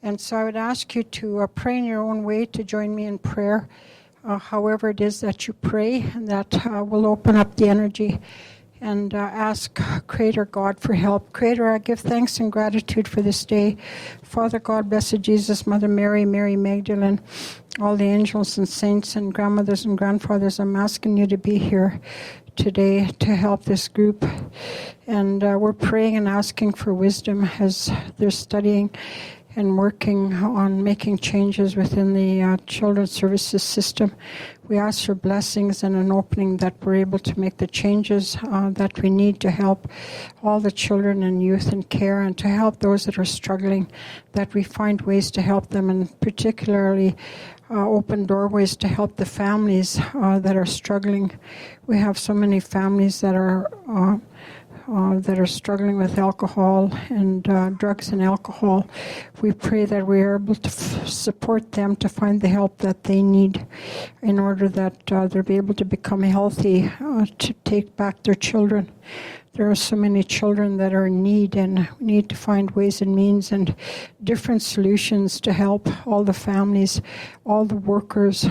And so I would ask you to pray in your own way, to join me in prayer, however it is that you pray, and that will open up the energy, and ask Creator God for help. Creator, I give thanks and gratitude for this day. Father God, blessed Jesus, Mother Mary, Mary Magdalene, all the angels and saints and grandmothers and grandfathers, I'm asking you to be here today to help this group. And we're praying and asking for wisdom as they're studying and working on making changes within the children's services system. We ask for blessings and an opening that we're able to make the changes that we need to help all the children and youth in care, and to help those that are struggling, that we find ways to help them, and particularly open doorways to help the families that are struggling. We have so many families that are struggling with alcohol and drugs and alcohol. We pray that we are able to support them to find the help that they need in order that they'll be able to become healthy, to take back their children. There are so many children that are in need, and we need to find ways and means and different solutions to help all the families, all the workers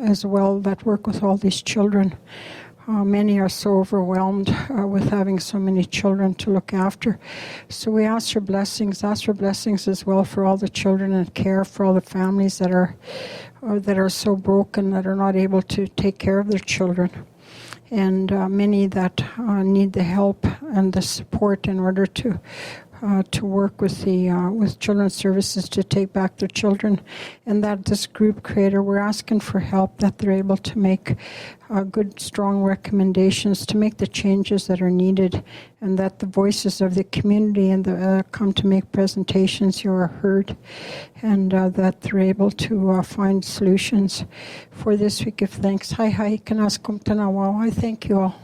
as well that work with all these children. Many are so overwhelmed with having so many children to look after. So we ask for blessings as well for all the children and care for all the families that are so broken, that are not able to take care of their children. And many that need the help and the support in order to work with with children's services to take back their children. And that this group, Creator, we're asking for help, that they're able to make good, strong recommendations to make the changes that are needed, and that the voices of the community and come to make presentations you are heard, and that they're able to find solutions. For this we give thanks. Hi, kanaskum tanawa. I thank you all.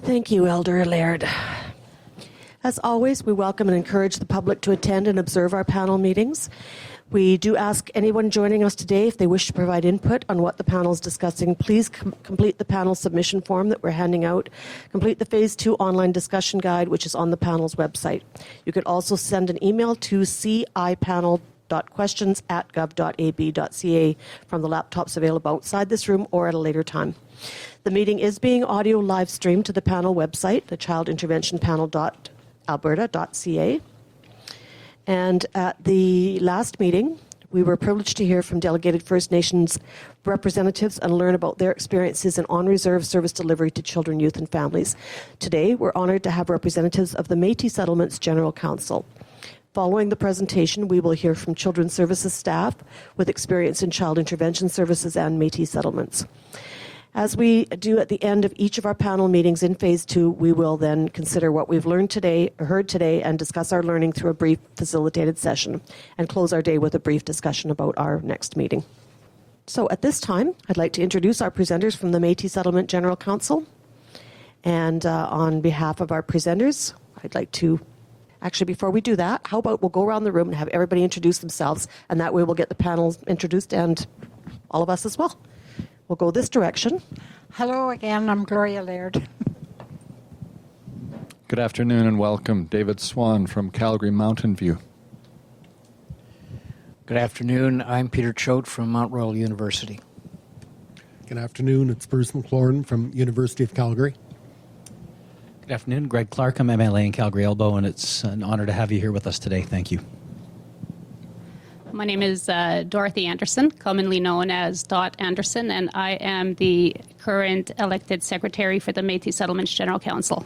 Thank you, Elder Laird. As always, we welcome and encourage the public to attend and observe our panel meetings. We do ask anyone joining us today, if they wish to provide input on what the panel is discussing, please complete the panel submission form that we're handing out. Complete the Phase 2 online discussion guide, which is on the panel's website. You could also send an email to cipanel.questions@gov.ab.ca from the laptops available outside this room or at a later time. The meeting is being audio live streamed to the panel website, the childinterventionpanel.alberta.ca. And at the last meeting, we were privileged to hear from delegated First Nations representatives and learn about their experiences in on-reserve service delivery to children, youth, and families. Today, we're honored to have representatives of the Métis Settlements General Council. Following the presentation, we will hear from Children's Services staff with experience in child intervention services and Métis settlements. As we do at the end of each of our panel meetings in Phase 2, we will then consider what we've learned today, heard today, and discuss our learning through a brief facilitated session, and close our day with a brief discussion about our next meeting. So at this time, I'd like to introduce our presenters from the Métis Settlement General Council. And on behalf of our presenters, I'd like to, actually before we do that, how about we'll go around the room and have everybody introduce themselves, and that way we'll get the panel introduced and all of us as well. We'll go this direction. Hello again, I'm Gloria Laird. Good afternoon and welcome. David Swan from Calgary Mountain View. Good afternoon. I'm Peter Choate from Mount Royal University. Good afternoon. It's Bruce McLaurin from University of Calgary. Good afternoon. Greg Clark. I'm MLA in Calgary Elbow, and it's an honor to have you here with us today. Thank you. My name is Dorothy Anderson, commonly known as Dot Anderson, and I am the current elected secretary for the Métis Settlements General Council.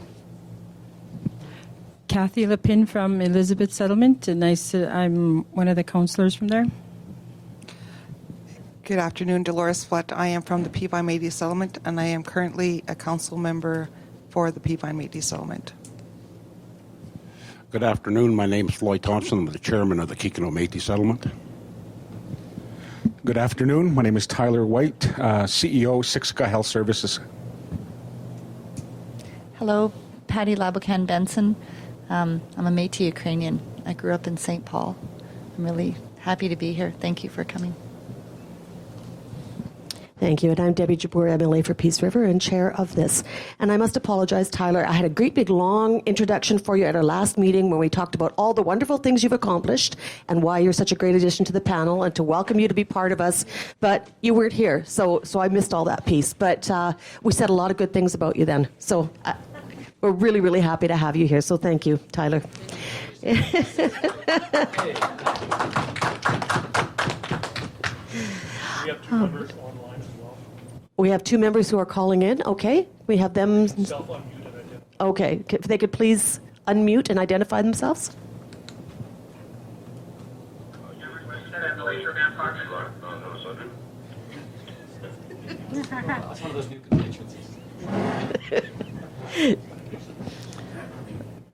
Kathy Lepin from Elizabeth Settlement, and I'm one of the councillors from there. Good afternoon, Dolores Flutt. I am from the Peavine Métis Settlement, and I am currently a council member for the Peavine Métis Settlement. Good afternoon. My name is Floyd Thompson. I'm the chairman of the Kikino Métis Settlement. Good afternoon. My name is Tyler White, CEO, Siksika Health Services. Hello, Patty Labucan Benson. I'm a Métis Ukrainian. I grew up in St. Paul. I'm really happy to be here. Thank you for coming. Thank you. And I'm Debbie Jabour, MLA for Peace River and chair of this. And I must apologize, Tyler. I had a great big long introduction for you at our last meeting when we talked about all the wonderful things you've accomplished and why you're such a great addition to the panel and to welcome you to be part of us. But you weren't here, so I missed all that piece. But we said a lot of good things about you then. So we're really, really happy to have you here. So thank you, Tyler. We have two members online as well. We have two members who are calling in. Okay. We have them. Self-unmute and identify. Okay. If they could please unmute and identify themselves. That's one of those new constituencies.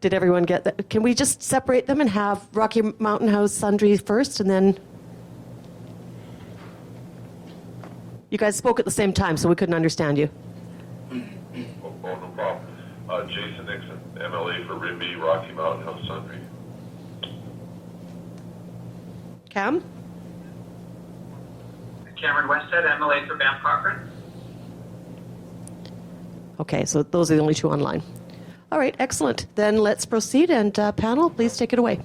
Did everyone get that? Can we just separate them and have Rocky Mountain House Sundry first and then... You guys spoke at the same time, so we couldn't understand you. Oh, no problem. Jason Nixon, MLA for Rimbey, Rocky Mountain House Sundry. Cam? Cameron Westhead, MLA for Banff Cochrane. Okay, so those are the only two online. All right, excellent. Then let's proceed, and panel, please take it away.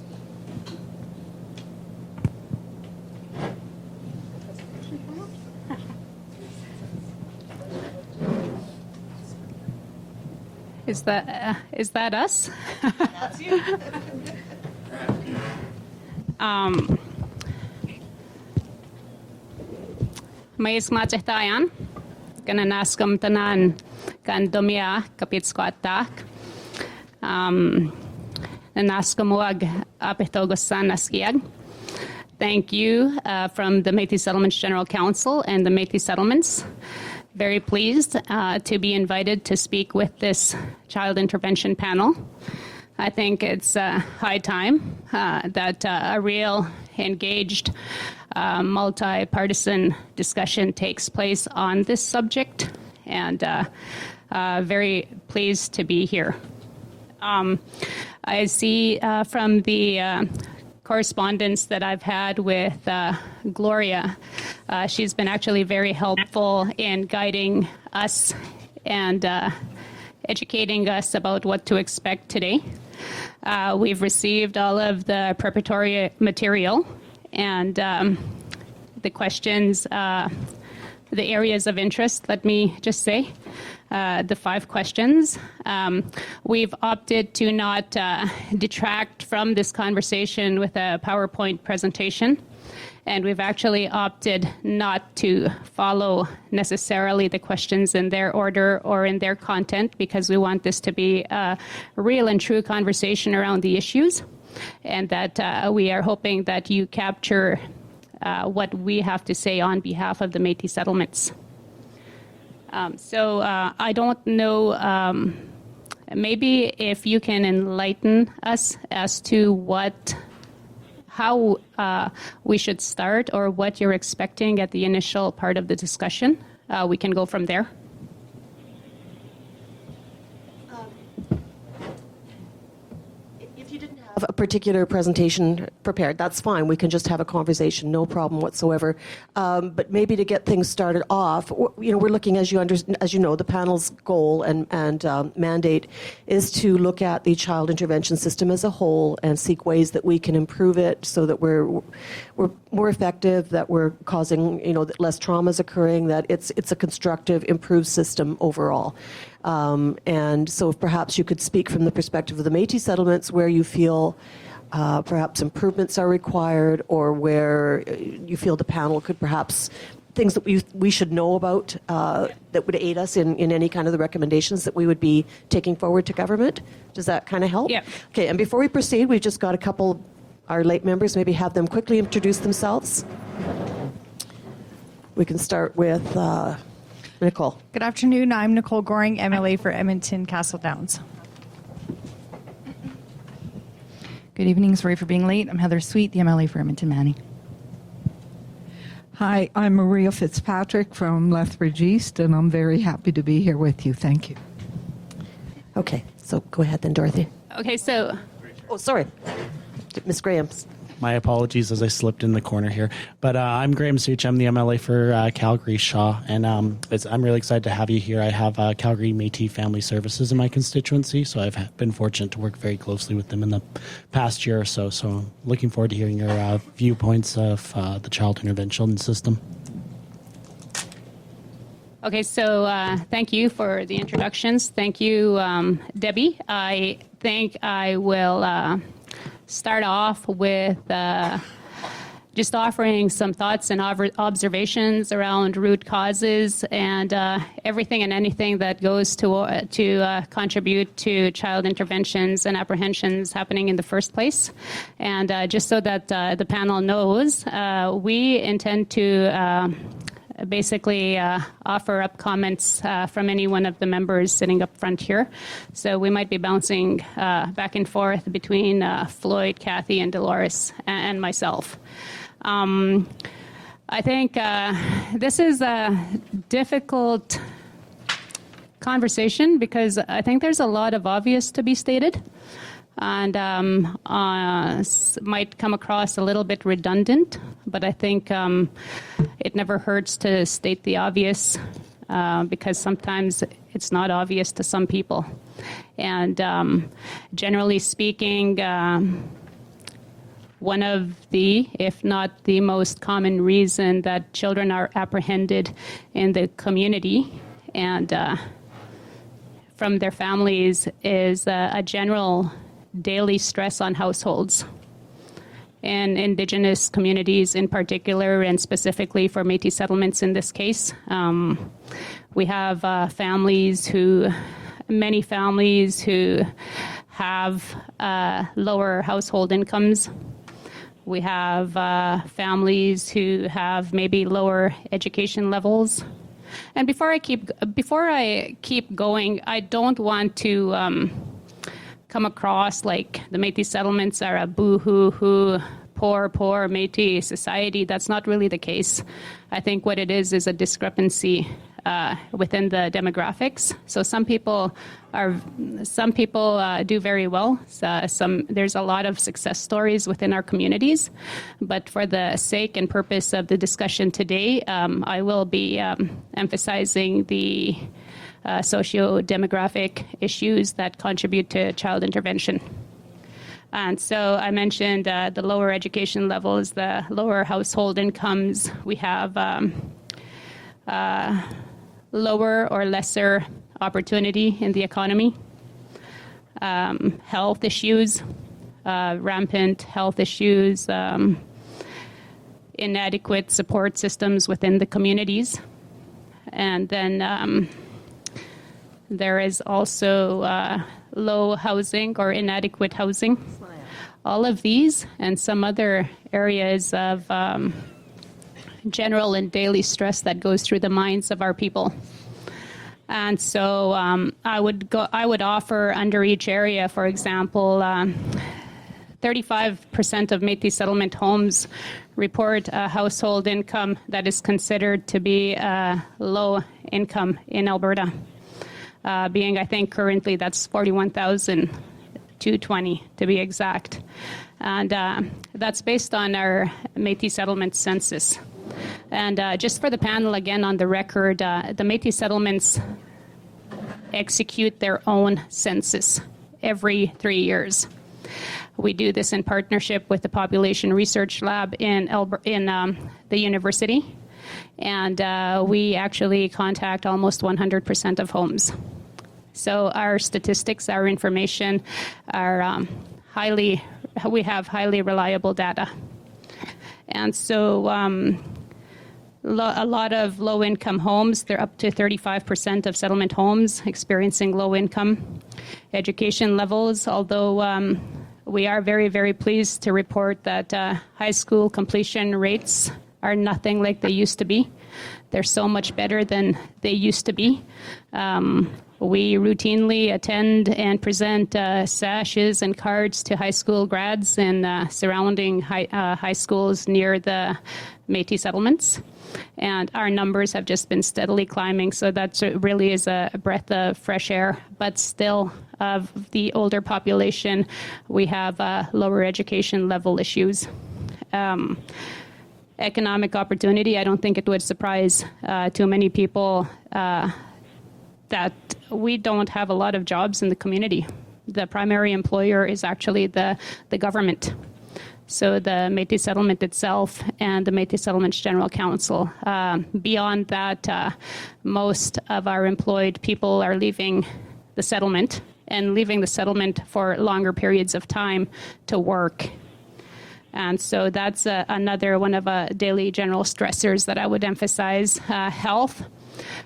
Is that us? That's you. May ismachtayan kana naskum tanan kan domia kapitskwatak naskumwag apitogosan naskiag. Thank you from the Métis Settlements General Council and the Métis Settlements. Very pleased to be invited to speak with this child intervention panel. I think it's high time that a real engaged multi-partisan discussion takes place on this subject, and very pleased to be here. I see from the correspondence that I've had with Gloria, she's been actually very helpful in guiding us and educating us about what to expect today. We've received all of the preparatory material and the questions, the areas of interest, let me just say, the 5 questions. We've opted to not detract from this conversation with a PowerPoint presentation, and we've actually opted not to follow necessarily the questions in their order or in their content, because we want this to be a real and true conversation around the issues, and that we are hoping that you capture what we have to say on behalf of the Métis settlements. So I don't know, maybe if you can enlighten us as to how we should start, or what you're expecting at the initial part of the discussion. We can go from there. If you didn't have a particular presentation prepared, that's fine. We can just have a conversation, no problem whatsoever. But maybe to get things started off, we're looking, as you know, the panel's goal and mandate is to look at the child intervention system as a whole and seek ways that we can improve it so that we're more effective, that we're causing, that less trauma is occurring, that it's a constructive, improved system overall. And so if perhaps you could speak from the perspective of the Métis settlements where you feel perhaps improvements are required, or where you feel the panel could perhaps, things that we should know about that would aid us in any kind of the recommendations that we would be taking forward to government. Does that kind of help? Yeah. Okay, and before we proceed, we've just got a couple, our late members, maybe have them quickly introduce themselves. We can start with Nicole. Good afternoon. I'm Nicole Goring, MLA for Edmonton Castle Downs. Good evening. Sorry for being late. I'm Heather Sweet, the MLA for Edmonton Manning. Hi, I'm Maria Fitzpatrick from Lethbridge East, and I'm very happy to be here with you. Thank you. Okay, so go ahead then, Dorothy. Okay, so... Oh, sorry. Ms. Graham. My apologies as I slipped in the corner here. But I'm Graham Such. I'm the MLA for Calgary Shaw, and I'm really excited to have you here. I have Calgary Métis Family Services in my constituency, so I've been fortunate to work very closely with them in the past year or so. So I'm looking forward to hearing your viewpoints of the child intervention system. Okay, so thank you for the introductions. Thank you, Debbie. I think I will start off with just offering some thoughts and observations around root causes and everything and anything that goes to contribute to child interventions and apprehensions happening in the first place. And just so that the panel knows, we intend to basically offer up comments from any one of the members sitting up front here. So we might be bouncing back and forth between Floyd, Kathy, and Dolores, and myself. I think this is a difficult conversation because I think there's a lot of obvious to be stated, and might come across a little bit redundant, but I think it never hurts to state the obvious because sometimes it's not obvious to some people. And generally speaking, one of the, if not the most common reason that children are apprehended in the community and from their families is a general daily stress on households. In Indigenous communities in particular, and specifically for Métis settlements in this case, we have many families who have lower household incomes. We have families who have maybe lower education levels. And before I keep going, I don't want to come across like the Métis settlements are a boo-hoo-hoo, poor Métis society. That's not really the case. I think what it is a discrepancy within the demographics. So some people do very well. There's a lot of success stories within our communities. But for the sake and purpose of the discussion today, I will be emphasizing the socio-demographic issues that contribute to child intervention. And so I mentioned the lower education levels, the lower household incomes. We have lower or lesser opportunity in the economy, health issues, rampant health issues, inadequate support systems within the communities. And then there is also low housing or inadequate housing. All of these and some other areas of general and daily stress that goes through the minds of our people. And so I would offer under each area, for example, 35% of Métis settlement homes report a household income that is considered to be low income in Alberta. Being, I think, currently that's 41,220 to be exact. And that's based on our Métis settlement census. And just for the panel, again, on the record, the Métis settlements execute their own census every 3 years. We do this in partnership with the Population Research Lab in the university. And we actually contact almost 100% of homes. So our statistics, our information are we have highly reliable data. And so a lot of low-income homes, they're up to 35% of settlement homes experiencing low income. Education levels, although we are very, very pleased to report that high school completion rates are nothing like they used to be. They're so much better than they used to be. We routinely attend and present sashes and cards to high school grads in surrounding high schools near the Métis settlements. And our numbers have just been steadily climbing, so that really is a breath of fresh air. But still, of the older population, we have lower education level issues. economic opportunity. I don't think it would surprise too many people that we don't have a lot of jobs in the community. The primary employer is actually the government. So the Métis Settlement itself and the Métis Settlements General Council. Beyond that, most of our employed people are leaving the settlement and leaving the settlement for longer periods of time to work. And so that's another one of daily general stressors that I would emphasize. Health.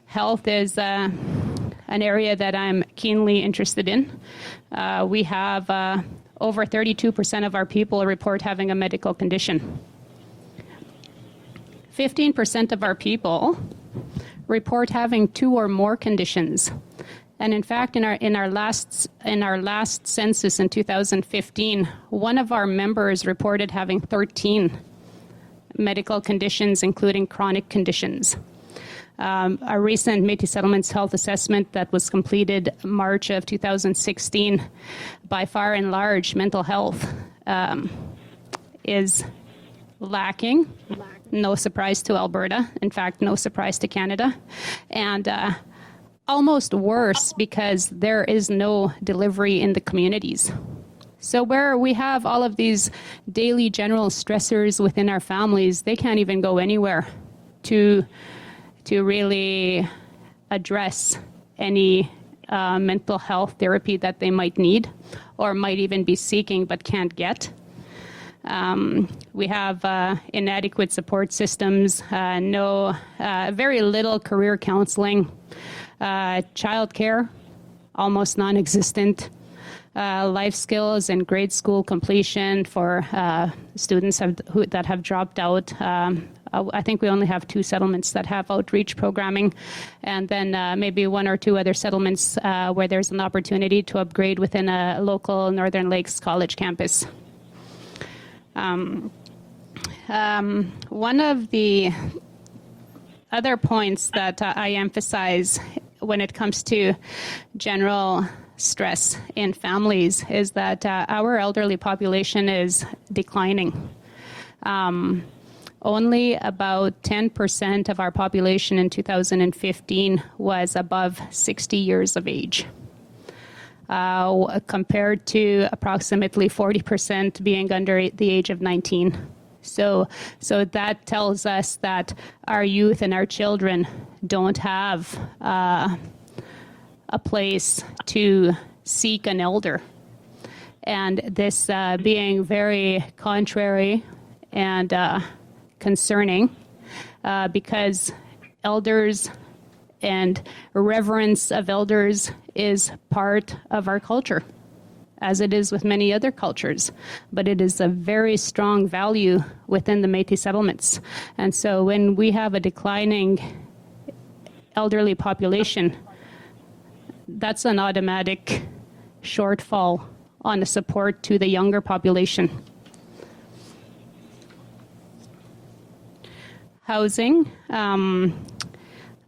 Health is an area that I'm keenly interested in. We have over 32% of our people report having a medical condition. 15% of our people report having 2 or more conditions. And in fact, in our last census in 2015, one of our members reported having 13 medical conditions, including chronic conditions. A recent Métis Settlements health assessment that was completed March of 2016, by far and large, mental health is lacking. No surprise to Alberta. In fact, no surprise to Canada. And almost worse because there is no delivery in the communities. So where we have all of these daily general stressors within our families, they can't even go anywhere to really address any mental health therapy that they might need or might even be seeking but can't get. We have inadequate support systems, very little career counseling, childcare, almost non-existent, life skills and grade school completion for students that have dropped out. I think we only have 2 settlements that have outreach programming, and then maybe 1 or 2 other settlements where there's an opportunity to upgrade within a local Northern Lakes College campus. One of the other points that I emphasize when it comes to general stress in families is that our elderly population is declining. Only about 10% of our population in 2015 was above 60 years of age, compared to approximately 40% being under the age of 19. So that tells us that our youth and our children don't have a place to seek an elder. And this being very contrary and concerning because elders and reverence of elders is part of our culture, as it is with many other cultures, but it is a very strong value within the Métis settlements. And so when we have a declining elderly population, that's an automatic shortfall on the support to the younger population. Housing.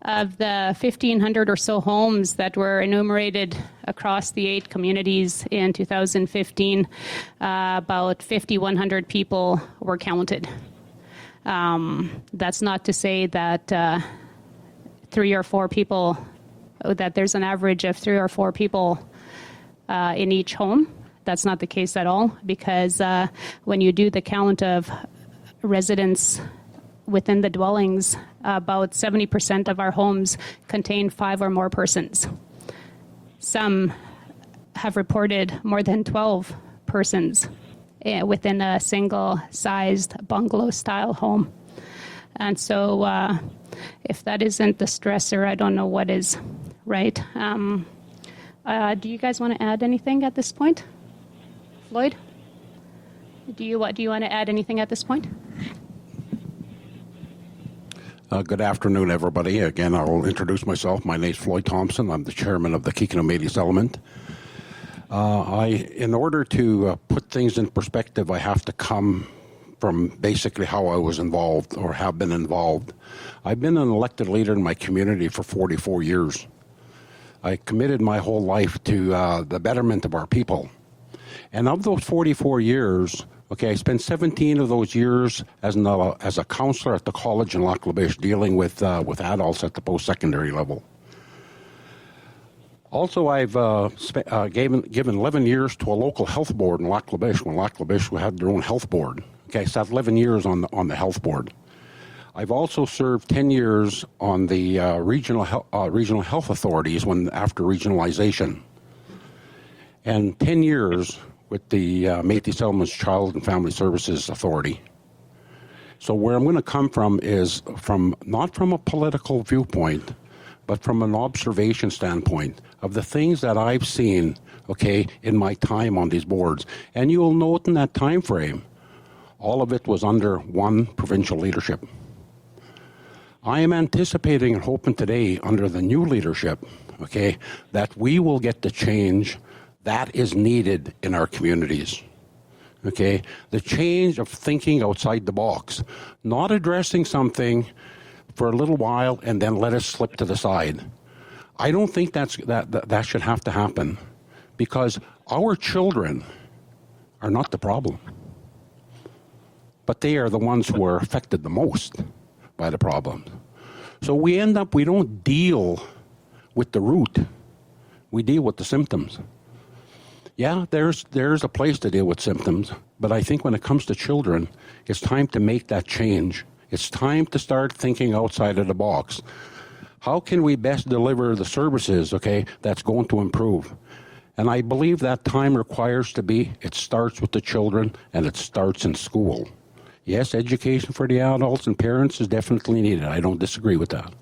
Of the 1,500 or so homes that were enumerated across the 8 communities in 2015, about 5,100 people were counted. That's not to say that 3 or 4 people, that there's an average of 3 or 4 people in each home. That's not the case at all, because when you do the count of residents within the dwellings, about 70% of our homes contain 5 or more persons. Some have reported more than 12 persons within a single-sized bungalow-style home. And so if that isn't the stressor, I don't know what is, right? Do you guys want to add anything at this point? Floyd? Do you want to add anything at this point? Good afternoon, everybody. Again, I'll introduce myself. My name is Floyd Thompson. I'm the chairman of the Kikino Métis Settlement. In order to put things in perspective, I have to come from basically how I was involved or have been involved. I've been an elected leader in my community for 44 years. I committed my whole life to the betterment of our people. And of those 44 years, Okay, I spent 17 of those years as a counselor at the college in Lac La Biche, dealing with adults at the post-secondary level. Also, I've given 11 years to a local health board in Lac La Biche when Lac La Biche had their own health board. Okay, I sat 11 years on the health board. I've also served 10 years on the regional health authorities after regionalization, and 10 years with the Métis Settlements Child and Family Services Authority. So where I'm going to come from is not from a political viewpoint, but from an observation standpoint of the things that I've seen, okay, in my time on these boards. And you'll note in that time frame, all of it was under one provincial leadership. I am anticipating and hoping today, under the new leadership, okay, that we will get the change that is needed in our communities. Okay, the change of thinking outside the box, not addressing something for a little while and then let it slip to the side. I don't think that should have to happen, because our children are not the problem, but they are the ones who are affected the most by the problem. So we don't deal with the root, we deal with the symptoms. Yeah, there's a place to deal with symptoms, but I think when it comes to children, it's time to make that change. It's time to start thinking outside of the box. How can we best deliver the services, okay, that's going to improve? And I believe that time it starts with the children, and it starts in school. Yes, education for the adults and parents is definitely needed. I don't disagree with that.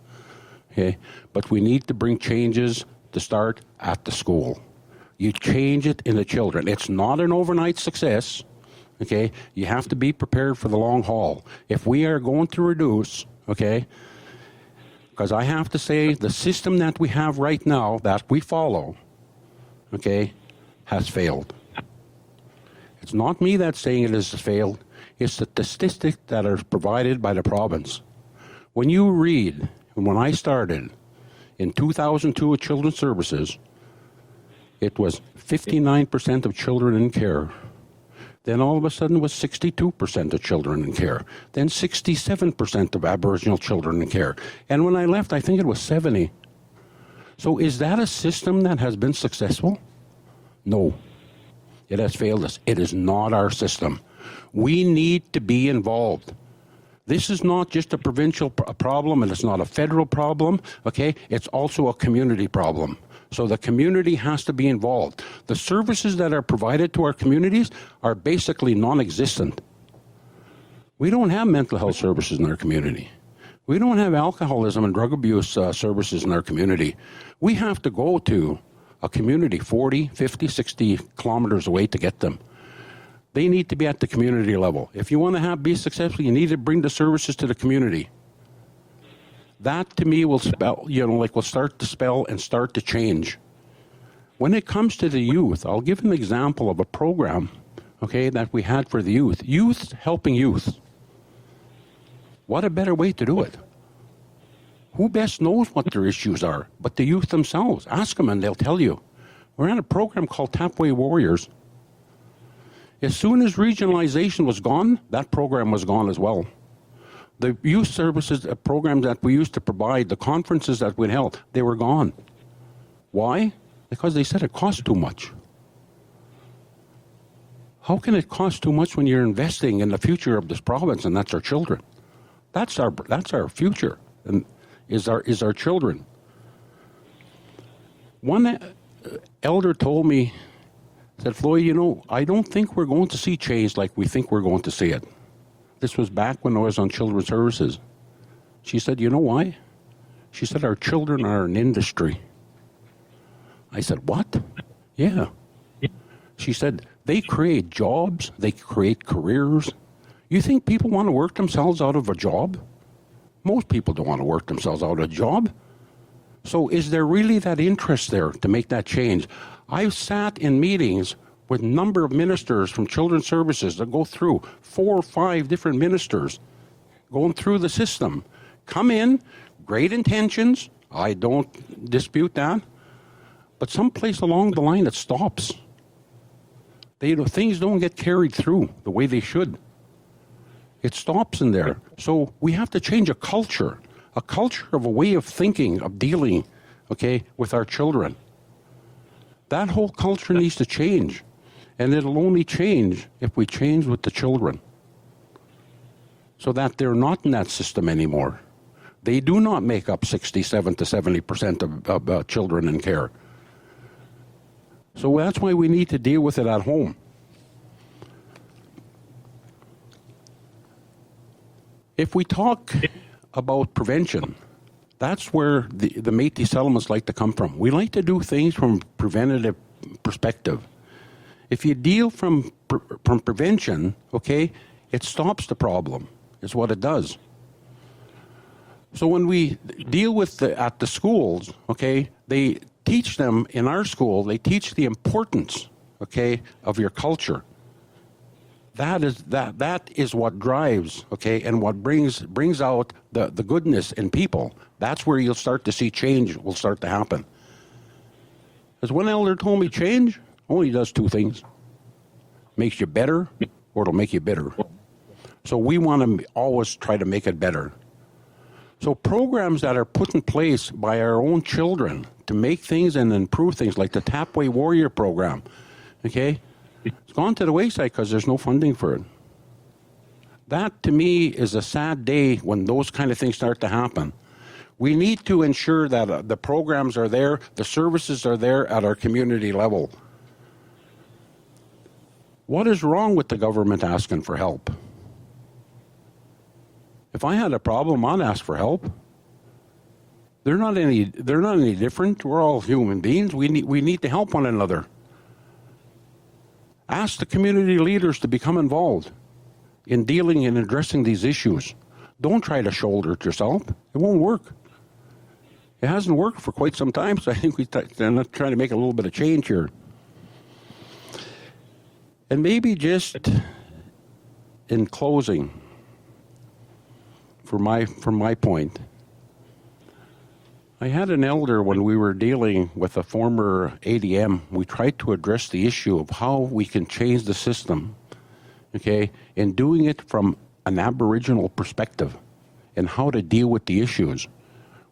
Okay, but we need to bring changes to start at the school. You change it in the children. It's not an overnight success. Okay, you have to be prepared for the long haul. If we are going to reduce, okay, because I have to say the system that we have right now that we follow, okay, has failed. It's not me that's saying it has failed. It's the statistics that are provided by the province. When you read, and when I started in 2002 with Children's Services, it was 59% of children in care. Then all of a sudden it was 62% of children in care. Then 67% of Aboriginal children in care. And when I left, I think it was 70. So is that a system that has been successful? No. It has failed us. It is not our system. We need to be involved. This is not just a provincial problem, and it's not a federal problem, okay? It's also a community problem. So the community has to be involved. The services that are provided to our communities are basically non-existent. We don't have mental health services in our community. We don't have alcoholism and drug abuse services in our community. We have to go to a community 40, 50, 60 kilometers away to get them. They need to be at the community level. If you want to be successful, you need to bring the services to the community. That, to me, will start to spell and start to change. When it comes to the youth, I'll give an example of a program, okay, that we had for the youth. Youth helping youth. What a better way to do it? Who best knows what their issues are but the youth themselves? Ask them and they'll tell you. We're on a program called Tapway Warriors. As soon as regionalization was gone, that program was gone as well. The youth services programs that we used to provide, the conferences that we held, they were gone. Why? Because they said it cost too much. How can it cost too much when you're investing in the future of this province, and that's our children? That's our future, and is our children. One elder told me, said, Floyd, I don't think we're going to see change like we think we're going to see it. This was back when I was on Children's Services. She said, you know why? She said, our children are an industry. I said, what? Yeah. She said, they create jobs, they create careers. You think people want to work themselves out of a job? Most people don't want to work themselves out of a job. So is there really that interest there to make that change? I've sat in meetings with a number of ministers from Children's Services that go through 4 or 5 different ministers going through the system. Come in, great intentions, I don't dispute that, but someplace along the line it stops. Things don't get carried through the way they should. It stops in there. So we have to change a culture of a way of thinking, of dealing, okay, with our children. That whole culture needs to change. And it'll only change if we change with the children, so that they're not in that system anymore. They do not make up 67 to 70% of children in care. So that's why we need to deal with it at home. If we talk about prevention, that's where the Métis settlements like to come from. We like to do things from a preventative perspective. If you deal from prevention, okay, it stops the problem, is what it does. So when we deal with at the schools, okay, they teach them in our school, they teach the importance, okay, of your culture. That is what drives, okay, and what brings out the goodness in people. That's where you'll start to see change will start to happen. As one elder told me, change only does two things. Makes you better, or it'll make you bitter. So we want to always try to make it better. So programs that are put in place by our own children to make things and improve things, like the Tapway Warrior program, okay, it's gone to the wayside because there's no funding for it. That, to me, is a sad day when those kind of things start to happen. We need to ensure that the programs are there, the services are there at our community level. What is wrong with the government asking for help? If I had a problem, I'd ask for help. They're not any different. We're all human beings. We need to help one another. Ask the community leaders to become involved in dealing and addressing these issues. Don't try to shoulder it yourself. It won't work. It hasn't worked for quite some time, so I think they're not trying to make a little bit of change here. And maybe just in closing, from my point, I had an elder when we were dealing with a former ADM. We tried to address the issue of how we can change the system, okay, and doing it from an Aboriginal perspective and how to deal with the issues.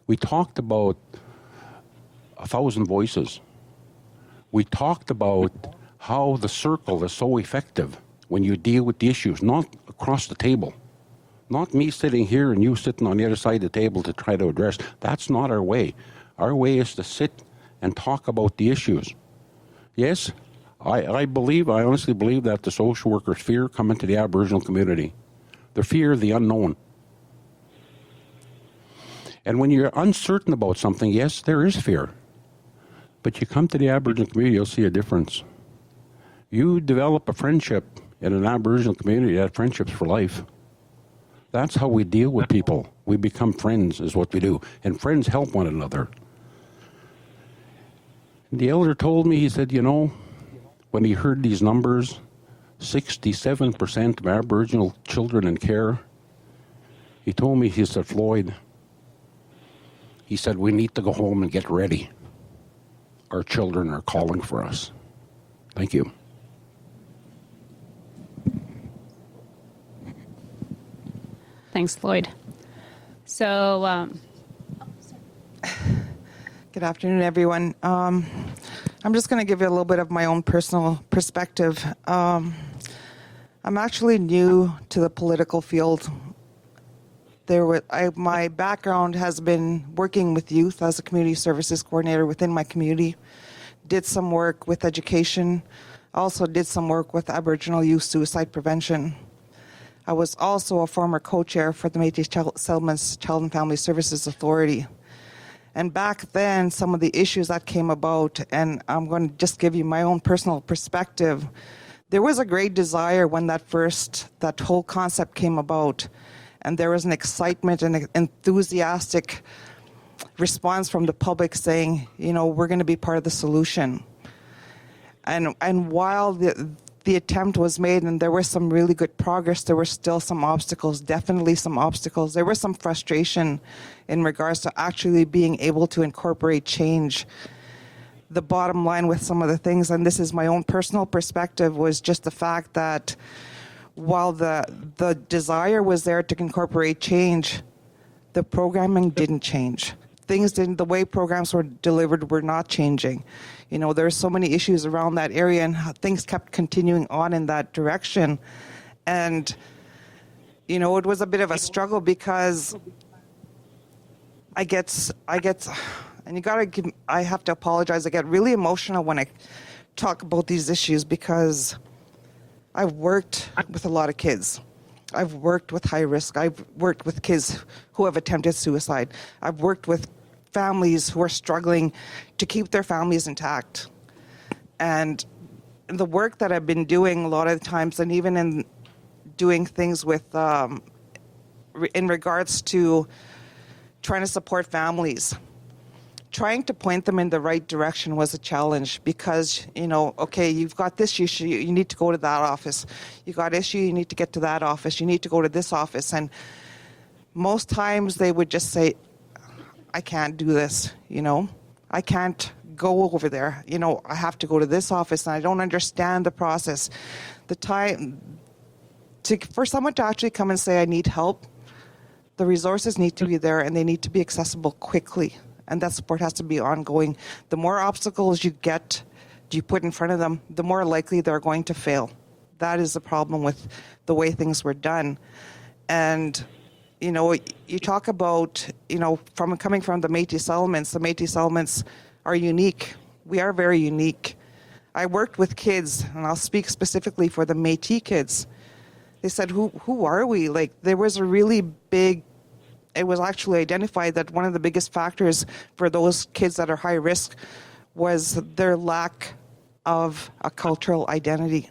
We talked about 1,000 voices. We talked about how the circle is so effective when you deal with the issues, not across the table. Not me sitting here and you sitting on the other side of the table to try to address. That's not our way. Our way is to sit and talk about the issues. Yes, I honestly believe that the social workers fear coming to the Aboriginal community. The fear of the unknown. And when you're uncertain about something, yes, there is fear. But you come to the Aboriginal community, you'll see a difference. You develop a friendship in an Aboriginal community, that friendship's for life. That's how we deal with people. We become friends, is what we do. And friends help one another. The elder told me, he said, you know, when he heard these numbers, 67% of Aboriginal children in care, he told me, he said, Floyd, he said, we need to go home and get ready. Our children are calling for us. Thank you. Thanks, Floyd. So, Good afternoon, everyone. I'm just going to give you a little bit of my own personal perspective. I'm actually new to the political field. My background has been working with youth as a community services coordinator within my community. Did some work with education. Also did some work with Aboriginal youth suicide prevention. I was also a former co-chair for the Métis Settlements Child and Family Services Authority. And back then, some of the issues that came about, and I'm going to just give you my own personal perspective, there was a great desire when that whole concept came about, and there was an excitement and an enthusiastic response from the public saying, you know, we're going to be part of the solution. And while the attempt was made and there was some really good progress, there were still some obstacles, definitely some obstacles. There was some frustration in regards to actually being able to incorporate change. the bottom line with some of the things, and this is my own personal perspective, was just the fact that while the desire was there to incorporate change, the programming didn't change. Things didn't, the way programs were delivered were not changing. You know, there's so many issues around that area, and things kept continuing on in that direction. And, you know, it was a bit of a struggle because I get, and you gotta give, I have to apologize, I get really emotional when I talk about these issues because I've worked with a lot of kids. I've worked with high risk. I've worked with kids who have attempted suicide. I've worked with families who are struggling to keep their families intact. And the work that I've been doing a lot of times, and even in doing things with, in regards to trying to support families, trying to point them in the right direction was a challenge because, you know, okay, you've got this issue, you need to go to that office. You got issue, you need to get to that office. You need to go to this office. And most times they would just say, I can't do this, you know. I can't go over there. You know, I have to go to this office and I don't understand the process. The time for someone to actually come and say, I need help, the resources need to be there and they need to be accessible quickly. And that support has to be ongoing. The more obstacles you put in front of them, the more likely they're going to fail. That is the problem with the way things were done. And, you know, you talk about, you know, coming from the Métis settlements are unique. We are very unique. I worked with kids, and I'll speak specifically for the Métis kids. They said, who are we? Like, there was a really big, it was actually identified that one of the biggest factors for those kids that are high risk was their lack of a cultural identity.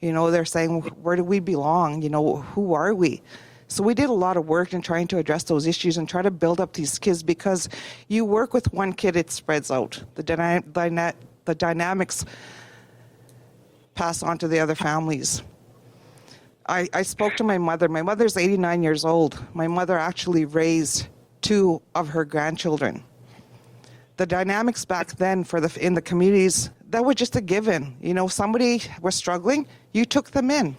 You know, they're saying, where do we belong? You know, who are we? So we did a lot of work in trying to address those issues and try to build up these kids, because you work with one kid, it spreads out. The dynamics pass on to the other families. I spoke to my mother. My mother's 89 years old. My mother actually raised 2 of her grandchildren. The dynamics back then in the communities, that was just a given. You know, somebody was struggling, you took them in.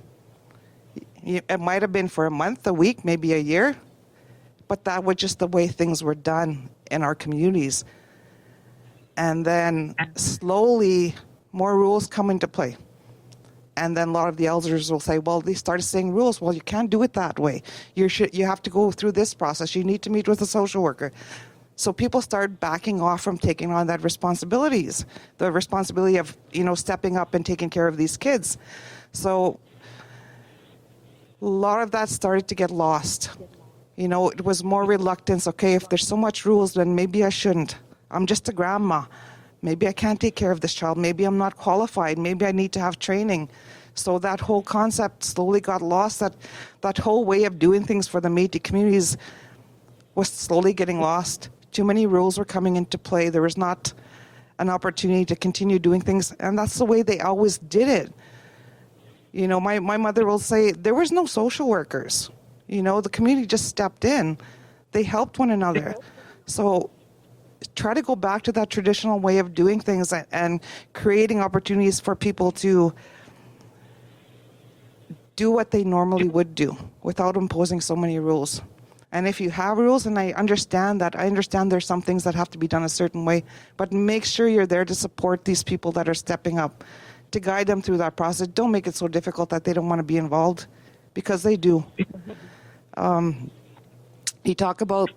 It might have been for a month, a week, maybe a year, but that was just the way things were done in our communities. And then slowly, more rules come into play. And then a lot of the elders will say, well, they started saying rules. Well, you can't do it that way. You have to go through this process. You need to meet with a social worker. So people start backing off from taking on that responsibilities, the responsibility of, you know, stepping up and taking care of these kids. So a lot of that started to get lost. You know, it was more reluctance. Okay, if there's so much rules, then maybe I shouldn't. I'm just a grandma. Maybe I can't take care of this child. Maybe I'm not qualified. Maybe I need to have training. So that whole concept slowly got lost. That whole way of doing things for the Métis communities was slowly getting lost. Too many rules were coming into play. There was not an opportunity to continue doing things. And that's the way they always did it. You know, my mother will say, there was no social workers. You know, the community just stepped in. They helped one another. So try to go back to that traditional way of doing things and creating opportunities for people to do what they normally would do without imposing so many rules. And if you have rules, and I understand there's some things that have to be done a certain way, but make sure you're there to support these people that are stepping up, to guide them through that process. Don't make it so difficult that they don't want to be involved, because they do. You talk about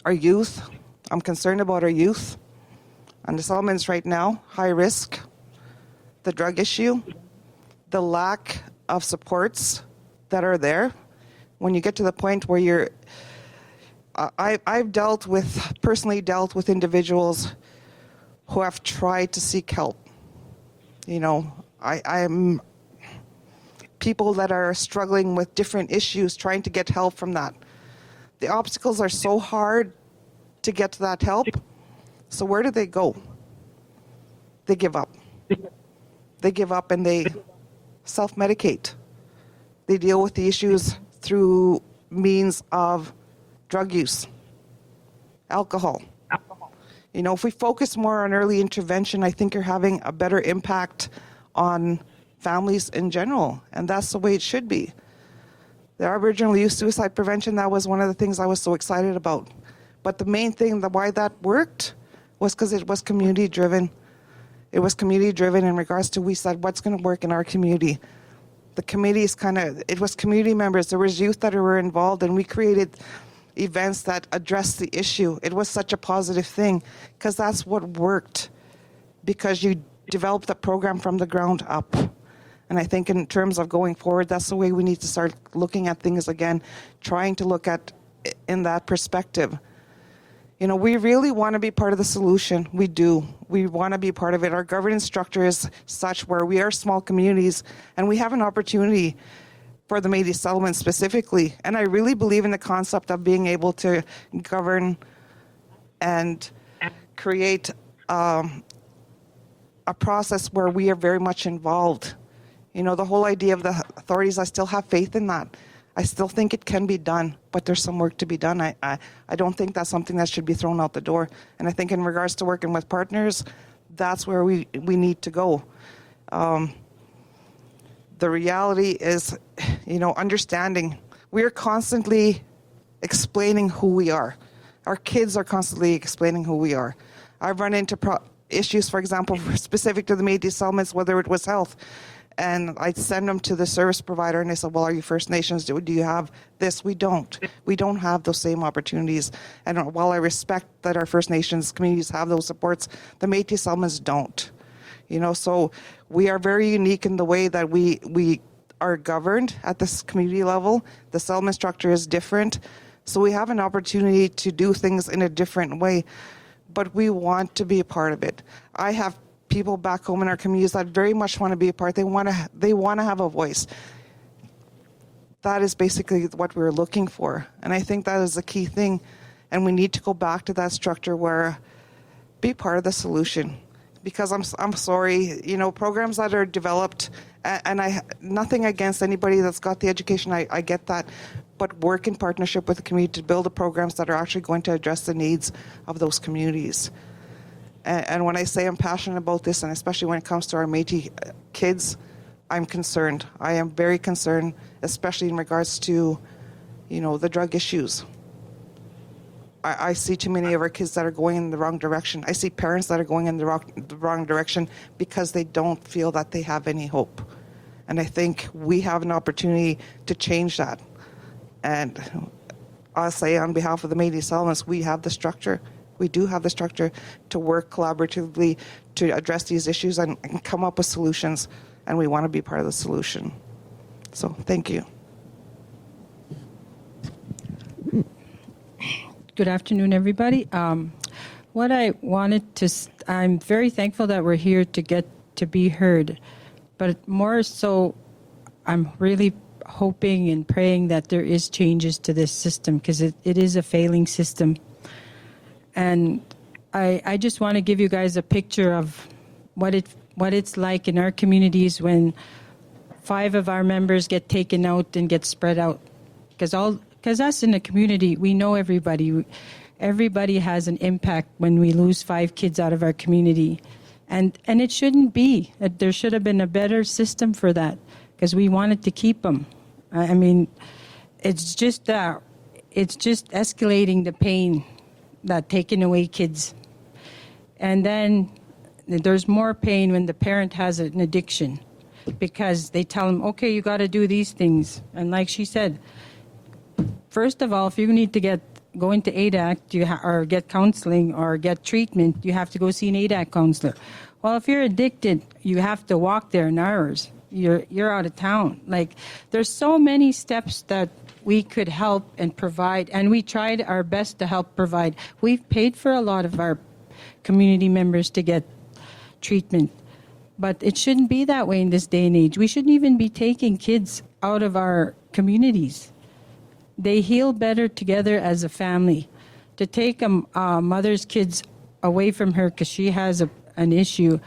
our youth. I'm concerned about our youth and the settlements right now, high risk, the drug issue, the lack of supports that are there. When you get to the point where I've personally dealt with individuals who have tried to seek help. You know, I'm people that are struggling with different issues, trying to get help from that. The obstacles are so hard to get to that help. So where do they go? They give up. They give up and they self-medicate. They deal with the issues through means of drug use, alcohol. You know, if we focus more on early intervention, I think you're having a better impact on families in general, and that's the way it should be. The Aboriginal youth suicide prevention, that was one of the things I was so excited about. But the main thing, why that worked, was because it was community driven. It was community driven in regards to, we said, what's going to work in our community? The committees it was community members. There was youth that were involved, and we created events that addressed the issue. It was such a positive thing because that's what worked, because you developed a program from the ground up. And I think in terms of going forward, that's the way we need to start looking at things again, trying to look at in that perspective. You know, we really want to be part of the solution. We do. We want to be part of it. Our governance structure is such where we are small communities, and we have an opportunity for the Métis settlement specifically. And I really believe in the concept of being able to govern and create a process where we are very much involved. You know, the whole idea of the authorities, I still have faith in that. I still think it can be done, but there's some work to be done. I don't think that's something that should be thrown out the door. And I think in regards to working with partners, that's where we need to go. The reality is, you know, understanding. We are constantly explaining who we are. Our kids are constantly explaining who we are. I've run into issues, for example, specific to the Métis settlements, whether it was health. And I'd send them to the service provider, and they said, well, are you First Nations? Do you have this? We don't. We don't have those same opportunities. And while I respect that our First Nations communities have those supports, the Métis settlements don't. You know, so we are very unique in the way that we are governed at this community level. The settlement structure is different. So we have an opportunity to do things in a different way, but we want to be a part of it. I have people back home in our communities that very much want to be a part. They want to have a voice. That is basically what we're looking for. And I think that is the key thing. And we need to go back to that structure where be part of the solution. Because I'm sorry, you know, programs that are developed, and nothing against anybody that's got the education, I get that, but work in partnership with the community to build the programs that are actually going to address the needs of those communities. And when I say I'm passionate about this, and especially when it comes to our Métis kids, I'm concerned. I am very concerned, especially in regards to, you know, the drug issues. I see too many of our kids that are going in the wrong direction. I see parents that are going in the wrong direction because they don't feel that they have any hope. And I think we have an opportunity to change that. And I'll say on behalf of the Métis settlements, we have the structure. We do have the structure to work collaboratively to address these issues and come up with solutions, and we want to be part of the solution. So thank you. Good afternoon, everybody. What I wanted to, I'm very thankful that we're here to get to be heard, but more so, I'm really hoping and praying that there is changes to this system, because it is a failing system. And I just want to give you guys a picture of what it's like in our communities when 5 of our members get taken out and get spread out. Because us in the community, we know everybody. Everybody has an impact when we lose 5 kids out of our community. And it shouldn't be. There should have been a better system for that, because we wanted to keep them. I mean, it's just escalating the pain that taking away kids. And then there's more pain when the parent has an addiction, because they tell them, okay, you got to do these things. And like she said, first of all, if you need to go into ADAC or get counseling or get treatment, you have to go see an ADAC counselor. Well, if you're addicted, you have to walk there in hours. You're out of town. Like, there's so many steps that we could help and provide, and we tried our best to help provide. We've paid for a lot of our community members to get treatment, but it shouldn't be that way in this day and age. We shouldn't even be taking kids out of our communities. They heal better together as a family. To take a mother's kids away from her because she has an issue,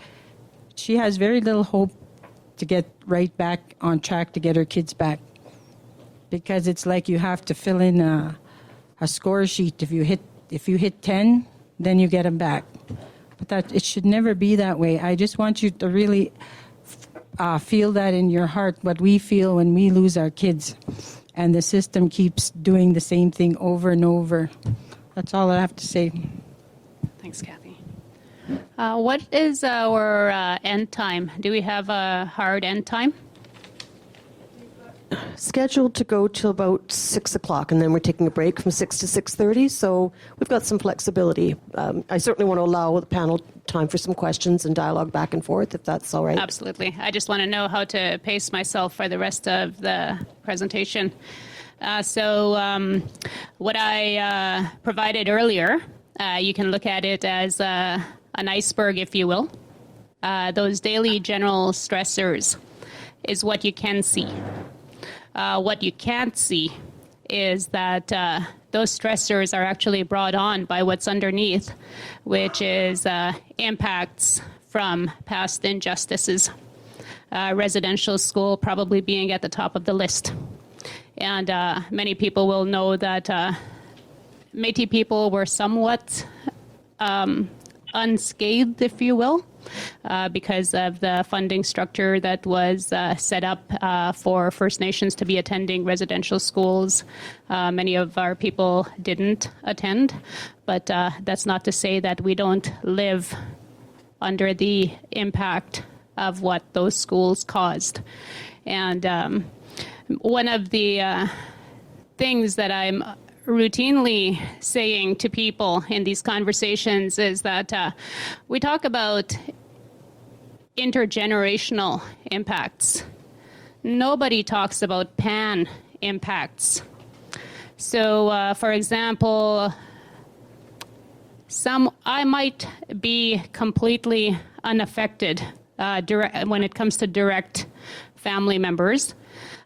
she has very little hope to get right back on track to get her kids back. Because it's like you have to fill in a score sheet. If you hit 10, then you get them back. But that it should never be that way. I just want you to really feel that in your heart, what we feel when we lose our kids. And the system keeps doing the same thing over and over. That's all I have to say. Thanks, Kathy. What is our end time? Do we have a hard end time? Scheduled to go till about 6 o'clock, and then we're taking a break from 6 to 6:30, so we've got some flexibility. I certainly want to allow the panel time for some questions and dialogue back and forth, if that's all right. Absolutely. I just want to know how to pace myself for the rest of the presentation. What I provided earlier, you can look at it as an iceberg, if you will. Those daily general stressors is what you can see. What you can't see is that those stressors are actually brought on by what's underneath, which is impacts from past injustices. Residential school probably being at the top of the list. And many people will know that Métis people were somewhat unscathed, if you will, because of the funding structure that was set up for First Nations to be attending residential schools. Many of our people didn't attend, but that's not to say that we don't live under the impact of what those schools caused. And one of the things that I'm routinely saying to people in these conversations is that we talk about intergenerational impacts. Nobody talks about pan impacts. So, for example, I might be completely unaffected when it comes to direct family members.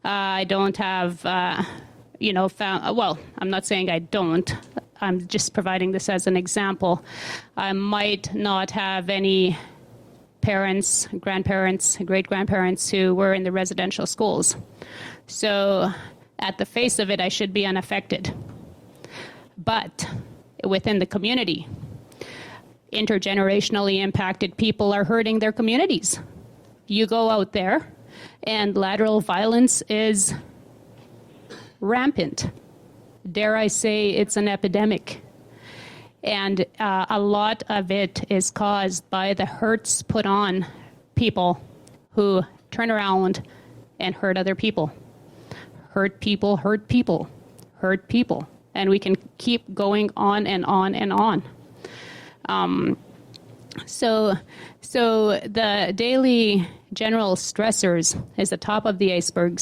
I don't have, well, I'm not saying I don't. I'm just providing this as an example. I might not have any parents, grandparents, great-grandparents who were in the residential schools. So at the face of it, I should be unaffected. But within the community, intergenerationally impacted people are hurting their communities. You go out there, and lateral violence is rampant. Dare I say it's an epidemic. And a lot of it is caused by the hurts put on people who turn around and hurt other people. Hurt people, hurt people, hurt people. And we can keep going on and on and on. So the daily general stressors is the top of the iceberg.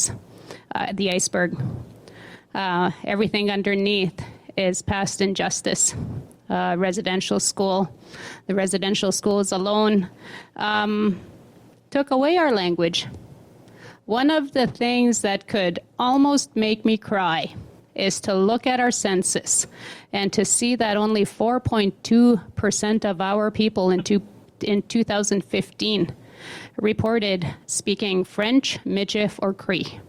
Everything underneath is past injustice. Residential school. The residential schools alone took away our language. One of the things that could almost make me cry is to look at our census and to see that only 4.2% of our people in 2015 reported speaking French, Michif, or Cree.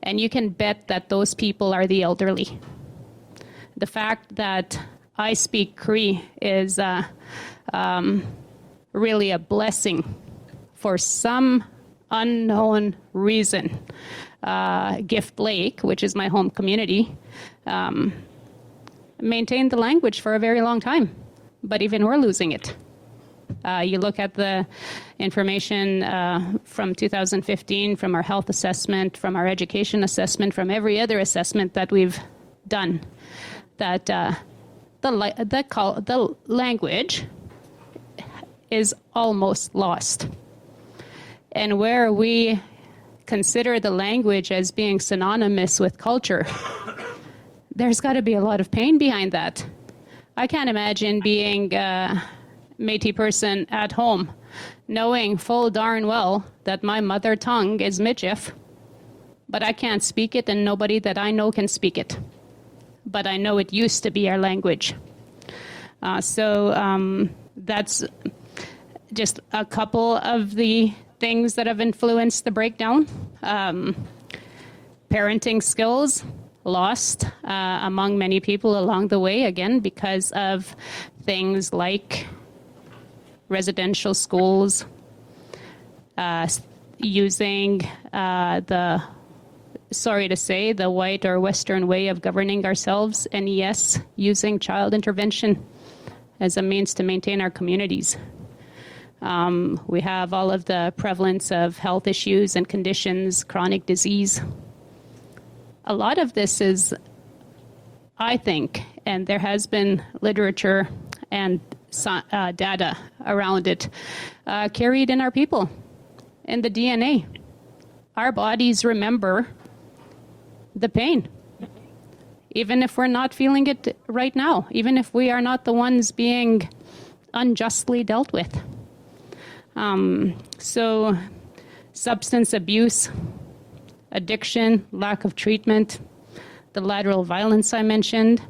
And you can bet that those people are the elderly. The fact that I speak Cree is really a blessing for some unknown reason. Gift Lake, which is my home community, maintained the language for a very long time, but even we're losing it. You look at the information from 2015, from our health assessment, from our education assessment, from every other assessment that we've done, that the language is almost lost. And where we consider the language as being synonymous with culture, there's got to be a lot of pain behind that. I can't imagine being a Métis person at home, knowing full darn well that my mother tongue is Michif, but I can't speak it and nobody that I know can speak it. But I know it used to be our language. So that's just a couple of the things that have influenced the breakdown. Parenting skills. lost among many people along the way, again, because of things like residential schools, using the, sorry to say, the white or Western way of governing ourselves, and yes, using child intervention as a means to maintain our communities. We have all of the prevalence of health issues and conditions, chronic disease. A lot of this is, I think, and there has been literature and data around it, carried in our people, in the DNA. Our bodies remember the pain, even if we're not feeling it right now, even if we are not the ones being unjustly dealt with. So substance abuse, addiction, lack of treatment, the lateral violence I mentioned,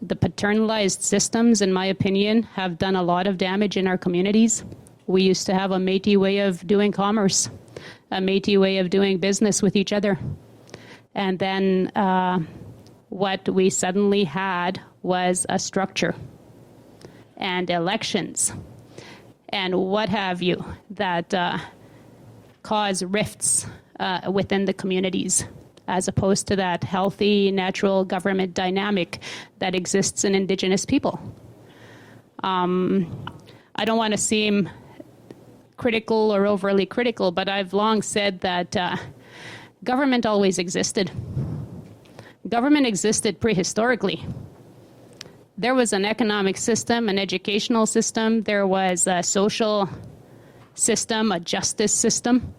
the paternalized systems, in my opinion, have done a lot of damage in our communities. We used to have a Métis way of doing commerce, a Métis way of doing business with each other. And then what we suddenly had was a structure and elections and what have you that cause rifts within the communities, as opposed to that healthy, natural government dynamic that exists in Indigenous people. I don't want to seem critical or overly critical, but I've long said that government always existed. Government existed prehistorically. There was an economic system, an educational system, there was a social system, a justice system.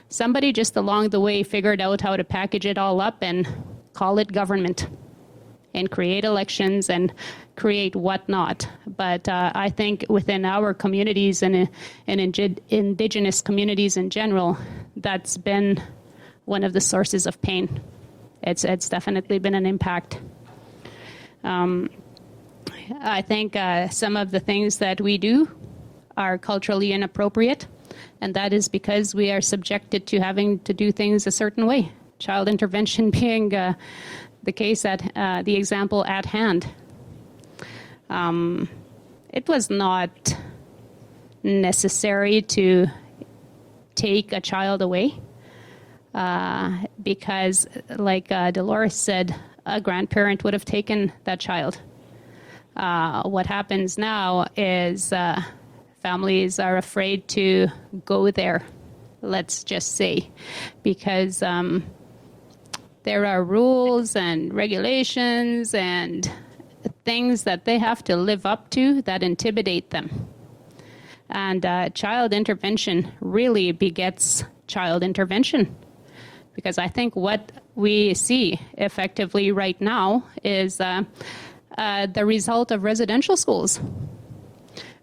Somebody just along the way figured out how to package it all up and call it government and create elections and create whatnot. But I think within our communities and Indigenous communities in general, that's been one of the sources of pain. It's definitely been an impact. I think some of the things that we do are culturally inappropriate, and that is because we are subjected to having to do things a certain way. Child intervention being the case at the example at hand. It was not necessary to take a child away because, like Dolores said, a grandparent would have taken that child. What happens now is families are afraid to go there, let's just say, because there are rules and regulations and things that they have to live up to that intimidate them. And child intervention really begets child intervention, because I think what we see effectively right now is the result of residential schools.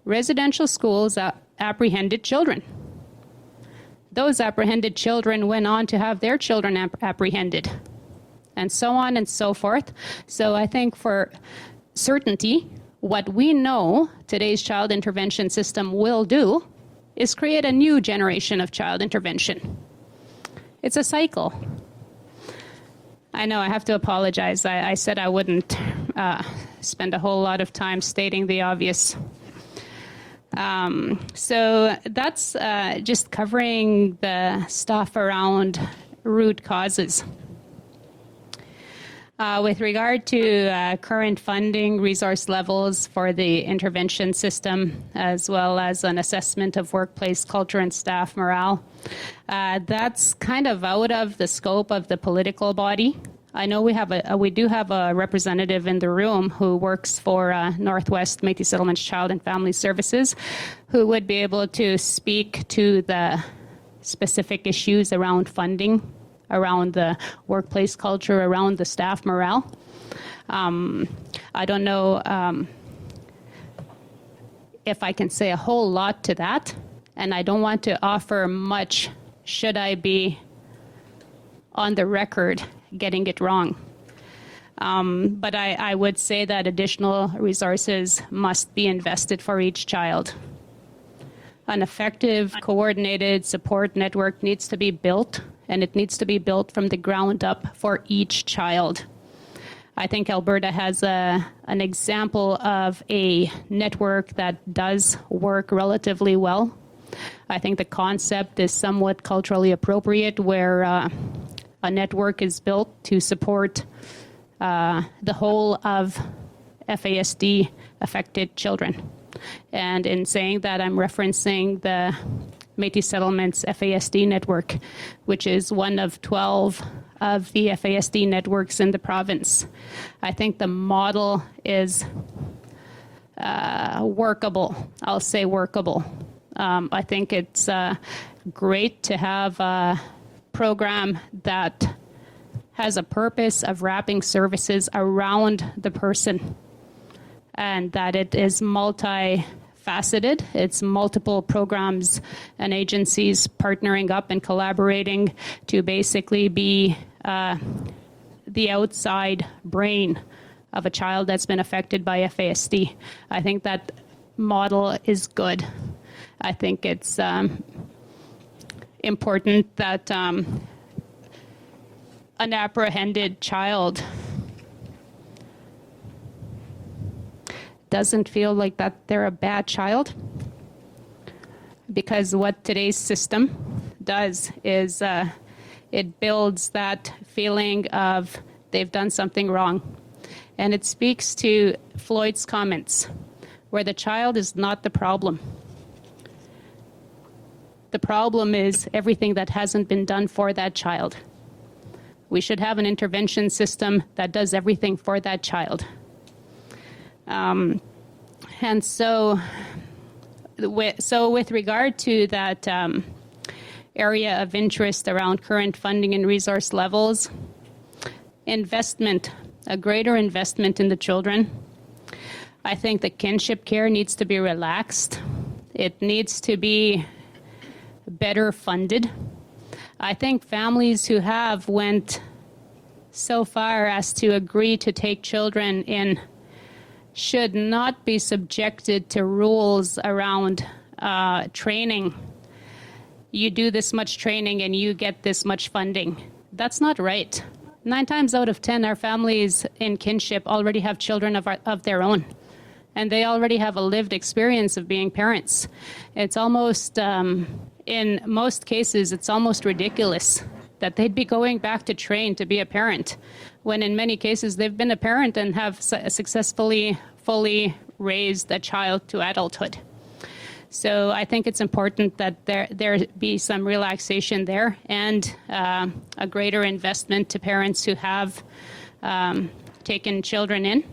Residential schools apprehended children. Those apprehended children went on to have their children apprehended, and so on and so forth. So I think for certainty, what we know today's child intervention system will do is create a new generation of child intervention. It's a cycle. I know I have to apologize. I said I wouldn't spend a whole lot of time stating the obvious. So that's just covering the stuff around root causes. With regard to current funding, resource levels for the intervention system, as well as an assessment of workplace culture and staff morale, that's kind of out of the scope of the political body. I know we do have a representative in the room who works for Northwest Métis Settlements Child and Family Services, who would be able to speak to the specific issues around funding, around the workplace culture, around the staff morale. I don't know if I can say a whole lot to that, and I don't want to offer much should I be on the record getting it wrong. But I would say that additional resources must be invested for each child. An effective, coordinated support network needs to be built, and it needs to be built from the ground up for each child. I think Alberta has an example of a network that does work relatively well. I think the concept is somewhat culturally appropriate, where a network is built to support the whole of FASD affected children. And in saying that, I'm referencing the Métis Settlements FASD network, which is one of 12 of the FASD networks in the province. I think the model is workable. I'll say workable. I think it's great to have a program that has a purpose of wrapping services around the person, and that it is multifaceted. It's multiple programs and agencies partnering up and collaborating to basically be the outside brain of a child that's been affected by FASD. I think that model is good. I think it's important that an apprehended child doesn't feel like that they're a bad child, because what today's system does is it builds that feeling of they've done something wrong. And it speaks to Floyd's comments, where the child is not the problem. The problem is everything that hasn't been done for that child. We should have an intervention system that does everything for that child. And so with regard to that area of interest around current funding and resource levels, investment, a greater investment in the children. I think the kinship care needs to be relaxed. It needs to be better funded. I think families who have went so far as to agree to take children in should not be subjected to rules around training. You do this much training and you get this much funding. That's not right. 9 times out of 10, our families in kinship already have children of their own, and they already have a lived experience of being parents. It's almost, in most cases, it's almost ridiculous that they'd be going back to train to be a parent, when in many cases they've been a parent and have successfully, fully raised a child to adulthood. So I think it's important that there be some relaxation there, and a greater investment to parents who have taken children in.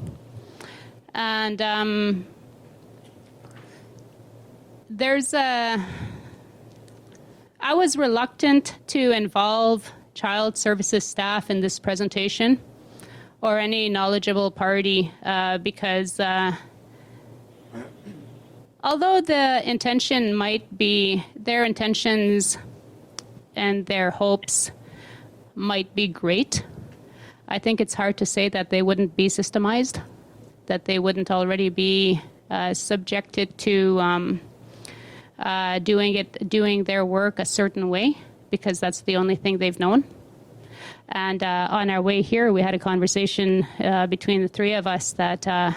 And I was reluctant to involve child services staff in this presentation, or any knowledgeable party, because although the intention might be, their intentions and their hopes might be great, I think it's hard to say that they wouldn't be systemized, that they wouldn't already be subjected to doing their work a certain way, because that's the only thing they've known. And on our way here, we had a conversation between the three of us that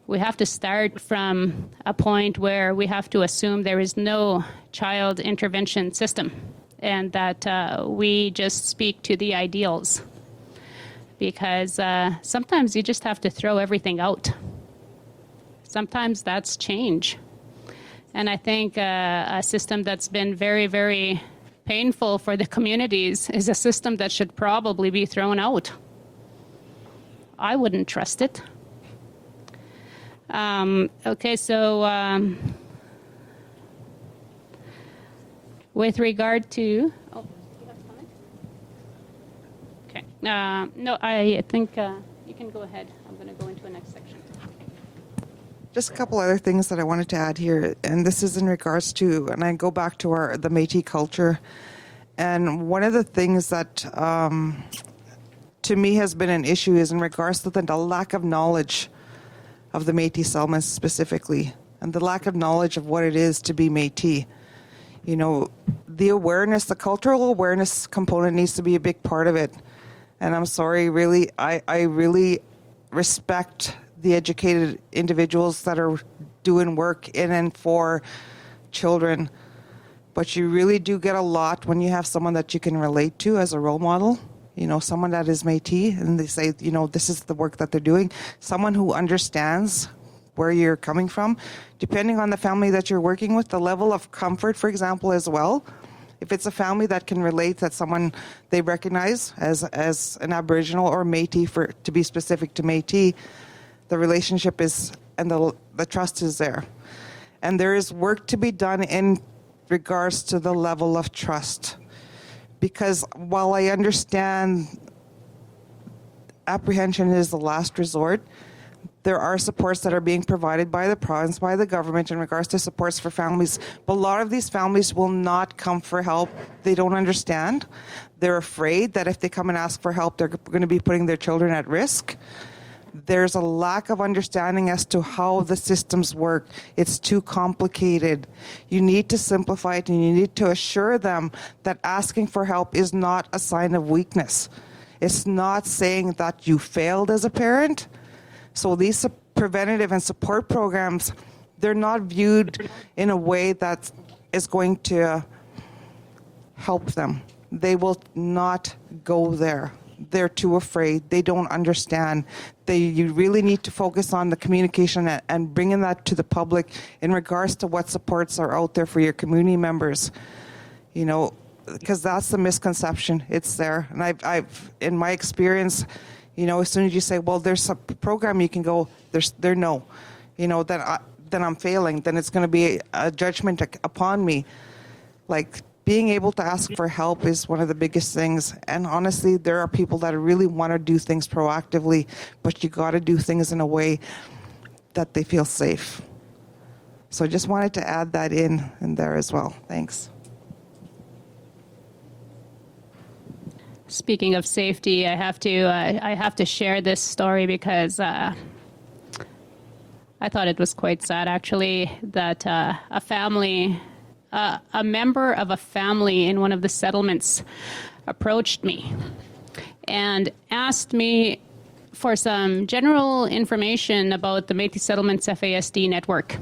we have to start from a point where we have to assume there is no child intervention system, and that we just speak to the ideals. Because sometimes you just have to throw everything out. Sometimes that's change. And I think a system that's been very, very painful for the communities is a system that should probably be thrown out. I wouldn't trust it. Okay, so with regard to... Oh, do you have time? Okay. No, I think you can go ahead. I'm going to go into the next section. Just a couple other things that I wanted to add here, and this is in regards to, and I go back to the Métis culture, and one of the things that to me has been an issue is in regards to the lack of knowledge of the Métis settlements specifically, and the lack of knowledge of what it is to be Métis. You know, the awareness, the cultural awareness component needs to be a big part of it. And I'm sorry, really, I really respect the educated individuals that are doing work in and for children. But you really do get a lot when you have someone that you can relate to as a role model. You know, someone that is Métis, and they say, you know, this is the work that they're doing. Someone who understands where you're coming from. Depending on the family that you're working with, the level of comfort, for example, as well. If it's a family that can relate, that someone they recognize as an Aboriginal or Métis, to be specific to Métis, the relationship is, and the trust is there. And there is work to be done in regards to the level of trust. Because while I understand apprehension is the last resort, there are supports that are being provided by the province, by the government in regards to supports for families. But a lot of these families will not come for help. They don't understand. They're afraid that if they come and ask for help, they're going to be putting their children at risk. There's a lack of understanding as to how the systems work. It's too complicated. You need to simplify it, and you need to assure them that asking for help is not a sign of weakness. It's not saying that you failed as a parent. So these preventative and support programs, they're not viewed in a way that is going to help them. They will not go there. They're too afraid. They don't understand. You really need to focus on the communication and bringing that to the public in regards to what supports are out there for your community members. You know, because that's the misconception. It's there. And I've in my experience, you know, as soon as you say, well, there's a program you can go, there's no. You know, then I'm failing. Then it's going to be a judgment upon me. Like, being able to ask for help is one of the biggest things. And honestly, there are people that really want to do things proactively, but you got to do things in a way that they feel safe. So I just wanted to add that in there as well. Thanks. Speaking of safety, I have to share this story because I thought it was quite sad, actually, that a member of a family in one of the settlements approached me and asked me for some general information about the Métis Settlements FASD network.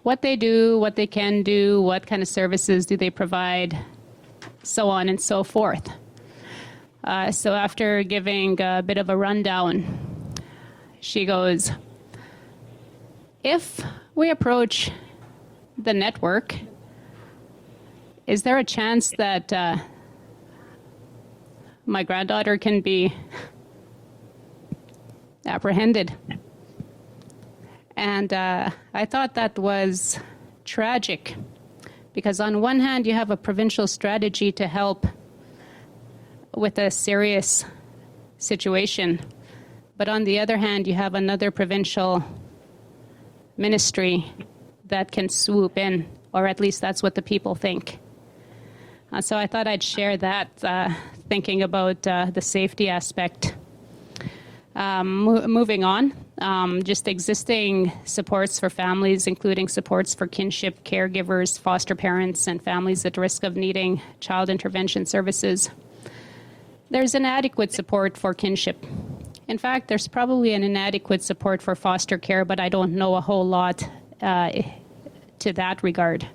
What they do, what they can do, what kind of services do they provide, so on and so forth. So after giving a bit of a rundown, she goes, if we approach the network, is there a chance that my granddaughter can be apprehended? And I thought that was tragic, because on one hand you have a provincial strategy to help with a serious situation, but on the other hand you have another provincial ministry that can swoop in, or at least that's what the people think. So I thought I'd share that, thinking about the safety aspect. Moving on, just existing supports for families, including supports for kinship caregivers, foster parents, and families at risk of needing child intervention services. There's inadequate support for kinship. In fact, there's probably an inadequate support for foster care, but I don't know a whole lot to that regard.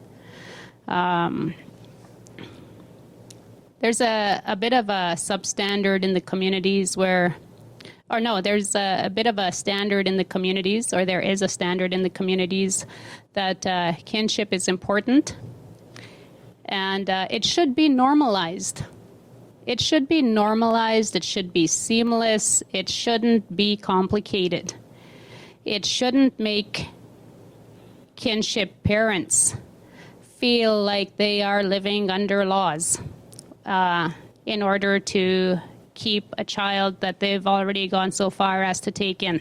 There's a bit of a substandard in the communities there's a bit of a standard in the communities, or there is a standard in the communities that kinship is important, and it should be normalized. It should be normalized, it should be seamless, it shouldn't be complicated. It shouldn't make kinship parents feel like they are living under laws in order to keep a child that they've already gone so far as to take in.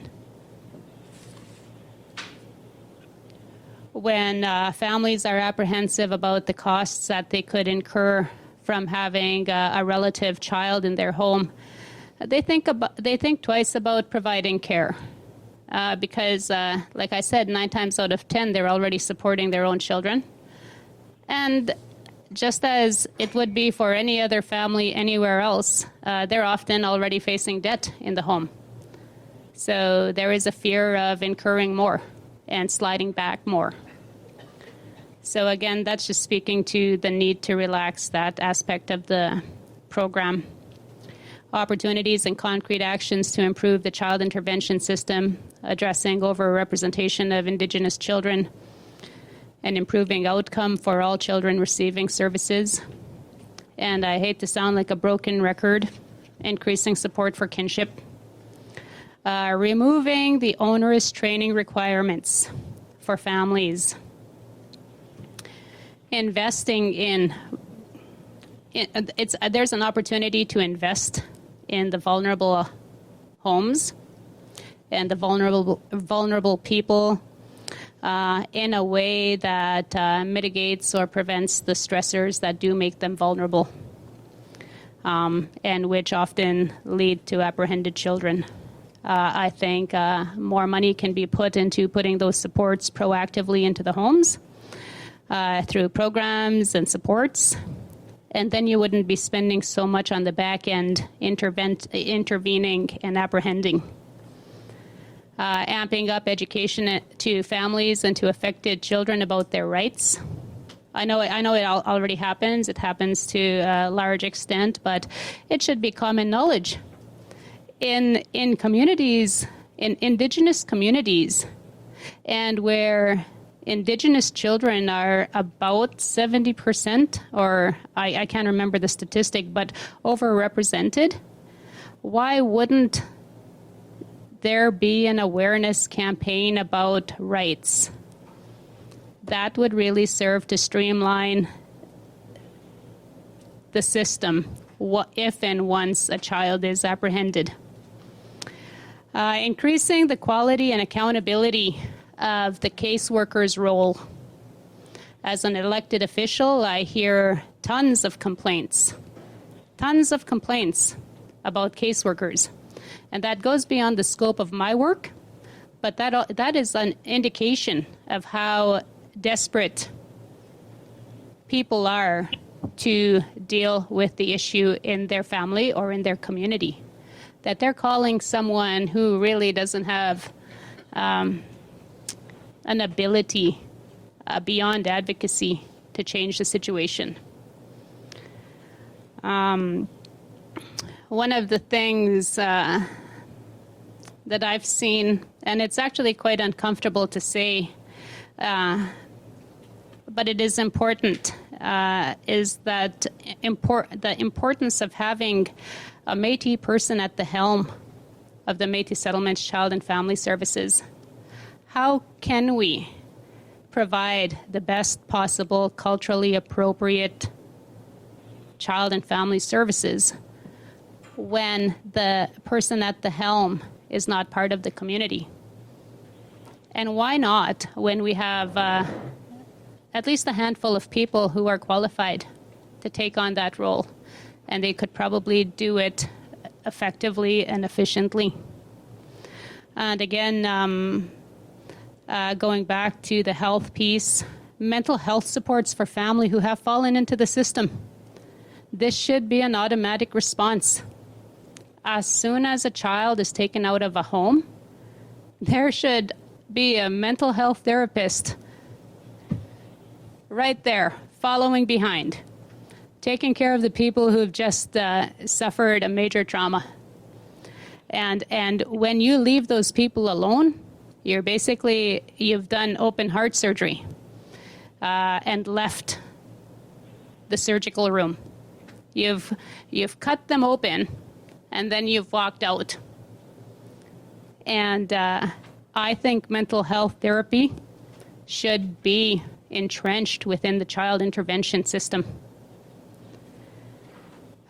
When families are apprehensive about the costs that they could incur from having a relative child in their home, they think twice about providing care. Because, like I said, 9 times out of 10, they're already supporting their own children. And just as it would be for any other family anywhere else, they're often already facing debt in the home. So there is a fear of incurring more and sliding back more. So again, that's just speaking to the need to relax that aspect of the program. Opportunities and concrete actions to improve the child intervention system, addressing overrepresentation of Indigenous children, and improving outcome for all children receiving services. And I hate to sound like a broken record, increasing support for kinship. Removing the onerous training requirements for families. Investing there's an opportunity to invest in the vulnerable homes and the vulnerable people in a way that mitigates or prevents the stressors that do make them vulnerable, and which often lead to apprehended children. I think more money can be put into putting those supports proactively into the homes through programs and supports. And then you wouldn't be spending so much on the back end intervening and apprehending. Amping up education to families and to affected children about their rights. I know it already happens. It happens to a large extent, but it should be common knowledge. In communities, in Indigenous communities, and where Indigenous children are about 70%, or I can't remember the statistic, but overrepresented, why wouldn't there be an awareness campaign about rights? That would really serve to streamline the system if and once a child is apprehended. Increasing the quality and accountability of the caseworker's role. As an elected official, I hear tons of complaints about caseworkers. And that goes beyond the scope of my work, but that is an indication of how desperate people are to deal with the issue in their family or in their community. That they're calling someone who really doesn't have an ability beyond advocacy to change the situation. One of the things that I've seen, and it's actually quite uncomfortable to say, but it is important, is that the importance of having a Métis person at the helm of the Métis Settlements Child and Family Services. How can we provide the best possible culturally appropriate child and family services when the person at the helm is not part of the community? And why not when we have at least a handful of people who are qualified to take on that role, and they could probably do it effectively and efficiently. And again, going back to the health piece, mental health supports for family who have fallen into the system. This should be an automatic response. As soon as a child is taken out of a home, there should be a mental health therapist right there, following behind, taking care of the people who've just suffered a major trauma. And when you leave those people alone, you've done open heart surgery and left the surgical room. You've cut them open and then you've walked out. And I think mental health therapy should be entrenched within the child intervention system.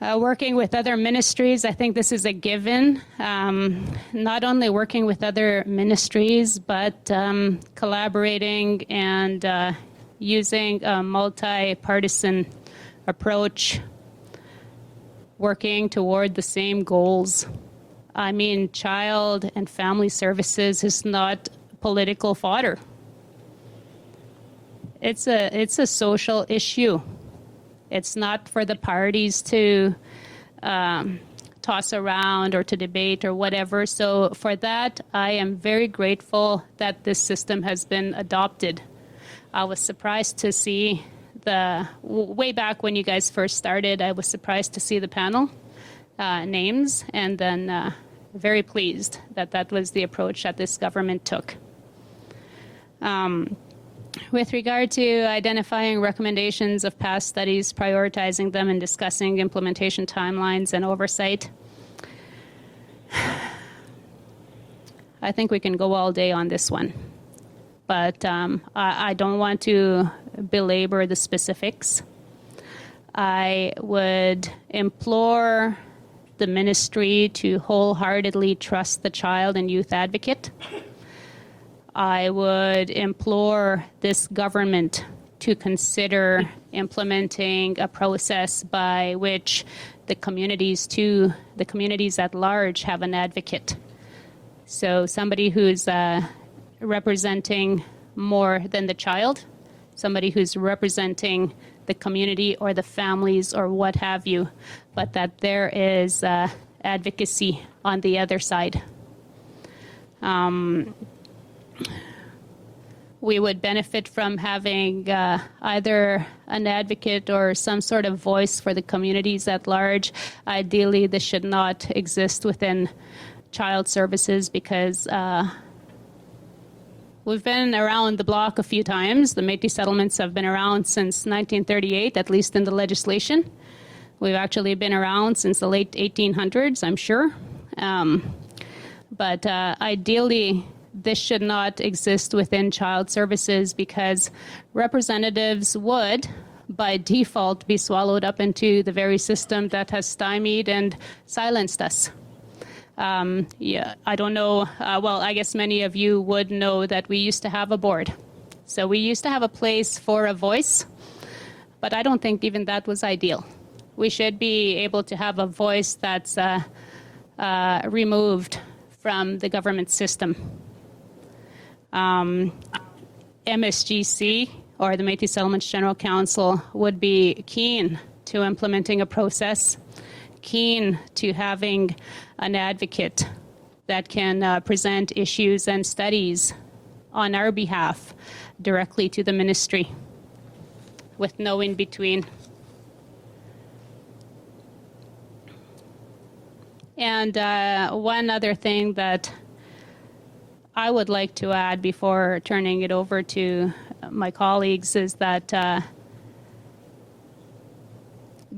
Working with other ministries, I think this is a given. Not only working with other ministries, but collaborating and using a multi-partisan approach, working toward the same goals. I mean, child and family services is not political fodder. It's a social issue. It's not for the parties to toss around or to debate or whatever. So for that, I am very grateful that this system has been adopted. I was surprised to see way back when you guys first started, I was surprised to see the panel names, and then very pleased that that was the approach that this government took. With regard to identifying recommendations of past studies, prioritizing them, and discussing implementation timelines and oversight, I think we can go all day on this one. But I don't want to belabor the specifics. I would implore the ministry to wholeheartedly trust the child and youth advocate. I would implore this government to consider implementing a process by which the communities at large have an advocate. So somebody who's representing more than the child, somebody who's representing the community or the families or what have you, but that there is advocacy on the other side. We would benefit from having either an advocate or some sort of voice for the communities at large. Ideally, this should not exist within child services because we've been around the block a few times. The Métis settlements have been around since 1938, at least in the legislation. We've actually been around since the late 1800s, I'm sure. But ideally, this should not exist within child services because representatives would, by default, be swallowed up into the very system that has stymied and silenced us. I don't know. Well, I guess many of you would know that we used to have a board. So we used to have a place for a voice, but I don't think even that was ideal. We should be able to have a voice that's removed from the government system. MSGC, or the Métis Settlements General Council, would be keen to implementing a process, keen to having an advocate that can present issues and studies on our behalf directly to the ministry with no in-between. And one other thing that I would like to add before turning it over to my colleagues is that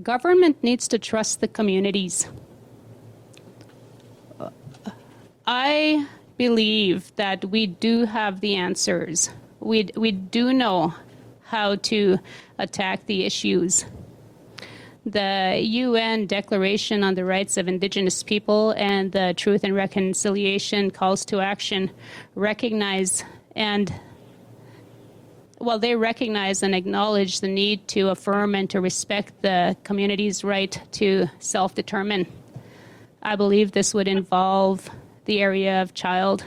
government needs to trust the communities. I believe that we do have the answers. We do know how to attack the issues. The UN Declaration on the Rights of Indigenous People and the Truth and Reconciliation calls to action recognize and acknowledge the need to affirm and to respect the community's right to self-determine. I believe this would involve the area of child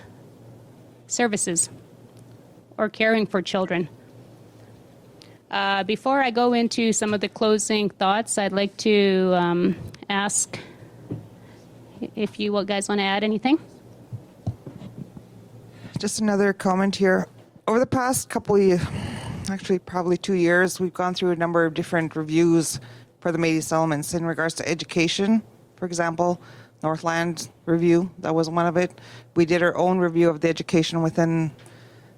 services or caring for children. Before I go into some of the closing thoughts, I'd like to ask if you guys want to add anything. Just another comment here. Over the past couple of years, actually probably 2 years, we've gone through a number of different reviews for the Métis settlements in regards to education. For example, Northland review, that was one of it. We did our own review of the education within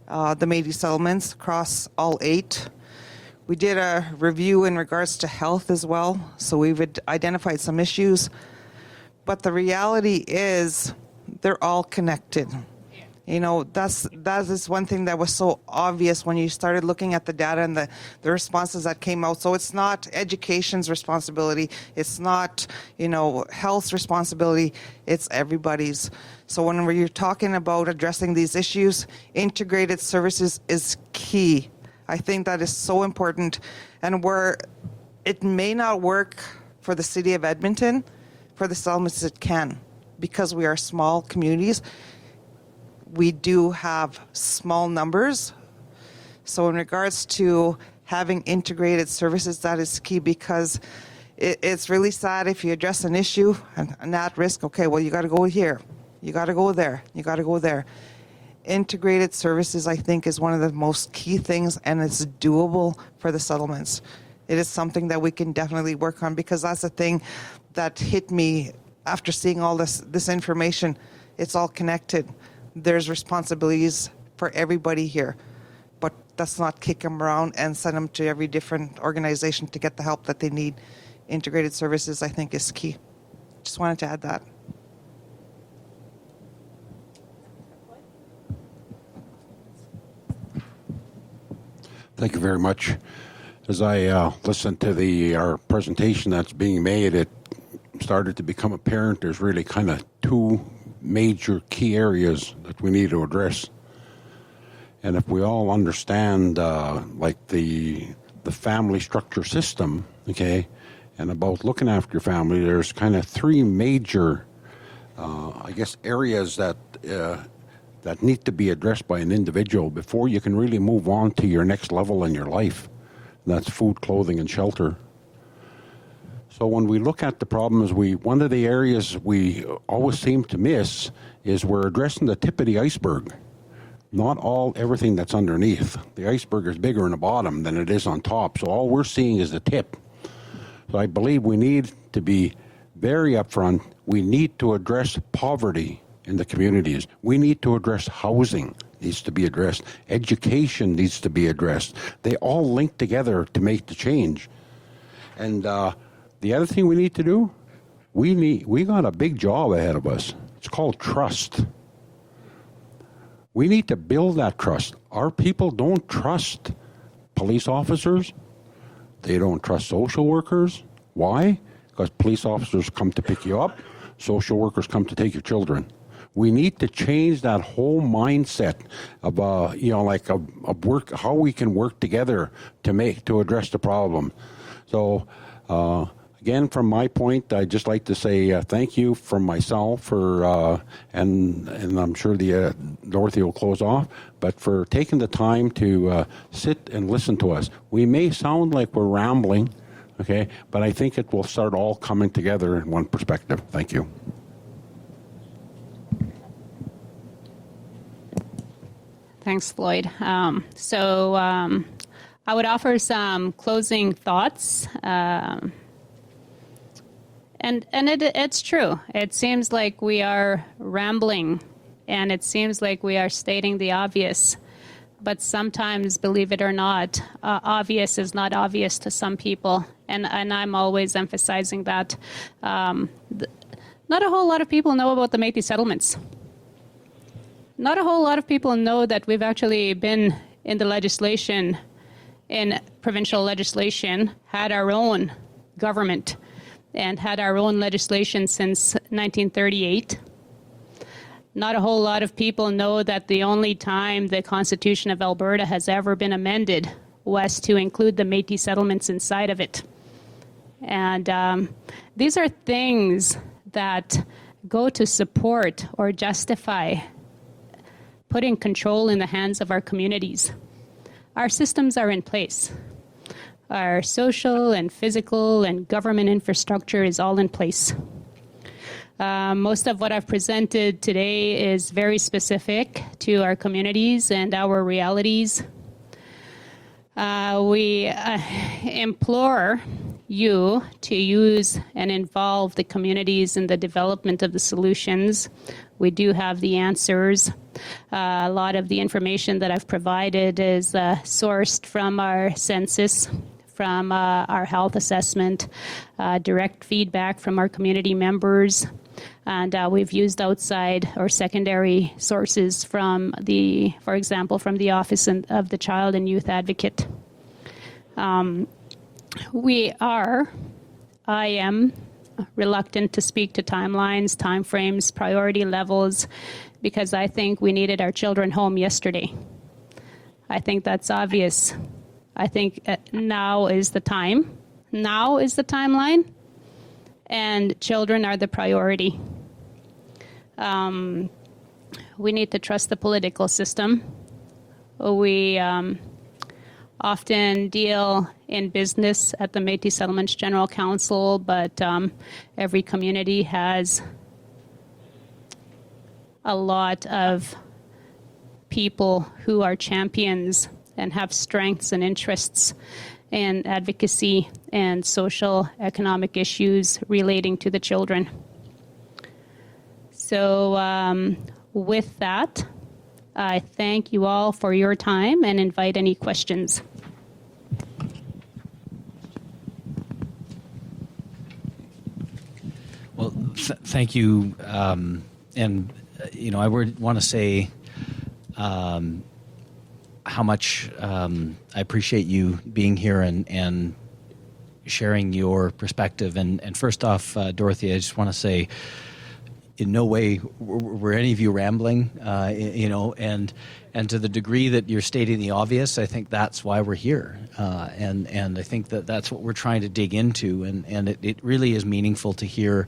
the Métis settlements across all 8. We did a review in regards to health as well, so we've identified some issues. But the reality is they're all connected. You know, that is one thing that was so obvious when you started looking at the data and the responses that came out. So it's not education's responsibility. It's not, health's responsibility. It's everybody's. So when you're talking about addressing these issues, integrated services is key. I think that is so important. And where it may not work for the city of Edmonton, for the settlements it can. Because we are small communities, we do have small numbers. So in regards to having integrated services, that is key, because it's really sad if you address an issue and at risk, okay, well, you got to go here, you got to go there, you got to go there. Integrated services, I think, is one of the most key things, and it's doable for the settlements. It is something that we can definitely work on, because that's the thing that hit me after seeing all this information. It's all connected. There's responsibilities for everybody here, but let's not kick them around and send them to every different organization to get the help that they need. Integrated services, I think, is key. Just wanted to add that. Thank you very much. As I listened to our presentation that's being made, it started to become apparent there's really kind of two major key areas that we need to address. And if we all understand like the family structure system, okay, and about looking after your family, there's kind of three major, I guess, areas that need to be addressed by an individual before you can really move on to your next level in your life. And that's food, clothing, and shelter. So when we look at the problems, one of the areas we always seem to miss is we're addressing the tip of the iceberg, not everything that's underneath. The iceberg is bigger in the bottom than it is on top, so all we're seeing is the tip. So I believe we need to be very upfront. We need to address poverty in the communities. We need to address housing, needs to be addressed. Education needs to be addressed. They all link together to make the change. And the other thing we need to do, we got a big job ahead of us. It's called trust. We need to build that trust. Our people don't trust police officers. They don't trust social workers. Why? Because police officers come to pick you up. Social workers come to take your children. We need to change that whole mindset of, of work, how we can work together to address the problem. So, again, from my point, I'd just like to say thank you from myself for, and I'm sure Dorothy will close off, but for taking the time to sit and listen to us. We may sound like we're rambling, okay, but I think it will start all coming together in one perspective. Thank you. Thanks, Floyd. I would offer some closing thoughts. And it's true. It seems like we are rambling, and it seems like we are stating the obvious. But sometimes, believe it or not, obvious is not obvious to some people. And I'm always emphasizing that. Not a whole lot of people know about the Métis settlements. Not a whole lot of people know that we've actually been in the legislation, in provincial legislation, had our own government and had our own legislation since 1938. Not a whole lot of people know that the only time the Constitution of Alberta has ever been amended was to include the Métis settlements inside of it. And these are things that go to support or justify putting control in the hands of our communities. Our systems are in place. Our social and physical and government infrastructure is all in place. Most of what I've presented today is very specific to our communities and our realities. We implore you to use and involve the communities in the development of the solutions. We do have the answers. A lot of the information that I've provided is sourced from our census, from our health assessment, direct feedback from our community members, and we've used outside or secondary sources from for example, from the Office of the Child and Youth Advocate. I am reluctant to speak to timelines, timeframes, priority levels, because I think we needed our children home yesterday. I think that's obvious. I think now is the time. Now is the timeline, and children are the priority. We need to trust the political system. We often deal in business at the Métis Settlements General Council, but every community has a lot of people who are champions and have strengths and interests in advocacy and social economic issues relating to the children. So with that, I thank you all for your time and invite any questions. Well, thank you. I would want to say how much I appreciate you being here and sharing your perspective. And first off, Dorothy, I just want to say, in no way were any of you rambling, and to the degree that you're stating the obvious, I think that's why we're here. And I think that's what we're trying to dig into, and it really is meaningful to hear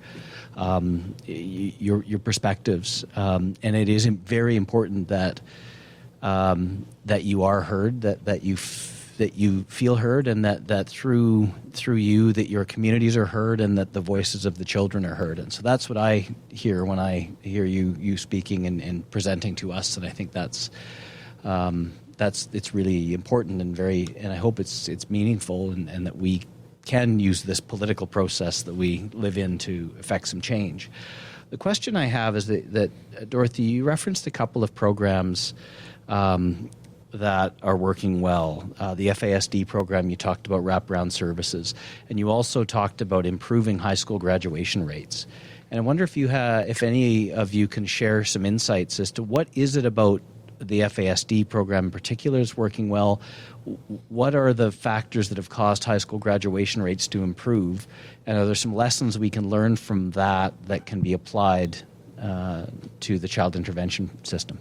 your perspectives. And it is very important that you are heard, that you feel heard, and that through you that your communities are heard, and that the voices of the children are heard. And so that's what I hear when I hear you speaking and presenting to us. And I think that's it's really important and I hope it's meaningful and that we can use this political process that we live in to affect some change. The question I have is that Dorothy, you referenced a couple of programs that are working well. The FASD program, you talked about wraparound services, and you also talked about improving high school graduation rates. And I wonder if any of you can share some insights as to what is it about the FASD program in particular is working well. What are the factors that have caused high school graduation rates to improve? And are there some lessons we can learn from that can be applied to the child intervention system?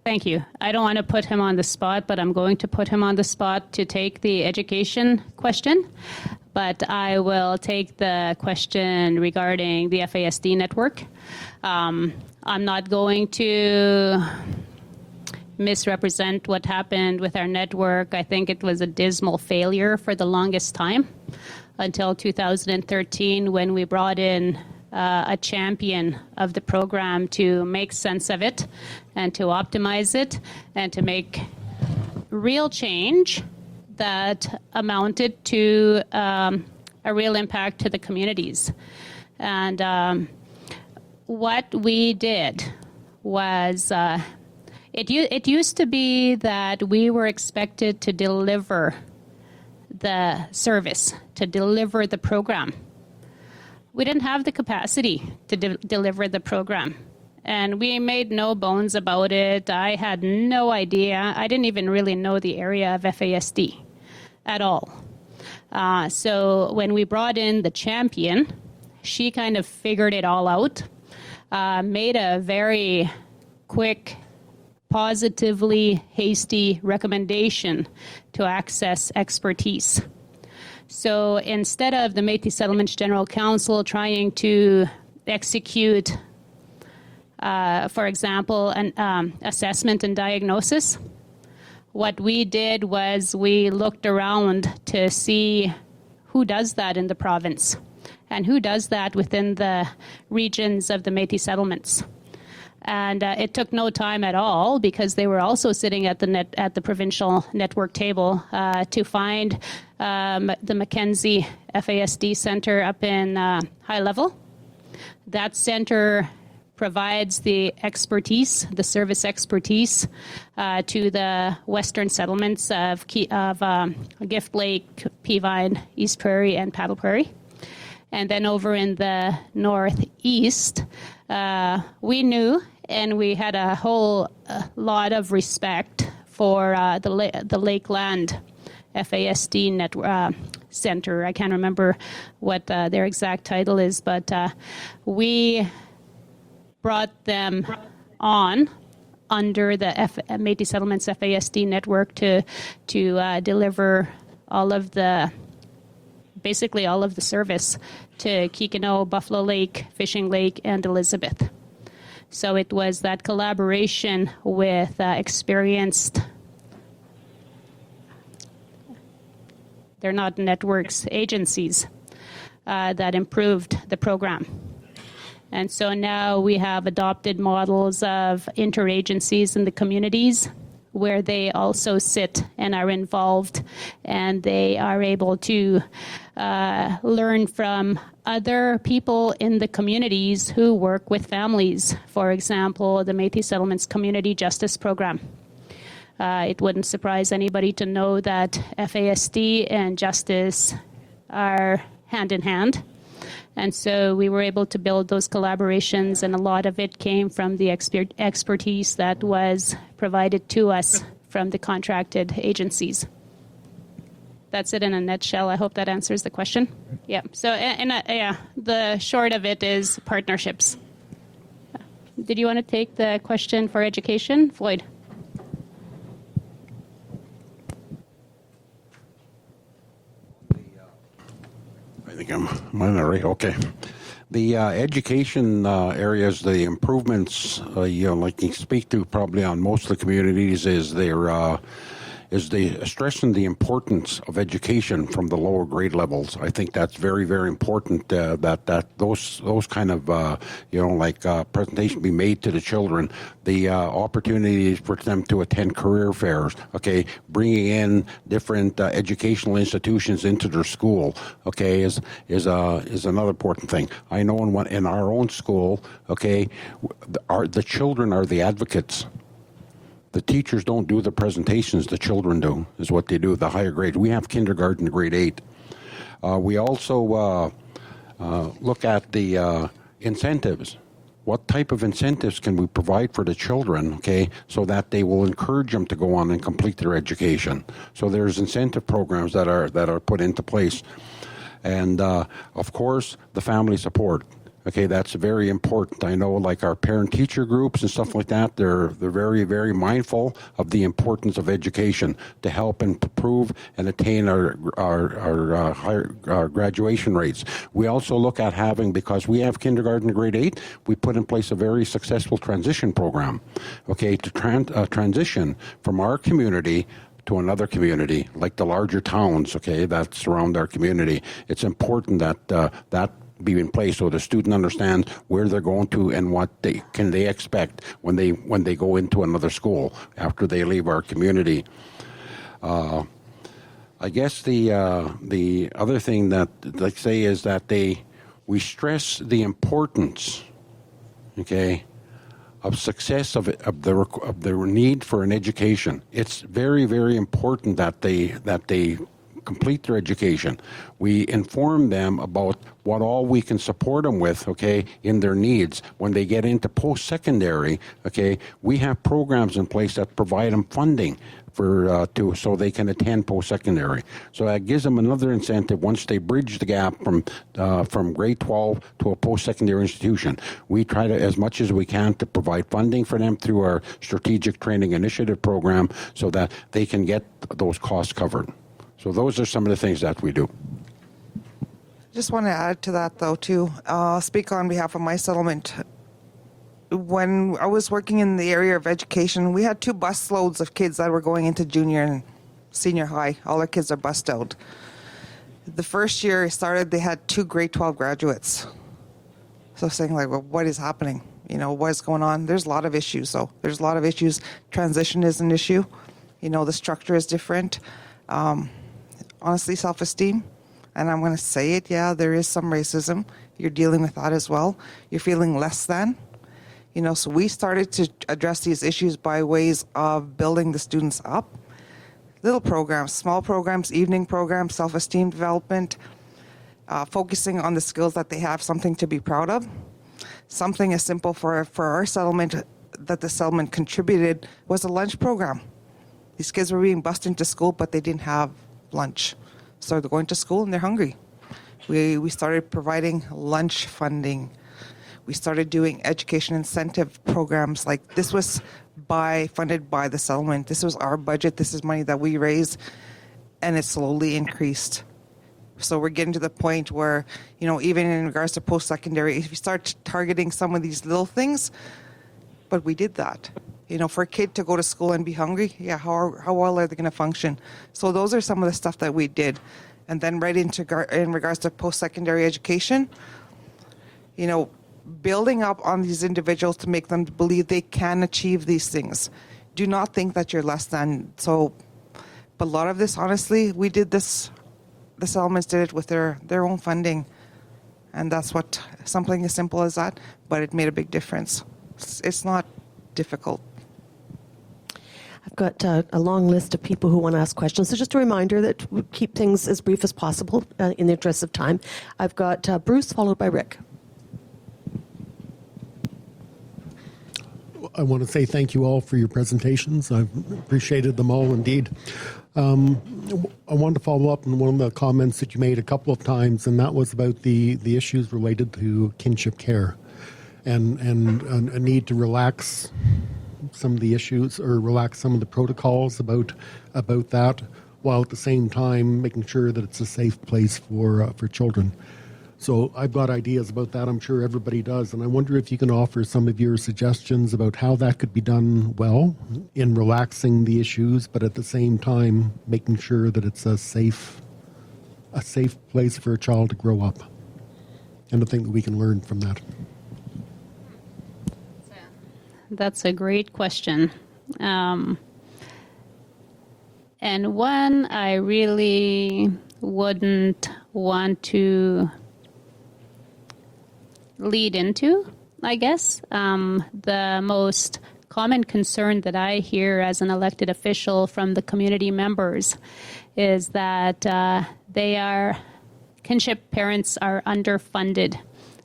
Thank you. I don't want to put him on the spot, but I'm going to put him on the spot to take the education question. But I will take the question regarding the FASD network. I'm not going to misrepresent what happened with our network. I think it was a dismal failure for the longest time until 2013 when we brought in a champion of the program to make sense of it and to optimize it and to make real change that amounted to a real impact to the communities. And what we did was it used to be that we were expected to deliver the service, to deliver the program. We didn't have the capacity to deliver the program. And we made no bones about it. I had no idea. I didn't even really know the area of FASD at all. So when we brought in the champion, she kind of figured it all out, made a very quick, positively hasty recommendation to access expertise. So instead of the Métis Settlements General Council trying to execute, for example, an assessment and diagnosis, what we did was we looked around to see who does that in the province and who does that within the regions of the Métis settlements. And it took no time at all because they were also sitting at the provincial network table to find the Mackenzie FASD Center up in High Level. That center provides the expertise, the service expertise, to the western settlements of Gift Lake, Peavine, East Prairie, and Paddle Prairie. And then over in the northeast, we knew and we had a whole lot of respect for the Lakeland FASD Center. I can't remember what their exact title is, but we brought them on under the Métis Settlements FASD network to deliver basically all of the service to Kikino, Buffalo Lake, Fishing Lake, and Elizabeth. So it was that collaboration with experienced They're not networks, agencies that improved the program. And so now we have adopted models of interagencies in the communities where they also sit and are involved, and they are able to learn from other people in the communities who work with families. For example, the Métis Settlements Community Justice Program. It wouldn't surprise anybody to know that FASD and justice are hand in hand. And so we were able to build those collaborations, and a lot of it came from the expertise that was provided to us from the contracted agencies. That's it in a nutshell. I hope that answers the question. Yeah. So, the short of it is partnerships. Did you want to take the question for education, Floyd? I think I'm on it, right? Okay. The education areas, the improvements, like you speak to probably on most of the communities, is the stressing the importance of education from the lower grade levels. I think that's very, very important that those kind of presentation be made to the children. The opportunities for them to attend career fairs, okay, bringing in different educational institutions into their school, okay, is another important thing. I know in our own school, okay, the children are the advocates. The teachers don't do the presentations, the children do, is what they do, the higher grades. We have kindergarten to grade 8. We also look at the incentives. What type of incentives can we provide for the children, okay, so that they will encourage them to go on and complete their education? So there's incentive programs that are put into place. And, of course, the family support. Okay, that's very important. I know, like our parent-teacher groups and stuff like that, they're very, very mindful of the importance of education to help improve and attain our higher graduation rates. We also look at having, because we have kindergarten to grade 8, we put in place a very successful transition program, okay, to transition from our community to another community, like the larger towns, okay, that surround our community. It's important that that be in place so the student understands where they're going to and what they expect when they go into another school after they leave our community. I guess the other thing that I'd say is that we stress the importance, okay, of success of the need for an education. It's very, very important that they complete their education. We inform them about what all we can support them with, okay, in their needs. When they get into post-secondary, okay, we have programs in place that provide them funding so they can attend post-secondary. So that gives them another incentive once they bridge the gap from grade 12 to a post-secondary institution. We try to, as much as we can, to provide funding for them through our Strategic Training Initiative program so that they can get those costs covered. So those are some of the things that we do. Just want to add to that, though, too. Speak on behalf of my settlement. When I was working in the area of education, we had 2 bus loads of kids that were going into junior and senior high. All our kids are bused out. The first year it started, they had 2 grade 12 graduates. So saying, like, well, what is happening? You know, what is going on? There's a lot of issues, though. There's a lot of issues. Transition is an issue. You know, the structure is different. Honestly, self-esteem, and I'm going to say it, yeah, there is some racism. You're dealing with that as well. You're feeling less than. You know, so we started to address these issues by ways of building the students up. Little programs, small programs, evening programs, self-esteem development, focusing on the skills that they have, something to be proud of. Something as simple for our settlement that the settlement contributed was a lunch program. These kids were being bused into school, but they didn't have lunch. So they're going to school and they're hungry. We started providing lunch funding. We started doing education incentive programs. Like, this was funded by the settlement. This was our budget. This is money that we raised, and it slowly increased. So we're getting to the point where, you know, even in regards to post-secondary, if you start targeting some of these little things, but we did that. You know, for a kid to go to school and be hungry, yeah, how well are they going to function? So those are some of the stuff that we did. and then right into in regards to post-secondary education, building up on these individuals to make them believe they can achieve these things. Do not think that you're less than. So, but a lot of this, honestly, we did this. The settlements did it with their own funding, and that's what something as simple as that. But it made a big difference. It's not difficult. I've got a long list of people who want to ask questions. So just a reminder that we keep things as brief as possible in the interest of time. I've got Bruce, followed by Rick. I want to say thank you all for your presentations. I've appreciated them all indeed. I wanted to follow up on one of the comments that you made a couple of times, and that was about the issues related to kinship care and a need to relax some of the issues or relax some of the protocols about that, while at the same time making sure that it's a safe place for children. So I've got ideas about that. I'm sure everybody does. And I wonder if you can offer some of your suggestions about how that could be done well in relaxing the issues, but at the same time making sure that it's a safe place for a child to grow up. And I think that we can learn from that. That's a great question. And one I really wouldn't want to lead into, I guess. The most common concern that I hear as an elected official from the community members is that kinship parents are underfunded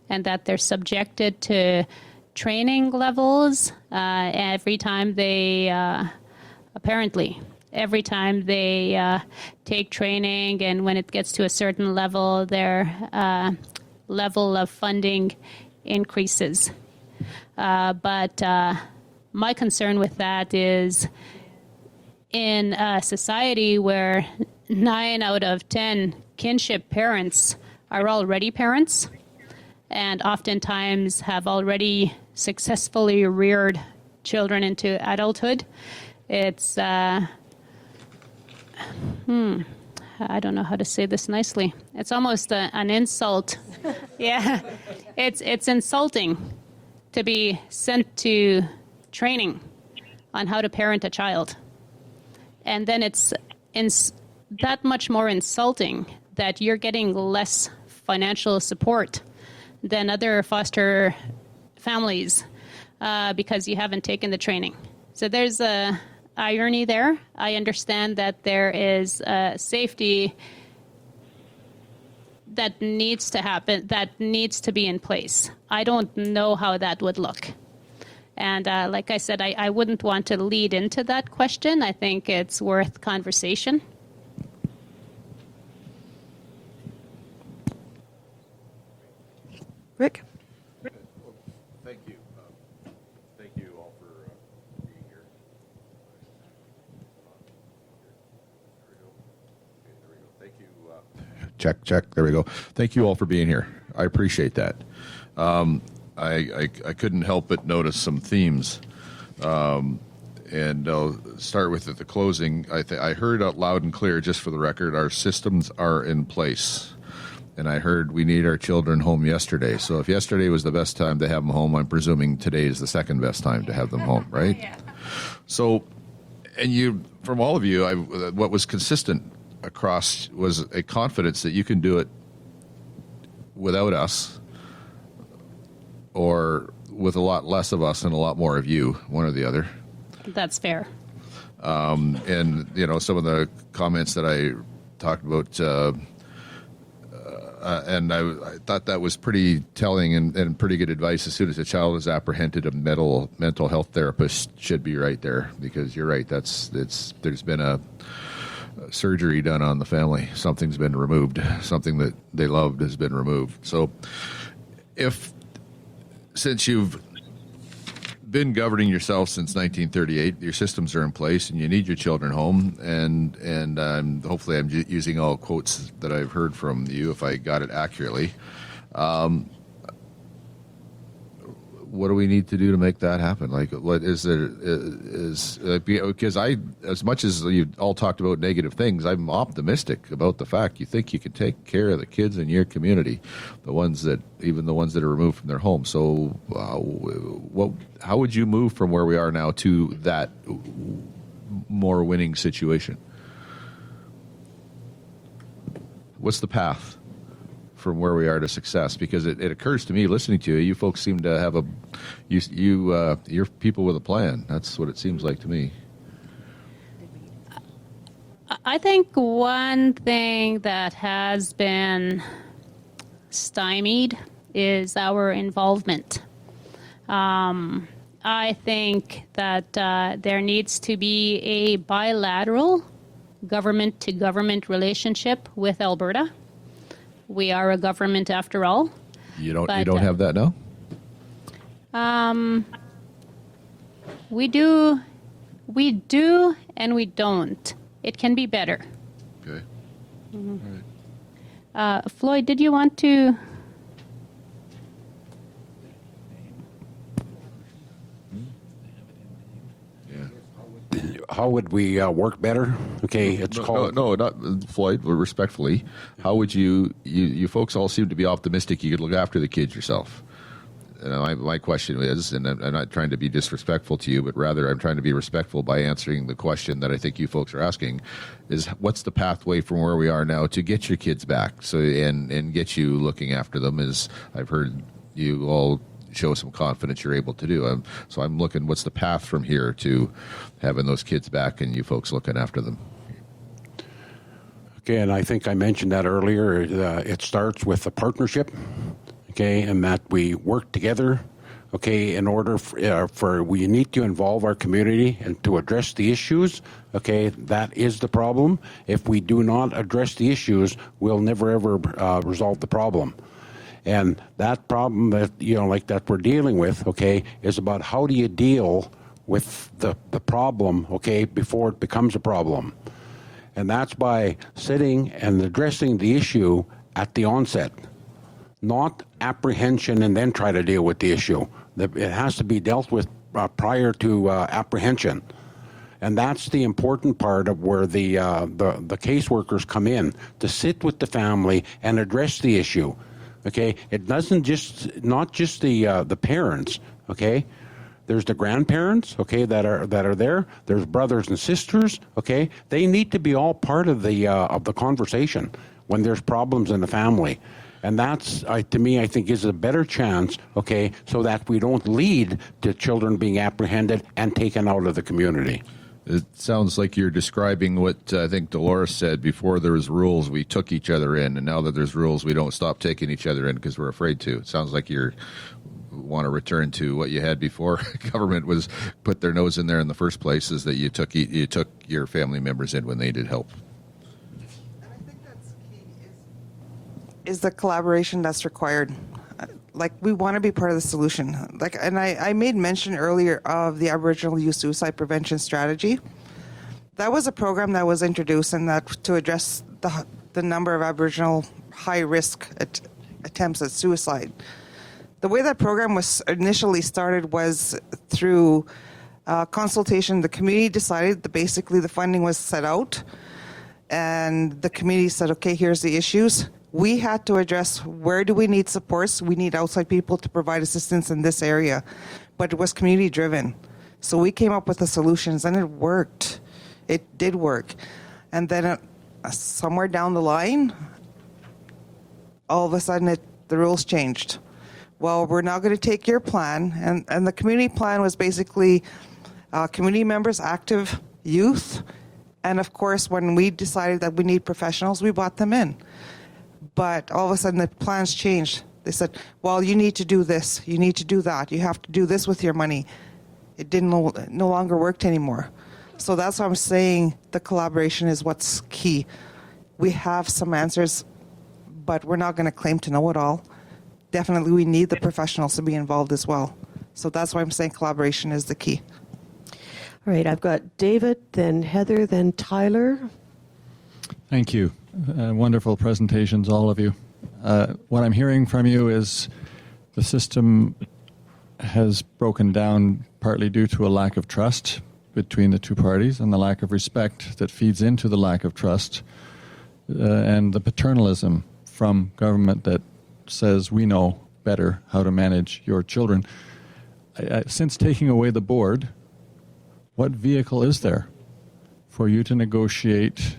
and that they're subjected to training levels every time they take training, and when it gets to a certain level, their level of funding increases. But my concern with that is in a society where 9 out of 10 kinship parents are already parents and oftentimes have already successfully reared children into adulthood. It's, I don't know how to say this nicely. It's almost an insult. Yeah, it's insulting to be sent to training on how to parent a child. And then it's that much more insulting that you're getting less financial support than other foster families because you haven't taken the training. So there's a irony there. I understand that there is safety that needs to happen, that needs to be in place. I don't know how that would look. And like I said, I wouldn't want to lead into that question. I think it's worth conversation. Rick? Thank you. Thank you all for being here. There we go. Thank you. Check. There we go. Thank you all for being here. I appreciate that. I couldn't help but notice some themes. And I'll start with at the closing. I heard out loud and clear, just for the record, our systems are in place. And I heard we need our children home yesterday. So if yesterday was the best time to have them home, I'm presuming today is the second best time to have them home, right? Yeah. So, and from all of you, what was consistent across was a confidence that you can do it without us, or with a lot less of us and a lot more of you, one or the other. That's fair. And, some of the comments that I talked about, and I thought that was pretty telling and pretty good advice. As soon as a child is apprehended, a mental health therapist should be right there, because you're right. There's been a surgery done on the family. Something's been removed. Something that they loved has been removed. So since you've been governing yourself since 1938, your systems are in place, and you need your children home. And hopefully, I'm using all quotes that I've heard from you, if I got it accurately. what do we need to do to make that happen? Like, what is there? Because as much as you all talked about negative things, I'm optimistic about the fact you think you can take care of the kids in your community, even the ones that are removed from their home. So, how would you move from where we are now to that more winning situation? What's the path from where we are to success? Because it occurs to me, listening to you, you folks seem to have you're people with a plan. That's what it seems like to me. I think one thing that has been stymied is our involvement. I think that there needs to be a bilateral government-to-government relationship with Alberta. We are a government after all. You don't have that now? We do and we don't. It can be better. Okay. Mm-hmm. All right. Floyd, did you want to? How would we work better? Okay, it's called... No, not Floyd, but respectfully. How would you folks all seem to be optimistic you could look after the kids yourself. And my question is, and I'm not trying to be disrespectful to you, but rather I'm trying to be respectful by answering the question that I think you folks are asking, is what's the pathway from where we are now to get your kids back and get you looking after them, as I've heard you all show some confidence you're able to do. So I'm looking, what's the path from here to having those kids back and you folks looking after them? Okay, and I think I mentioned that earlier. It starts with a partnership, okay, and that we work together, okay, in order for we need to involve our community and to address the issues, okay, that is the problem. If we do not address the issues, we'll never ever resolve the problem. And that problem that, like that we're dealing with, okay, is about how do you deal with the problem, okay, before it becomes a problem. And that's by sitting and addressing the issue at the onset, not apprehension and then try to deal with the issue. It has to be dealt with prior to apprehension. And that's the important part of where the caseworkers come in, to sit with the family and address the issue. Okay, it doesn't not just the parents. Okay, there's the grandparents. Okay, that are there. There's brothers and sisters. Okay, they need to be all part of the conversation when there's problems in the family, and that's to me I think is a better chance. Okay, so that we don't lead to children being apprehended and taken out of the community. It sounds like you're describing what I think Dolores said. Before there was rules, we took each other in, and now that there's rules, we don't stop taking each other in because we're afraid to. It sounds like you want to return to what you had before government was put their nose in there in the first place, is that you took your family members in when they needed help. And I think that's key is the collaboration that's required. Like, we want to be part of the solution. Like, and I made mention earlier of the Aboriginal Youth Suicide Prevention Strategy. That was a program that was introduced and that to address the number of Aboriginal high-risk attempts at suicide. The way that program was initially started was through consultation. The community decided that basically the funding was set out, and the community said, okay, here's the issues. We had to address where do we need supports. We need outside people to provide assistance in this area. But it was community driven. So we came up with the solutions and it worked. It did work. And then somewhere down the line, all of a sudden the rules changed. Well, we're now going to take your plan. And the community plan was basically community members, active youth. And of course, when we decided that we need professionals, we brought them in. But all of a sudden the plans changed. They said, well, you need to do this, you need to do that, you have to do this with your money. It no longer worked anymore. So that's why I'm saying the collaboration is what's key. We have some answers, but we're not going to claim to know it all. Definitely we need the professionals to be involved as well. So that's why I'm saying collaboration is the key. All right, I've got David, then Heather, then Tyler. Thank you. Wonderful presentations, all of you. What I'm hearing from you is the system has broken down partly due to a lack of trust between the two parties and the lack of respect that feeds into the lack of trust and the paternalism from government that says we know better how to manage your children. Since taking away the board, what vehicle is there for you to negotiate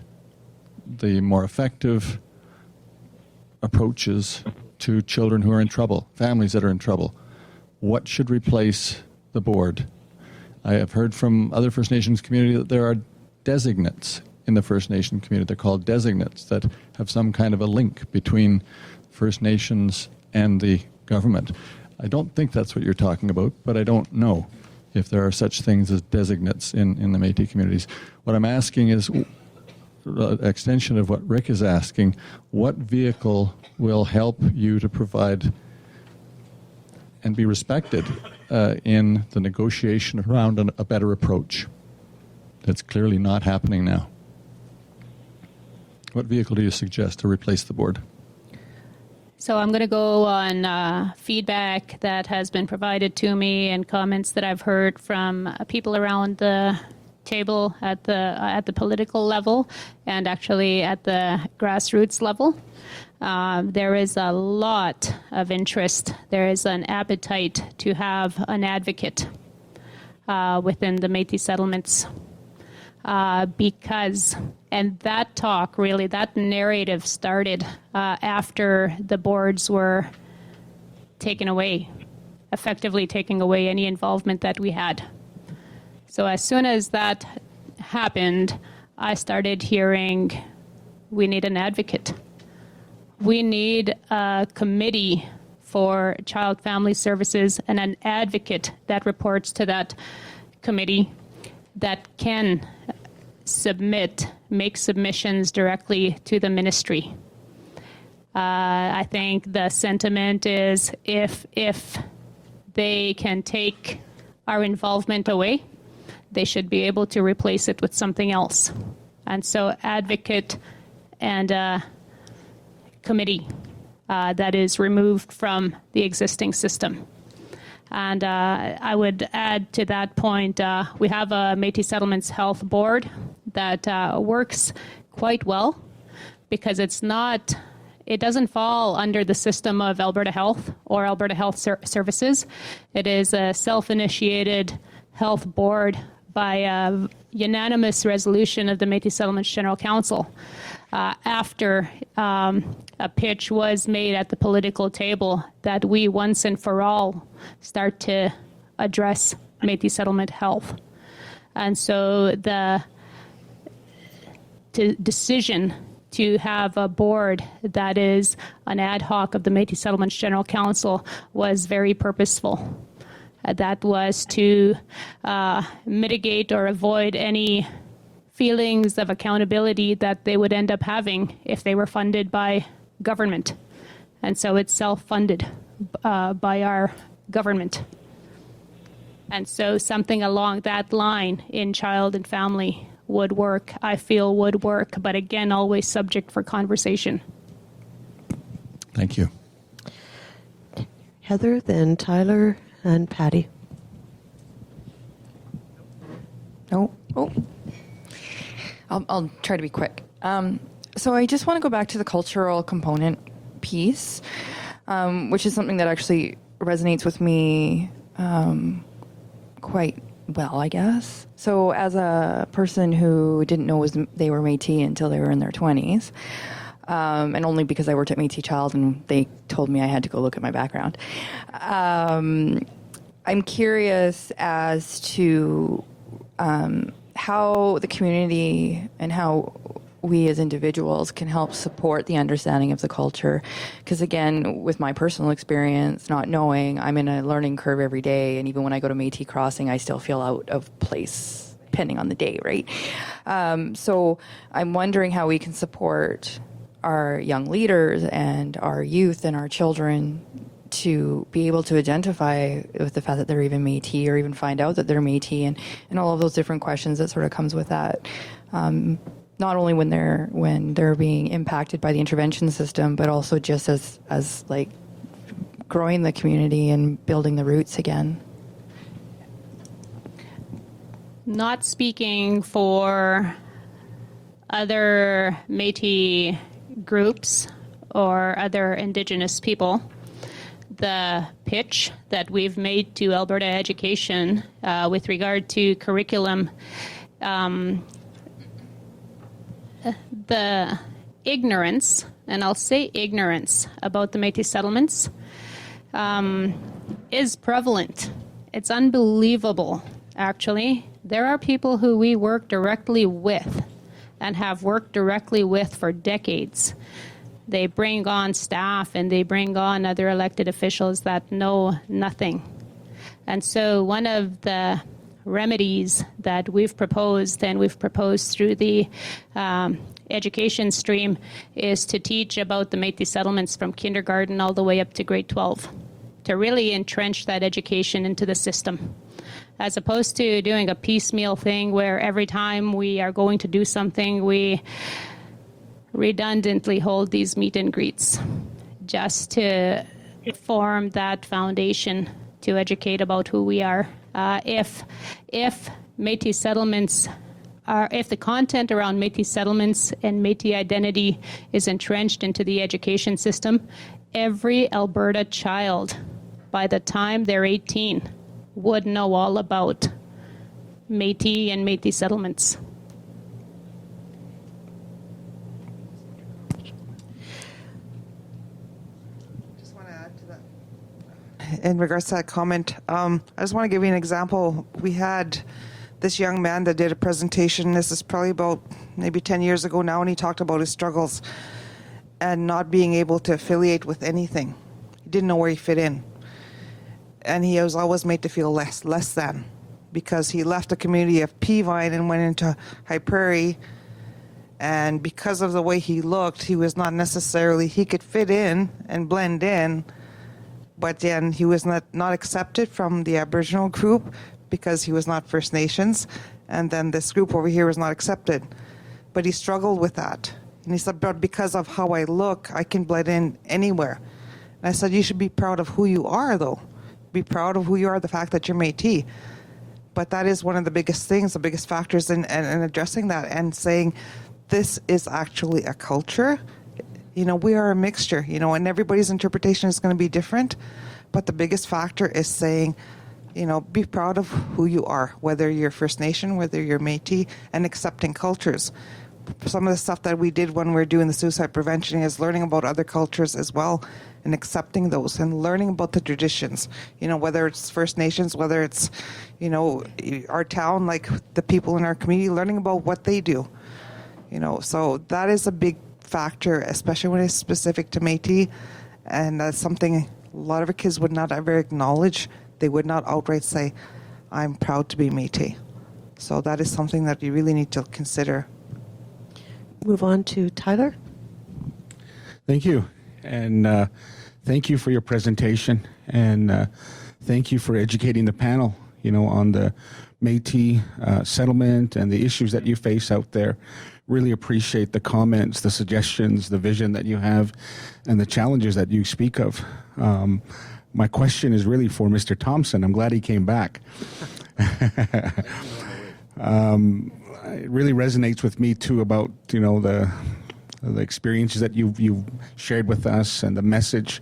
the more effective approaches to children who are in trouble, families that are in trouble? What should replace the board? I have heard from other First Nations community that there are designates in the First Nation community. They're called designates that have some kind of a link between First Nations and the government. I don't think that's what you're talking about, but I don't know if there are such things as designates in the Métis communities. What I'm asking is, extension of what Rick is asking, what vehicle will help you to provide and be respected in the negotiation around a better approach that's clearly not happening now? What vehicle do you suggest to replace the board? So I'm going to go on feedback that has been provided to me and comments that I've heard from people around the table at the political level and actually at the grassroots level. There is a lot of interest. There is an appetite to have an advocate within the Métis settlements because, and that talk really, that narrative started after the boards were taken away, effectively taking away any involvement that we had. So as soon as that happened, I started hearing, we need an advocate. We need a committee for child family services and an advocate that reports to that committee that can make submissions directly to the ministry. I think the sentiment is if they can take our involvement away, they should be able to replace it with something else. And so advocate and a committee that is removed from the existing system. And I would add to that point, we have a Métis Settlements Health Board that works quite well because it doesn't fall under the system of Alberta Health or Alberta Health Services. It is a self-initiated health board by a unanimous resolution of the Métis Settlements General Council after a pitch was made at the political table that we once and for all start to address Métis settlement health. And so the decision to have a board that is an ad hoc of the Métis Settlements General Council was very purposeful. That was to mitigate or avoid any feelings of accountability that they would end up having if they were funded by government. And so it's self-funded by our government. And so something along that line in child and family would work, I feel would work, but again, always subject for conversation. Thank you. Heather, then Tyler, and Patty. I'll try to be quick. So I just want to go back to the cultural component piece, which is something that actually resonates with me quite well, I guess. So as a person who didn't know they were Métis until they were in their 20s, and only because I worked at Métis Child and they told me I had to go look at my background, I'm curious as to how the community and how we as individuals can help support the understanding of the culture. Because again, with my personal experience, not knowing, I'm in a learning curve every day. And even when I go to Métis Crossing, I still feel out of place, depending on the day, right? So I'm wondering how we can support our young leaders and our youth and our children to be able to identify with the fact that they're even Métis, or even find out that they're Métis, and all of those different questions that sort of comes with that. Not only when they're being impacted by the intervention system, but also just as like growing the community and building the roots again. Not speaking for other Métis groups or other Indigenous people, the pitch that we've made to Alberta education with regard to curriculum, the ignorance, and I'll say ignorance, about the Métis settlements is prevalent. It's unbelievable, actually. There are people who we work directly with and have worked directly with for decades. They bring on staff and they bring on other elected officials that know nothing. And so one of the remedies that we've proposed, and we've proposed through the education stream, is to teach about the Métis settlements from kindergarten all the way up to grade 12, to really entrench that education into the system, as opposed to doing a piecemeal thing where every time we are going to do something, we redundantly hold these meet and greets, just to form that foundation to educate about who we are. If Métis settlements are, if the content around Métis settlements and Métis identity is entrenched into the education system, every Alberta child, by the time they're 18, would know all about Métis and Métis settlements. In regards to that comment, I just want to give you an example. We had this young man that did a presentation. This is probably about maybe 10 years ago now, and he talked about his struggles and not being able to affiliate with anything. He didn't know where he fit in. And he was always made to feel less than, because he left the community of Peavine and went into High Prairie. And because of the way he looked, he was not necessarily, he could fit in and blend in, but then he was not accepted from the Aboriginal group because he was not First Nations. And then this group over here was not accepted. But he struggled with that. And he said, but because of how I look, I can blend in anywhere. And I said, you should be proud of who you are, though. Be proud of who you are, the fact that you're Métis. But that is one of the biggest things, the biggest factors in addressing that and saying, this is actually a culture. You know, we are a mixture, you know, and everybody's interpretation is going to be different. But the biggest factor is saying, you know, be proud of who you are, whether you're First Nation, whether you're Métis, and accepting cultures. Some of the stuff that we did when we were doing the suicide prevention is learning about other cultures as well and accepting those and learning about the traditions, you know, whether it's First Nations, whether it's, you know, our town, like the people in our community, learning about what they do, you know. So that is a big factor, especially when it's specific to Métis, and that's something a lot of our kids would not ever acknowledge. They would not outright say, I'm proud to be Métis. So that is something that you really need to consider. Move on to Tyler. Thank you. And thank you for your presentation. And thank you for educating the panel, you know, on the Métis settlement and the issues that you face out there. Really appreciate the comments, the suggestions, the vision that you have, and the challenges that you speak of. My question is really for Mr. Thompson. I'm glad he came back. It really resonates with me too about, you know, the experiences that you've shared with us and the message,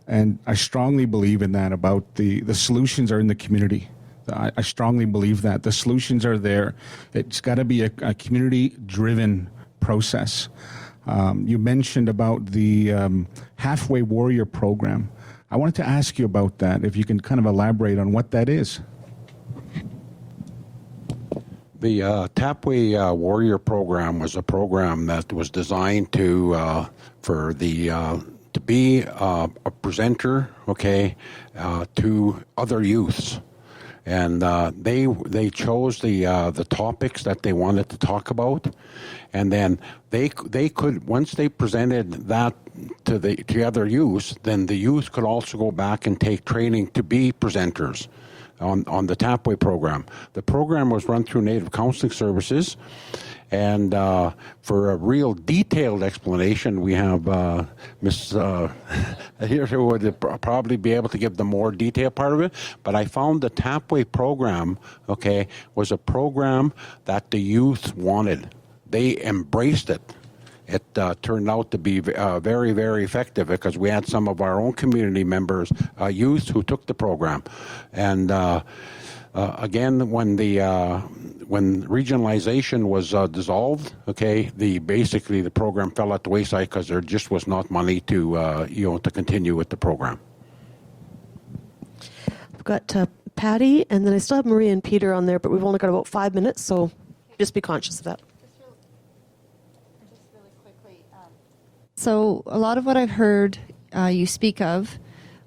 and I strongly believe in that, about the solutions are in the community. I strongly believe that the solutions are there. It's got to be a community-driven process. You mentioned about the Halfway Warrior program. I wanted to ask you about that, if you can kind of elaborate on what that is. The Tapway Warrior program was a program that was designed to be a presenter, okay, to other youths, and they chose the topics that they wanted to talk about, and then they could, once they presented that to the other youths, then the youth could also go back and take training to be presenters on the Tapway program. The program was run through Native Counseling Services, And for a real detailed explanation, we have Ms. here who would probably be able to give the more detailed part of it. But I found the Tapway program, okay, was a program that the youth wanted. They embraced it. It turned out to be very, very effective because we had some of our own community members, youth, who took the program. And again, when regionalization was dissolved, okay, basically the program fell at the wayside because there just was not money to to continue with the program. I've got Patty, and then I still have Maria and Peter on there, but we've only got about 5 minutes, so just be conscious of that. So a lot of what I've heard you speak of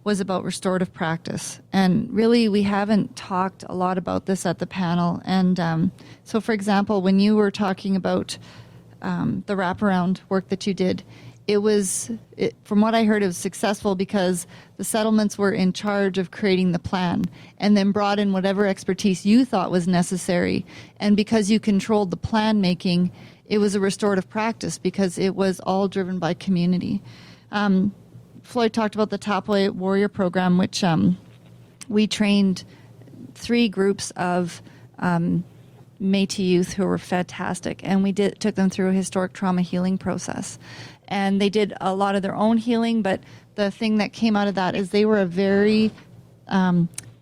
was about restorative practice. And really, we haven't talked a lot about this at the panel. And so, for example, when you were talking about the wraparound work that you did, from what I heard, it was successful because the settlements were in charge of creating the plan and then brought in whatever expertise you thought was necessary. And because you controlled the plan making, it was a restorative practice because it was all driven by community. Floyd talked about the Tapway Warrior Program, which we trained 3 groups of Métis youth who were fantastic, and we took them through a historic trauma healing process. And they did a lot of their own healing, but the thing that came out of that is they were a very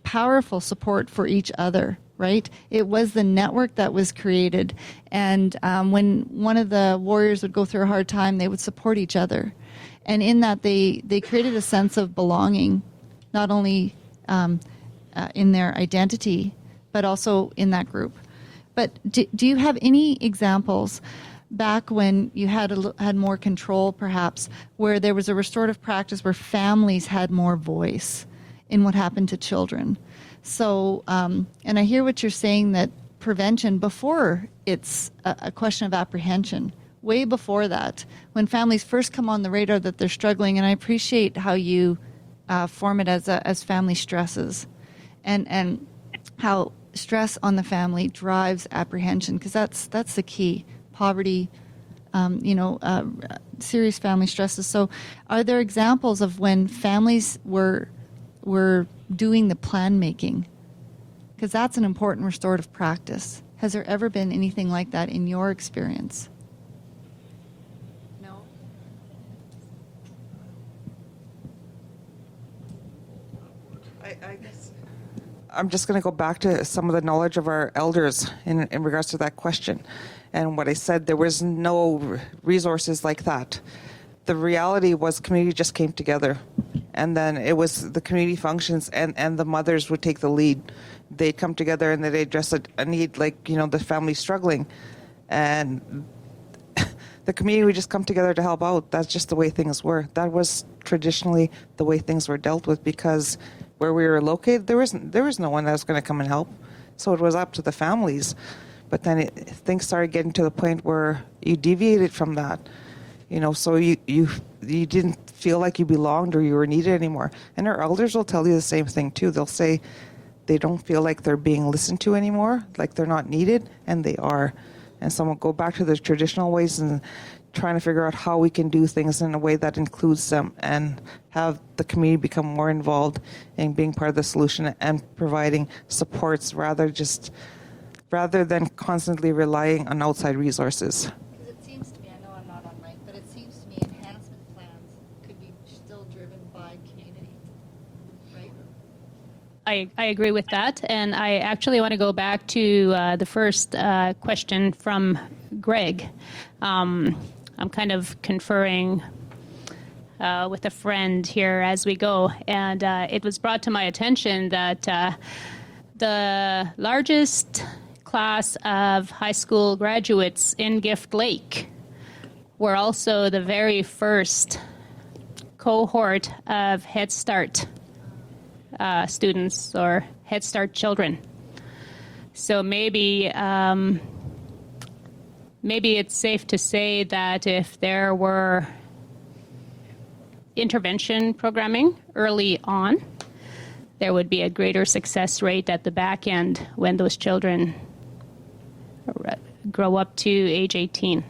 powerful support for each other, right? It was the network that was created, and when one of the warriors would go through a hard time, they would support each other. And in that, they created a sense of belonging, not only in their identity, but also in that group. But do you have any examples back when you had more control, perhaps, where there was a restorative practice where families had more voice in what happened to children? So, and I hear what you're saying, that prevention, before it's a question of apprehension, way before that, when families first come on the radar that they're struggling, and I appreciate how you form it as family stresses, and how stress on the family drives apprehension, because that's the key. Poverty, serious family stresses. So, are there examples of when families were doing the plan making? Because that's an important restorative practice. Has there ever been anything like that in your experience? I guess I'm just going to go back to some of the knowledge of our elders in regards to that question. And what I said, there was no resources like that. The reality was community just came together. And then it was the community functions and the mothers would take the lead. They'd come together and they'd address a need like, the family struggling. And the community would just come together to help out. That's just the way things were. That was traditionally the way things were dealt with, because where we were located, there was no one that was going to come and help. So it was up to the families. But then things started getting to the point where you deviated from that. So you didn't feel like you belonged or you were needed anymore. And our elders will tell you the same thing too. They'll say they don't feel like they're being listened to anymore, like they're not needed, and they are. And so we'll go back to the traditional ways and trying to figure out how we can do things in a way that includes them and have the community become more involved in being part of the solution and providing supports rather than constantly relying on outside resources. Because it seems to me, I know I'm not on mic, but it seems to me enhancement plans could be still driven by community, right? I agree with that, and I actually want to go back to the first question from Greg. I'm kind of conferring with a friend here as we go, and it was brought to my attention that the largest class of high school graduates in Gift Lake were also the very first cohort of Head Start students or Head Start children. So maybe it's safe to say that if there were intervention programming early on, there would be a greater success rate at the back end when those children grow up to age 18.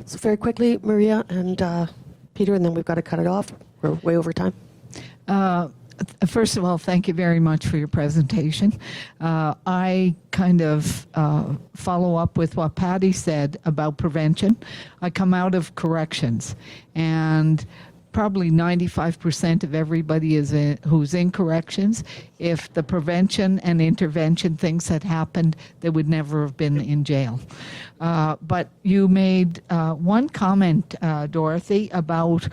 So very quickly, Maria and Peter, and then we've got to cut it off. We're way over time. First of all, thank you very much for your presentation. I kind of follow up with what Patty said about prevention. I come out of corrections, and probably 95% of everybody who's in corrections, if the prevention and intervention things had happened, they would never have been in jail. But you made one comment, Dorothy, about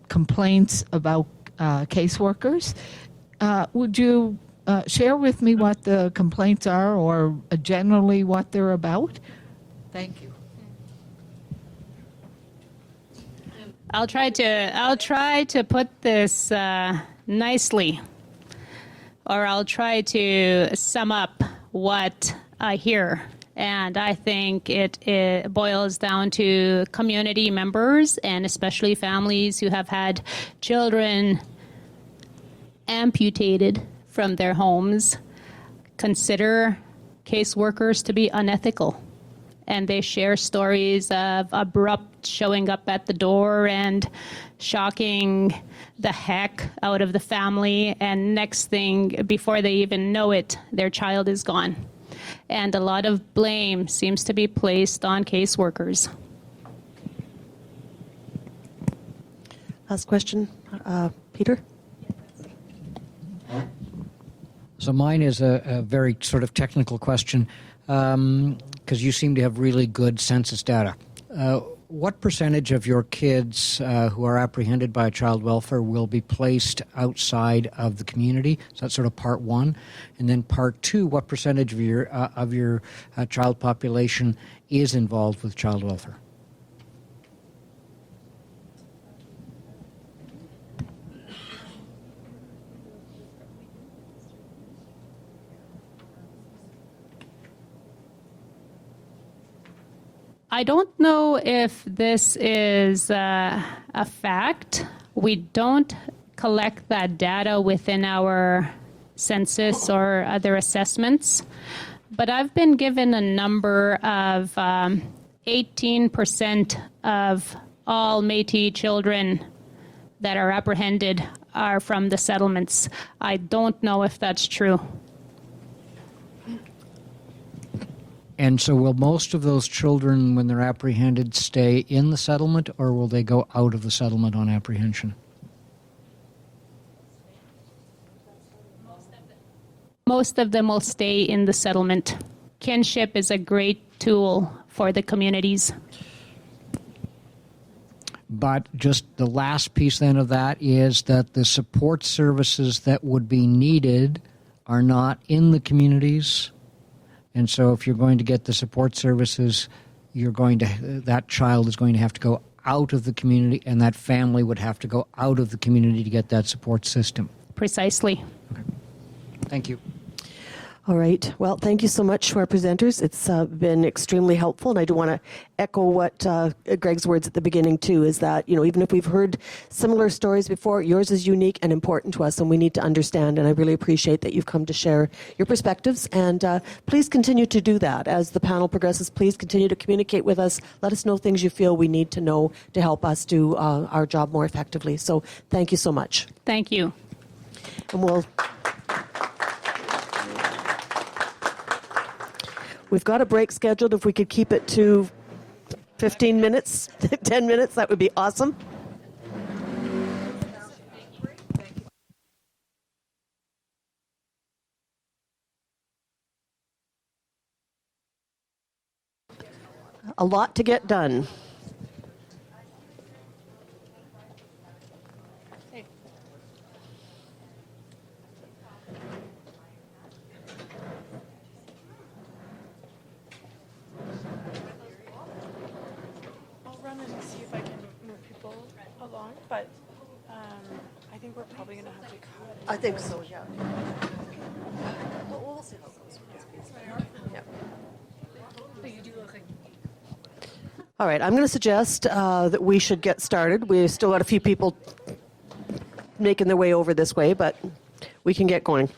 complaints about caseworkers. Would you share with me what the complaints are, or generally what they're about? Thank you. I'll try to put this nicely, or I'll try to sum up what I hear. And I think it boils down to community members, and especially families who have had children amputated from their homes, consider caseworkers to be unethical. And they share stories of abrupt showing up at the door and shocking the heck out of the family. And next thing, before they even know it, their child is gone. And a lot of blame seems to be placed on caseworkers. Last question, Peter? So mine is a very sort of technical question, because you seem to have really good census data. What percentage of your kids who are apprehended by child welfare will be placed outside of the community? So that's sort of part one. And then part two, what percentage of your child population is involved with child welfare? I don't know if this is a fact. We don't collect that data within our census or other assessments, but I've been given a number of 18% of all Métis children that are apprehended are from the settlements. I don't know if that's true. And so will most of those children, when they're apprehended, stay in the settlement, or will they go out of the settlement on apprehension? Most of them will stay in the settlement. Kinship is a great tool for the communities. But just the last piece then of that is that the support services that would be needed are not in the communities. And so if you're going to get the support services, that child is going to have to go out of the community, and that family would have to go out of the community to get that support system. Precisely. Okay. Thank you. All right. Well, thank you so much to our presenters. It's been extremely helpful, and I do want to echo what Greg's words at the beginning too. Is that even if we've heard similar stories before, yours is unique and important to us, and we need to understand. And I really appreciate that you've come to share your perspectives. And please continue to do that as the panel progresses. Please continue to communicate with us. Let us know things you feel we need to know to help us do our job more effectively. So thank you so much. Thank you. And we've got a break scheduled. If we could keep it to 15 minutes, 10 minutes, that would be awesome. A lot to get done. But I think we're probably going to have to cut. I think so, yeah. We'll see how it goes. Yeah. But you do look like... All right, I'm going to suggest that we should get started. We've still got a few people making their way over this way, but we can get going.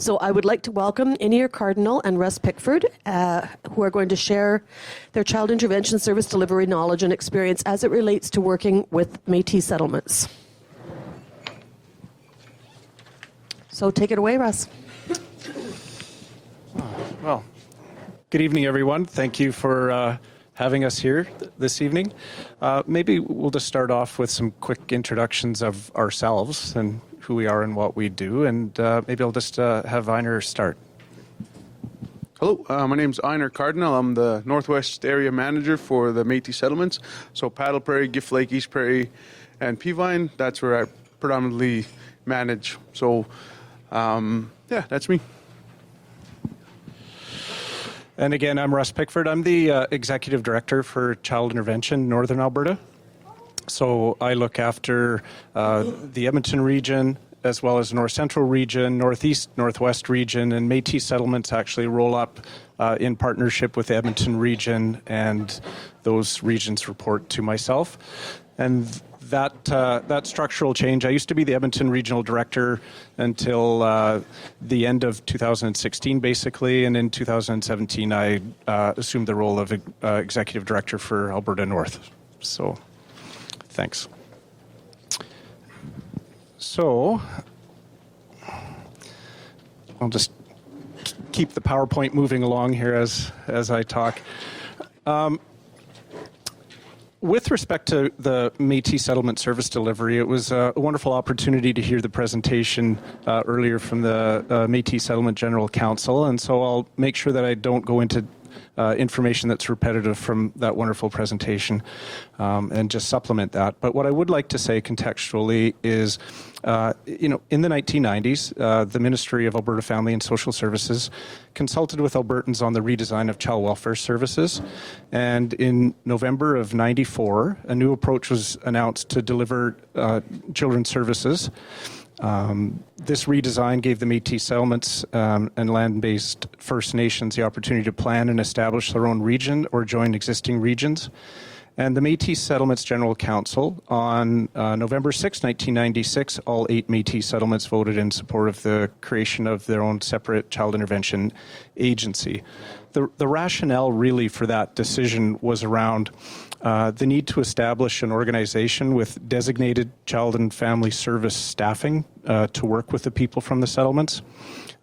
So I would like to welcome Inear Cardinal and Russ Pickford, who are going to share their child intervention service delivery knowledge and experience as it relates to working with Métis settlements. So take it away, Russ. Well, good evening, everyone. Thank you for having us here this evening. Maybe we'll just start off with some quick introductions of ourselves and who we are and what we do, and maybe I'll just have Einar start. Hello, my name's Einar Cardinal. I'm the Northwest Area Manager for the Métis settlements. So Paddle Prairie, Gift Lake, East Prairie, and Peavine, that's where I predominantly manage. So, yeah, that's me. And again, I'm Russ Pickford. I'm the Executive Director for Child Intervention Northern Alberta. So I look after the Edmonton region, as well as North Central region, Northeast, Northwest region, and Métis settlements actually roll up in partnership with the Edmonton region, and those regions report to myself. And that structural change, I used to be the Edmonton Regional Director until the end of 2016, basically, and in 2017 I assumed the role of Executive Director for Alberta North. So, thanks. So, I'll just keep the PowerPoint moving along here as I talk. With respect to the Métis settlement service delivery, it was a wonderful opportunity to hear the presentation earlier from the Métis Settlement General Council, and so I'll make sure that I don't go into information that's repetitive from that wonderful presentation and just supplement that. But what I would like to say contextually is, in the 1990s, the Ministry of Alberta Family and Social Services consulted with Albertans on the redesign of child welfare services. And in November of '94, a new approach was announced to deliver children's services. This redesign gave the Métis settlements and land-based First Nations the opportunity to plan and establish their own region or join existing regions. And the Métis Settlements General Council, on November 6, 1996, all 8 Métis settlements voted in support of the creation of their own separate child intervention agency. The rationale really for that decision was around the need to establish an organization with designated child and family service staffing to work with the people from the settlements.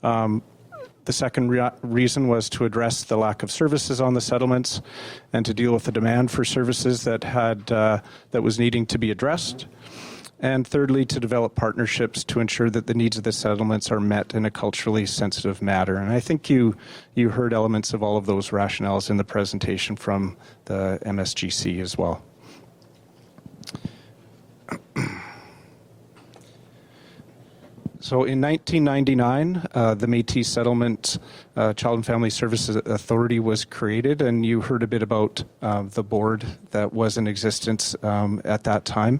The second reason was to address the lack of services on the settlements and to deal with the demand for services that was needing to be addressed. And thirdly, to develop partnerships to ensure that the needs of the settlements are met in a culturally sensitive manner. And I think you heard elements of all of those rationales in the presentation from the MSGC as well. So in 1999, the Métis Settlement Child and Family Services Authority was created, and you heard a bit about the board that was in existence at that time.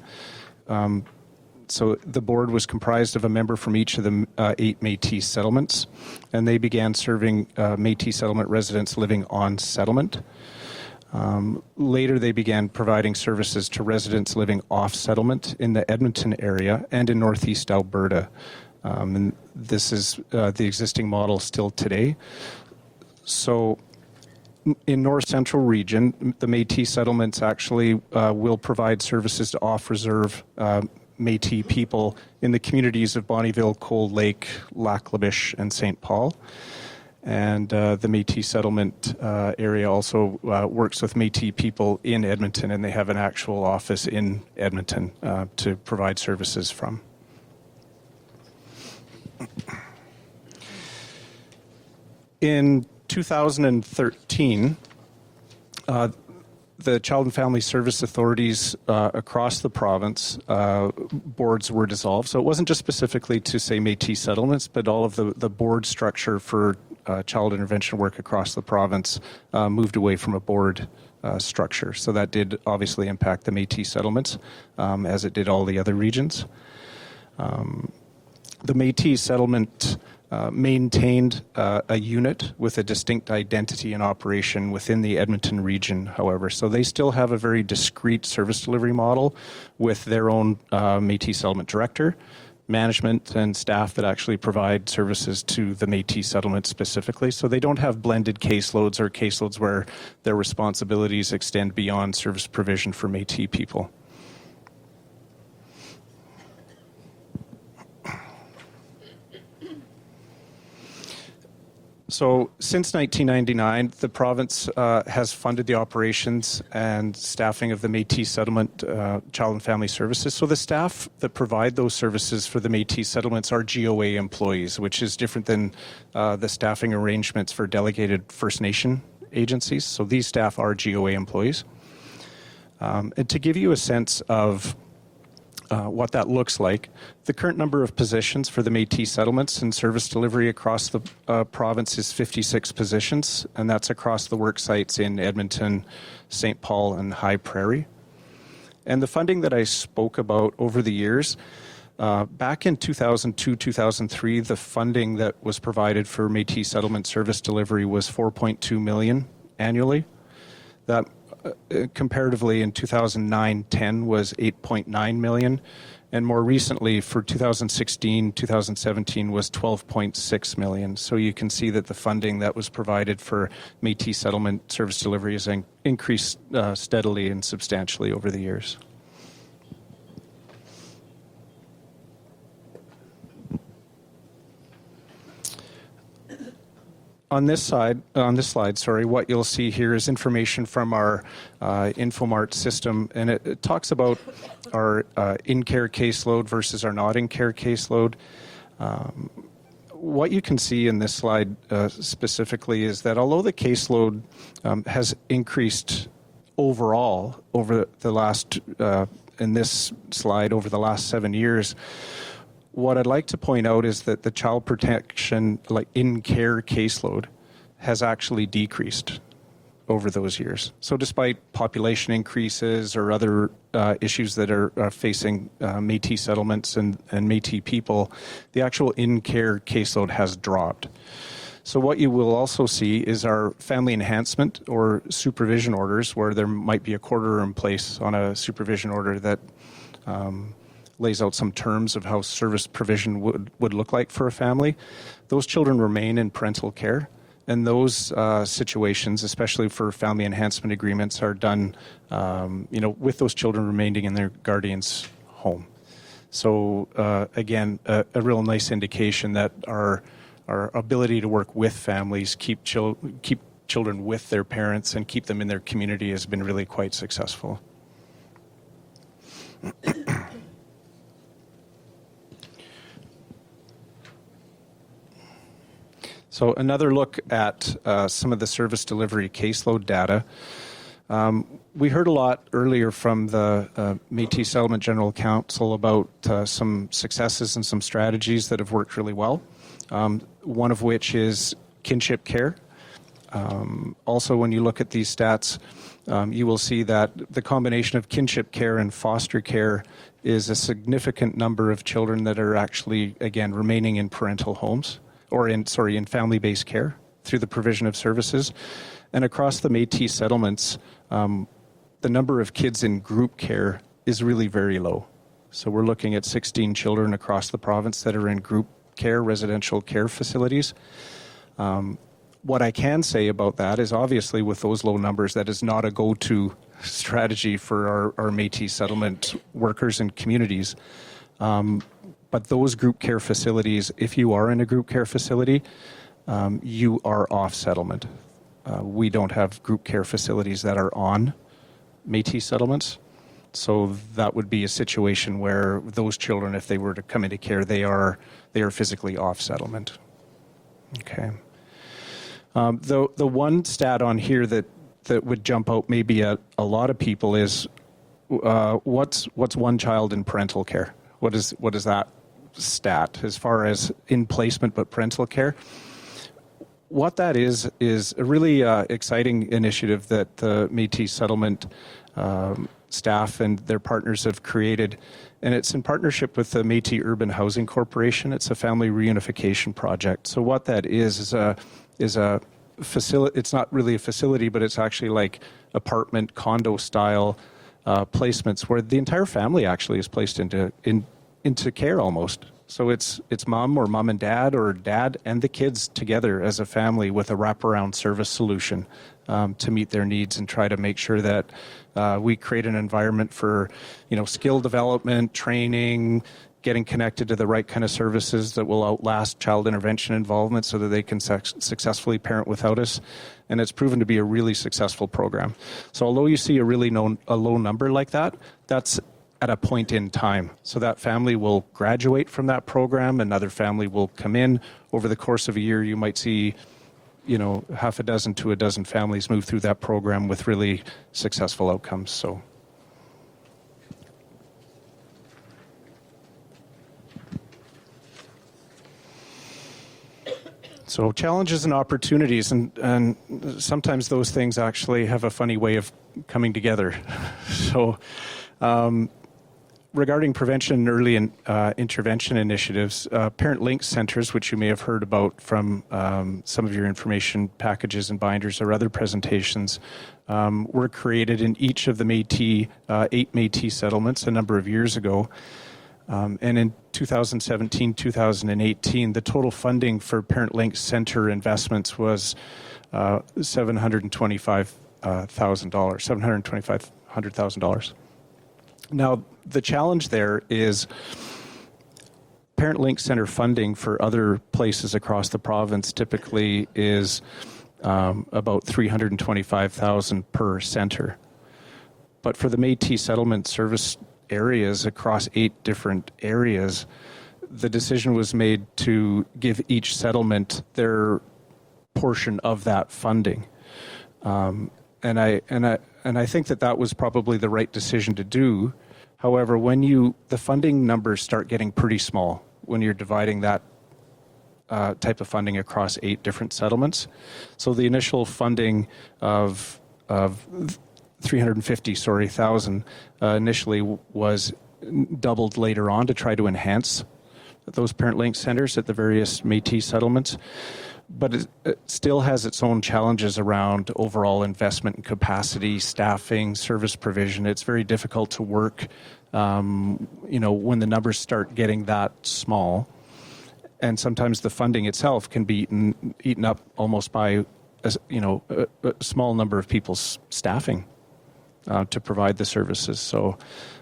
So the board was comprised of a member from each of the 8 Métis settlements, and they began serving Métis settlement residents living on settlement. Later, they began providing services to residents living off settlement in the Edmonton area and in Northeast Alberta. And this is the existing model still today. So in North Central region, the Métis settlements actually will provide services to off-reserve Métis people in the communities of Bonnyville, Cold Lake, Lac La Biche, and St. Paul. And the Métis settlement area also works with Métis people in Edmonton, and they have an actual office in Edmonton to provide services from. In 2013, the Child and Family Service Authorities across the province, boards were dissolved. So it wasn't just specifically to, say, Métis settlements, but all of the board structure for child intervention work across the province moved away from a board structure. So that did obviously impact the Métis settlements, as it did all the other regions. The Métis settlement maintained a unit with a distinct identity and operation within the Edmonton region, however. So they still have a very discrete service delivery model with their own Métis settlement director, management and staff that actually provide services to the Métis settlement specifically. So they don't have blended caseloads or caseloads where their responsibilities extend beyond service provision for Métis people. So since 1999, the province has funded the operations and staffing of the Métis Settlement Child and Family Services. So the staff that provide those services for the Métis settlements are GOA employees, which is different than the staffing arrangements for delegated First Nation agencies. So these staff are GOA employees. And to give you a sense of what that looks like. The current number of positions for the Métis settlements and service delivery across the province is 56 positions, and that's across the work sites in Edmonton, St. Paul, and High Prairie. And the funding that I spoke about over the years, back in 2002, 2003, the funding that was provided for Métis settlement service delivery was $4.2 million annually. That comparatively in 2009-10 was 8.9 million, and more recently for 2016-2017 was 12.6 million. So you can see that the funding that was provided for Métis settlement service delivery has increased steadily and substantially over the years. On this slide, what you'll see here is information from our Infomart system, and it talks about our in-care caseload versus our not in-care caseload. What you can see in this slide specifically is that although the caseload has increased overall over the last, in this slide, over the last 7 years, what I'd like to point out is that the child protection in-care caseload has actually decreased over those years. So despite population increases or other issues that are facing Métis settlements and Métis people, the actual in-care caseload has dropped. So what you will also see is our family enhancement or supervision orders, where there might be a court order in place on a supervision order that lays out some terms of how service provision would look like for a family. Those children remain in parental care, and those situations, especially for family enhancement agreements, are done with those children remaining in their guardian's home. So again, a real nice indication that our ability to work with families, keep children with their parents and keep them in their community has been really quite successful. So another look at some of the service delivery caseload data. We heard a lot earlier from the Métis Settlement General Council about some successes and some strategies that have worked really well, one of which is kinship care. Also, when you look at these stats, you will see that the combination of kinship care and foster care is a significant number of children that are actually, again, remaining in parental homes. Or in family-based care through the provision of services. And across the Métis settlements, the number of kids in group care is really very low. So we're looking at 16 children across the province that are in group care, residential care facilities. What I can say about that is obviously with those low numbers, that is not a go-to strategy for our Métis settlement workers and communities. But those group care facilities, if you are in a group care facility, you are off settlement. We don't have group care facilities that are on Métis settlements. So that would be a situation where those children, if they were to come into care, they are physically off settlement. Okay. The one stat on here that would jump out maybe at a lot of people is what's one child in parental care? What is that stat as far as in placement but parental care? What that is a really exciting initiative that the Métis settlement staff and their partners have created, and it's in partnership with the Métis Urban Housing Corporation. It's a family reunification project. So what that is a facility. It's not really a facility, but it's actually like apartment condo style placements where the entire family actually is placed into care almost. So it's mom or mom and dad or dad and the kids together as a family with a wraparound service solution to meet their needs and try to make sure that we create an environment for, skill development, training, getting connected to the right kind of services that will outlast child intervention involvement so that they can successfully parent without us. And it's proven to be a really successful program. So although you see a low number like that, that's at a point in time. So that family will graduate from that program, another family will come in. Over the course of a year, you might see, half a dozen to a dozen families move through that program with really successful outcomes. So challenges and opportunities, and sometimes those things actually have a funny way of coming together. So regarding prevention and early intervention initiatives, Parent Link Centers, which you may have heard about from some of your information packages and binders or other presentations, were created in each of the Métis, 8 Métis settlements a number of years ago. And in 2017, 2018, the total funding for Parent Link Center investments was $725,000. Now, the challenge there is Parent Link Center funding for other places across the province typically is about $325,000 per center. But for the Métis settlement service areas across 8 different areas, the decision was made to give each settlement their portion of that funding, and I think that was probably the right decision to do. However, when the funding numbers start getting pretty small when you're dividing that type of funding across 8 different settlements, so the initial funding of $350,000 initially was doubled later on to try to enhance those Parent Link Centers at the various Métis settlements. But it still has its own challenges around overall investment and capacity, staffing, service provision. It's very difficult to work, when the numbers start getting that small. And sometimes the funding itself can be eaten up almost by, a small number of people's staffing to provide the services. So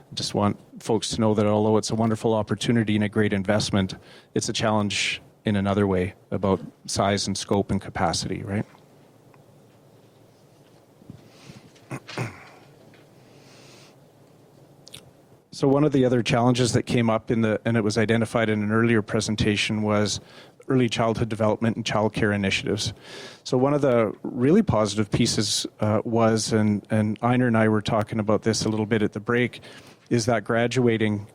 I just want folks to know that although it's a wonderful opportunity and a great investment, it's a challenge in another way about size and scope and capacity, right? So one of the other challenges that came up and it was identified in an earlier presentation, was early childhood development and childcare initiatives. So one of the really positive pieces was, and Einar and I were talking about this a little bit at the break, is that graduating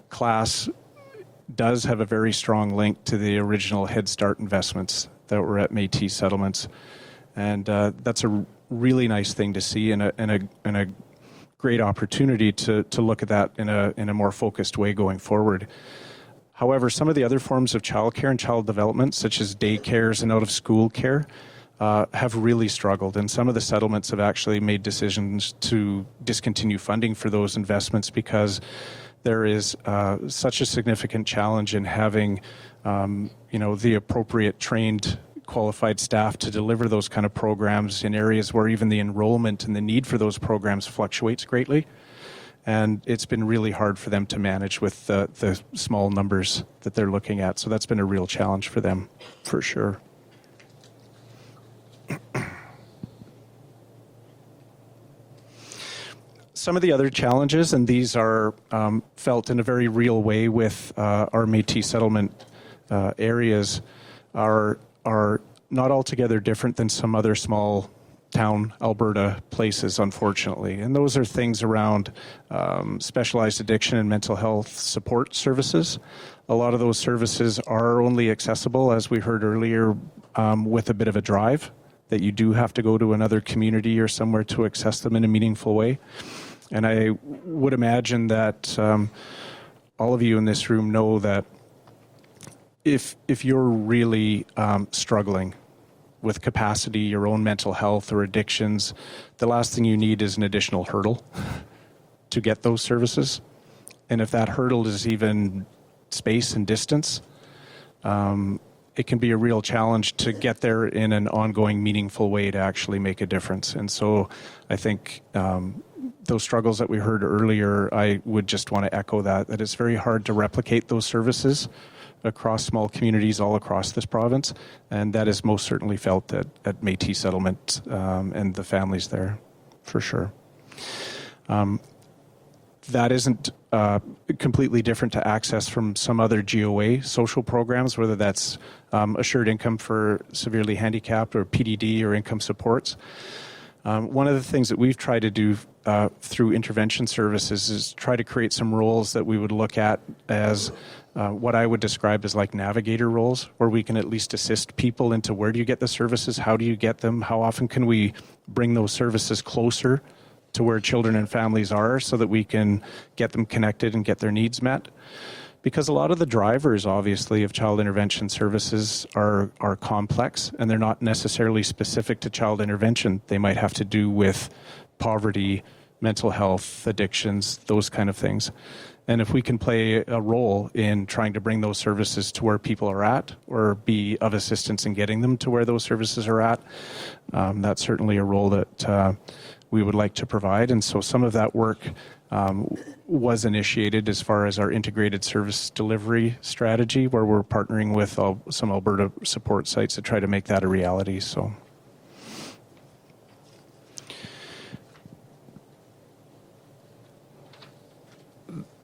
class does have a very strong link to the original Head Start investments that were at Métis settlements. And that's a really nice thing to see, and a great opportunity to look at that in a more focused way going forward. However, some of the other forms of childcare and child development, such as daycares and out-of-school care, have really struggled. And some of the settlements have actually made decisions to discontinue funding for those investments because there is such a significant challenge in having, the appropriate trained, qualified staff to deliver those kind of programs in areas where even the enrollment and the need for those programs fluctuates greatly. And it's been really hard for them to manage with the small numbers that they're looking at. So that's been a real challenge for them, for sure. Some of the other challenges, and these are felt in a very real way with our Métis settlement areas, are not altogether different than some other small town Alberta places, unfortunately. And those are things around specialized addiction and mental health support services. A lot of those services are only accessible, as we heard earlier, with a bit of a drive, that you do have to go to another community or somewhere to access them in a meaningful way. And I would imagine that all of you in this room know that if you're really struggling with capacity, your own mental health or addictions, the last thing you need is an additional hurdle to get those services. And if that hurdle is even space and distance, it can be a real challenge to get there in an ongoing, meaningful way to actually make a difference. And so I think those struggles that we heard earlier, I would just want to echo that it's very hard to replicate those services across small communities all across this province. And that is most certainly felt at Métis Settlement and the families there, for sure. That isn't completely different to access from some other GOA social programs, whether that's assured income for severely handicapped or PDD or income supports. One of the things that we've tried to do through intervention services is try to create some roles that we would look at as what I would describe as like navigator roles, where we can at least assist people into where do you get the services, how do you get them, how often can we bring those services closer to where children and families are so that we can get them connected and get their needs met. Because a lot of the drivers, obviously, of child intervention services are complex, and they're not necessarily specific to child intervention. They might have to do with poverty, mental health, addictions, those kind of things. And if we can play a role in trying to bring those services to where people are at, or be of assistance in getting them to where those services are at, that's certainly a role that we would like to provide. And so some of that work was initiated as far as our integrated service delivery strategy, where we're partnering with some Alberta support sites to try to make that a reality. So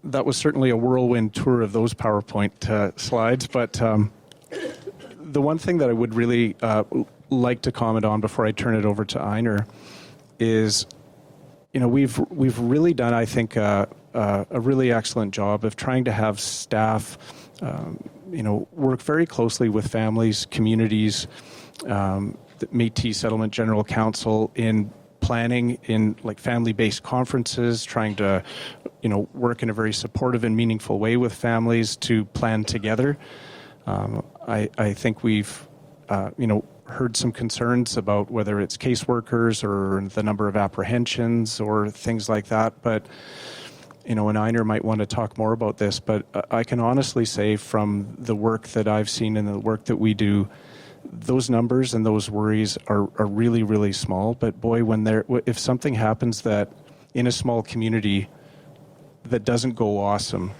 that was certainly a whirlwind tour of those PowerPoint slides. But the one thing that I would really like to comment on before I turn it over to Einar is, we've really done, I think, a really excellent job of trying to have staff, work very closely with families, communities, the Métis Settlement General Council in planning in like family-based conferences, trying to, work in a very supportive and meaningful way with families to plan together. I think we've, heard some concerns about whether it's caseworkers or the number of apprehensions or things like that. But, and Einar might want to talk more about this, but I can honestly say from the work that I've seen and the work that we do, those numbers and those worries are really, really small. But boy, if something happens that in a small community that doesn't go awesome,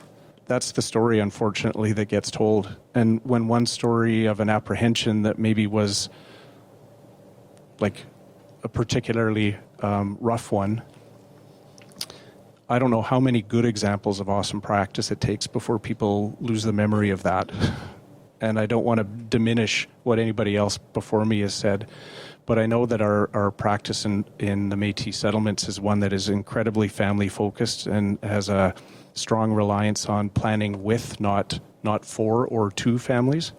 that's the story, unfortunately, that gets told. And when one story of an apprehension that maybe was like a particularly rough one, I don't know how many good examples of awesome practice it takes before people lose the memory of that. And I don't want to diminish what anybody else before me has said, but I know that our practice in the Métis settlements is one that is incredibly family-focused and has a strong reliance on planning with, not for or to families,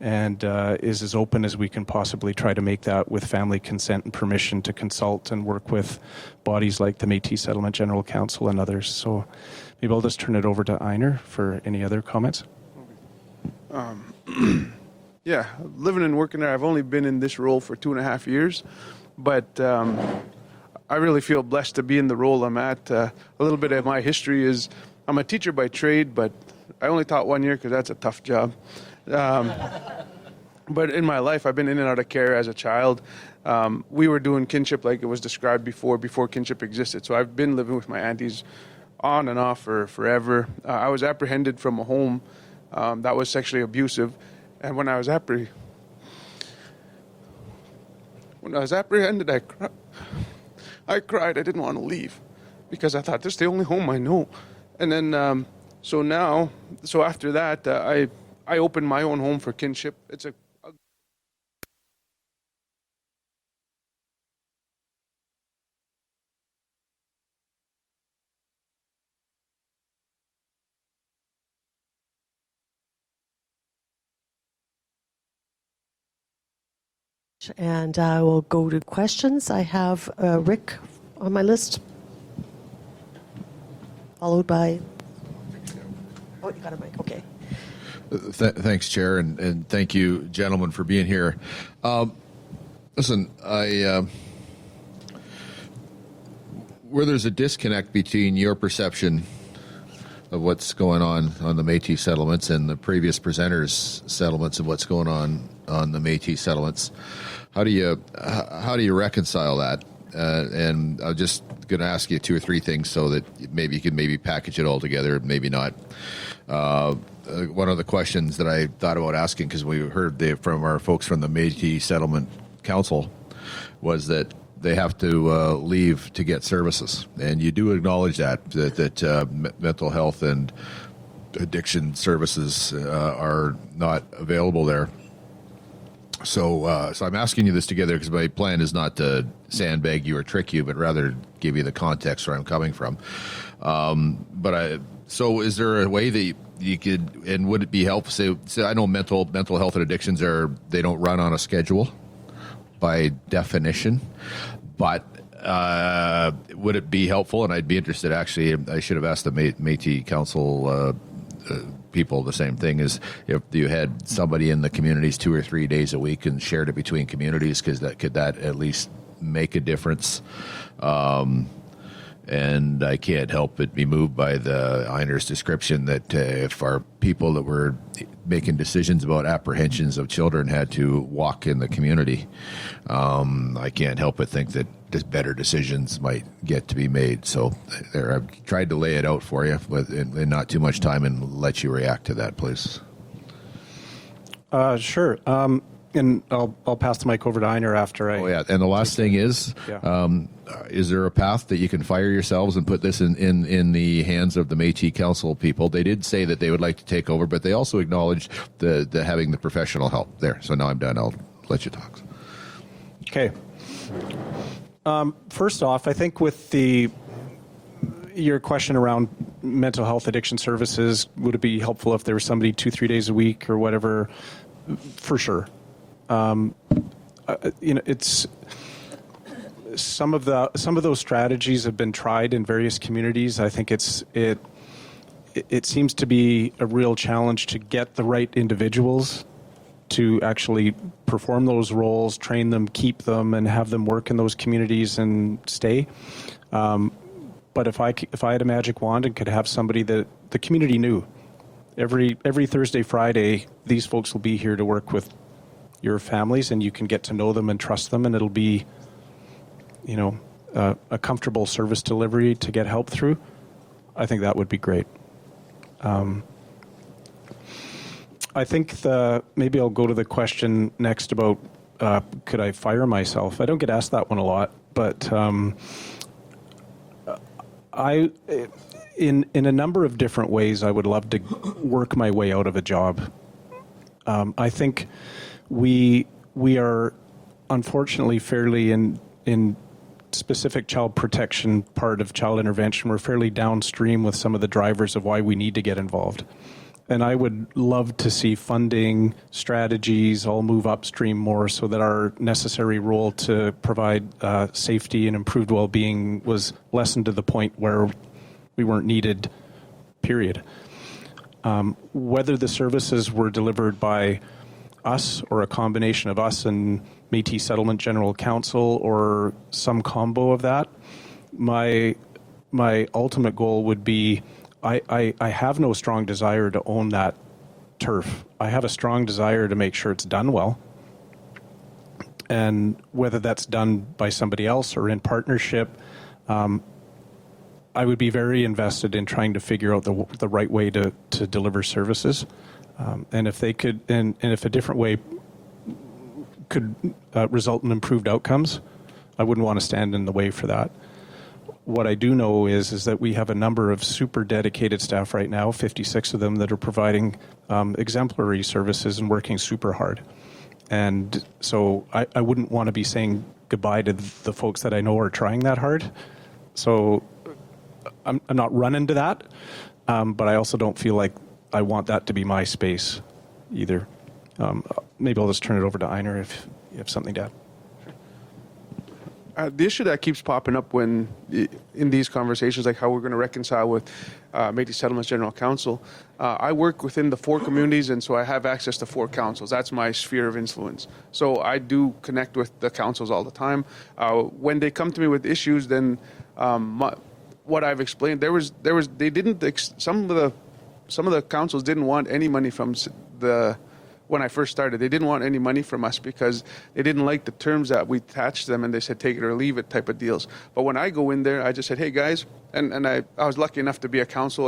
and is as open as we can possibly try to make that with family consent and permission to consult and work with bodies like the Métis Settlement General Council and others. So maybe I'll just turn it over to Einar for any other comments. Yeah, living and working there, I've only been in this role for 2.5 years, but I really feel blessed to be in the role I'm at. A little bit of my history is I'm a teacher by trade, but I only taught 1 year because that's a tough job. But in my life, I've been in and out of care as a child. We were doing kinship like it was described before kinship existed. So I've been living with my aunties on and off for forever. I was apprehended from a home that was sexually abusive. And when I was apprehended, I cried. I didn't want to leave because I thought this is the only home I know. And then, so after that, I opened my own home for kinship. It's a And I will go to questions. I have Rick on my list, followed by... Oh, you got a mic. Okay. Thanks, Chair, and thank you, gentlemen, for being here. Listen, where there's a disconnect between your perception of what's going on the Métis settlements and the previous presenters' settlements of what's going on the Métis settlements. How do you reconcile that? And I'm just going to ask you 2 or 3 things so that maybe you can package it all together, maybe not. One of the questions that I thought about asking, because we heard from our folks from the Métis Settlement Council, was that they have to leave to get services, and you do acknowledge that mental health and addiction services are not available there. So I'm asking you this together because my plan is not to sandbag you or trick you, but rather give you the context where I'm coming from. So is there a way that you could, and would it be helpful? Say I know mental health and addictions they don't run on a schedule by definition, but would it be helpful? And I'd be interested. Actually, I should have asked the Métis Council people the same thing, is if you had somebody in the communities 2 or 3 days a week and shared it between communities, because could that at least make a difference? And I can't help but be moved by the Einer's description that if our people that were making decisions about apprehensions of children had to walk in the community, I can't help but think that better decisions might get to be made. So there, I've tried to lay it out for you, but in not too much time, and let you react to that, please. Sure. And I'll pass the mic over to Einer after I... Oh, yeah. And the last thing is, is there a path that you can fire yourselves and put this in the hands of the Métis Council people? They did say that they would like to take over, but they also acknowledged the having the professional help there. So now I'm done. I'll let you talk. Okay. First off, I think with your question around mental health addiction services, would it be helpful if there was somebody 2-3 days a week or whatever? For sure. It's some of those strategies have been tried in various communities. I think it seems to be a real challenge to get the right individuals to actually perform those roles, train them, keep them, and have them work in those communities and stay. But if I had a magic wand and could have somebody that the community knew, every Thursday, Friday, these folks will be here to work with your families, and you can get to know them and trust them, and it'll be, a comfortable service delivery to get help through. I think that would be great. I think maybe I'll go to the question next about could I fire myself? I don't get asked that one a lot, but in a number of different ways, I would love to work my way out of a job. I think we are unfortunately fairly in specific child protection part of child intervention. We're fairly downstream with some of the drivers of why we need to get involved. And I would love to see funding strategies all move upstream more so that our necessary role to provide safety and improved well-being was lessened to the point where we weren't needed, period. Whether the services were delivered by us or a combination of us and Métis Settlement General Council or some combo of that, my ultimate goal would be I have no strong desire to own that turf. I have a strong desire to make sure it's done well. And whether that's done by somebody else or in partnership, I would be very invested in trying to figure out the right way to deliver services. And if they could, and if a different way could result in improved outcomes, I wouldn't want to stand in the way for that. What I do know is that we have a number of super dedicated staff right now, 56 of them, that are providing exemplary services and working super hard. And so I wouldn't want to be saying goodbye to the folks that I know are trying that hard. So I'm not running to that, but I also don't feel like I want that to be my space either. Maybe I'll just turn it over to Einer if you have something to add. The issue that keeps popping up when in these conversations, like how we're going to reconcile with Métis Settlements General Council, I work within the 4 communities, and so I have access to 4 councils. That's my sphere of influence. So I do connect with the councils all the time. When they come to me with issues, then what I've explained, they didn't, some of the councils didn't want any money from when I first started. They didn't want any money from us because they didn't like the terms that we attached to them, and they said take it or leave it type of deals. But when I go in there, I just said, hey guys, and I was lucky enough to be a council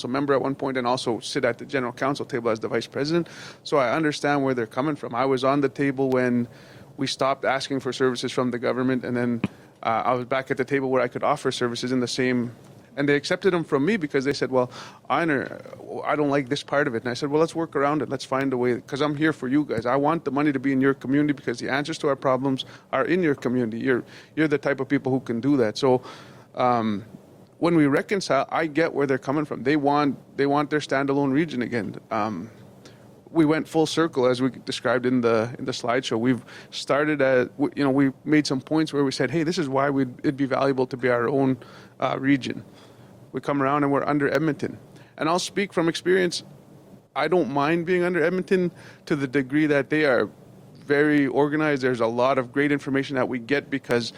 member at one point, and also sit at the general council table as the vice president. So I understand where they're coming from. I was on the table when we stopped asking for services from the government, and then I was back at the table where I could offer services in the same. And they accepted them from me because they said, well, Einar, I don't like this part of it. And I said, well, let's work around it. Let's find a way, because I'm here for you guys. I want the money to be in your community because the answers to our problems are in your community. You're the type of people who can do that. So when we reconcile, I get where they're coming from. They want their standalone region again. We went full circle, as we described in the slideshow. We've started we made some points where we said, hey, this is why it'd be valuable to be our own region. We come around and we're under Edmonton. And I'll speak from experience. I don't mind being under Edmonton to the degree that they are very organized. There's a lot of great information that we get because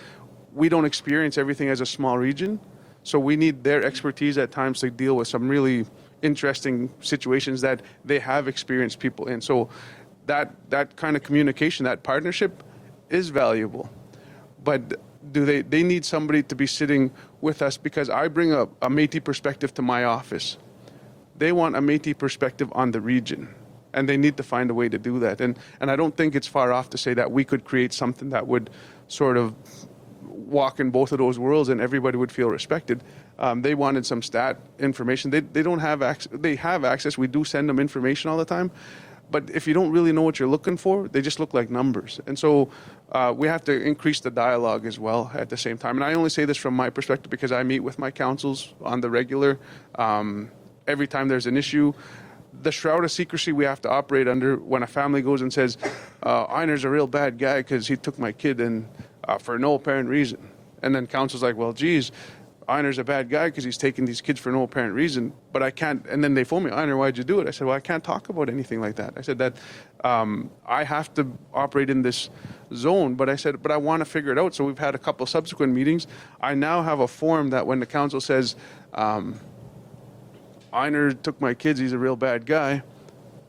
we don't experience everything as a small region. So we need their expertise at times to deal with some really interesting situations that they have experienced people in. So that kind of communication, that partnership is valuable. But they need somebody to be sitting with us, because I bring a Métis perspective to my office. They want a Métis perspective on the region, and they need to find a way to do that. And I don't think it's far off to say that we could create something that would sort of walk in both of those worlds and everybody would feel respected. They wanted some stat information. They don't have access. They have access. We do send them information all the time. But if you don't really know what you're looking for, they just look like numbers. And so we have to increase the dialogue as well at the same time. And I only say this from my perspective because I meet with my councils on the regular. Every time there's an issue, the shroud of secrecy we have to operate under when a family goes and says, Einar's a real bad guy because he took my kid and for no apparent reason. And then council's like, well, geez, Einar's a bad guy because he's taking these kids for no apparent reason, but I can't. And then they phone me, Einar, why'd you do it? I said, well, I can't talk about anything like that. I said that I have to operate in this zone, but I want to figure it out. So we've had a couple subsequent meetings. I now have a form that when the council says, Einar took my kids, he's a real bad guy.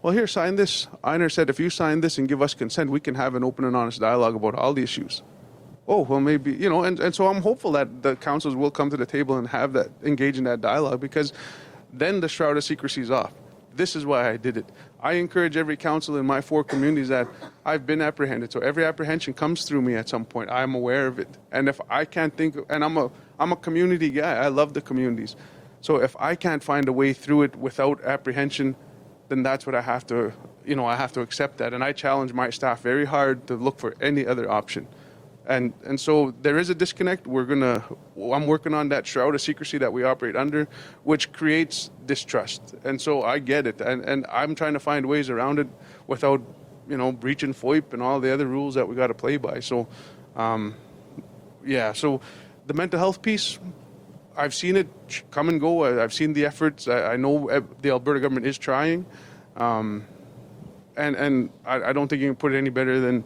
Well, here, sign this. Einar said, if you sign this and give us consent, we can have an open and honest dialogue about all the issues. Oh, well, maybe, and so I'm hopeful that the councils will come to the table and have that, engage in that dialogue, because then the shroud of secrecy is off. This is why I did it. I encourage every council in my 4 communities that I've been apprehended. So every apprehension comes through me at some point. I'm aware of it. And if I can't think, and I'm a community guy. I love the communities. So if I can't find a way through it without apprehension, then that's what I have to, I have to accept that. And I challenge my staff very hard to look for any other option. And so there is a disconnect. I'm working on that shroud of secrecy that we operate under, which creates distrust. And so I get it. And I'm trying to find ways around it without, breaching FOIP and all the other rules that we got to play by. So, so the mental health piece, I've seen it come and go. I've seen the efforts. I know the Alberta government is trying. And I don't think you can put it any better than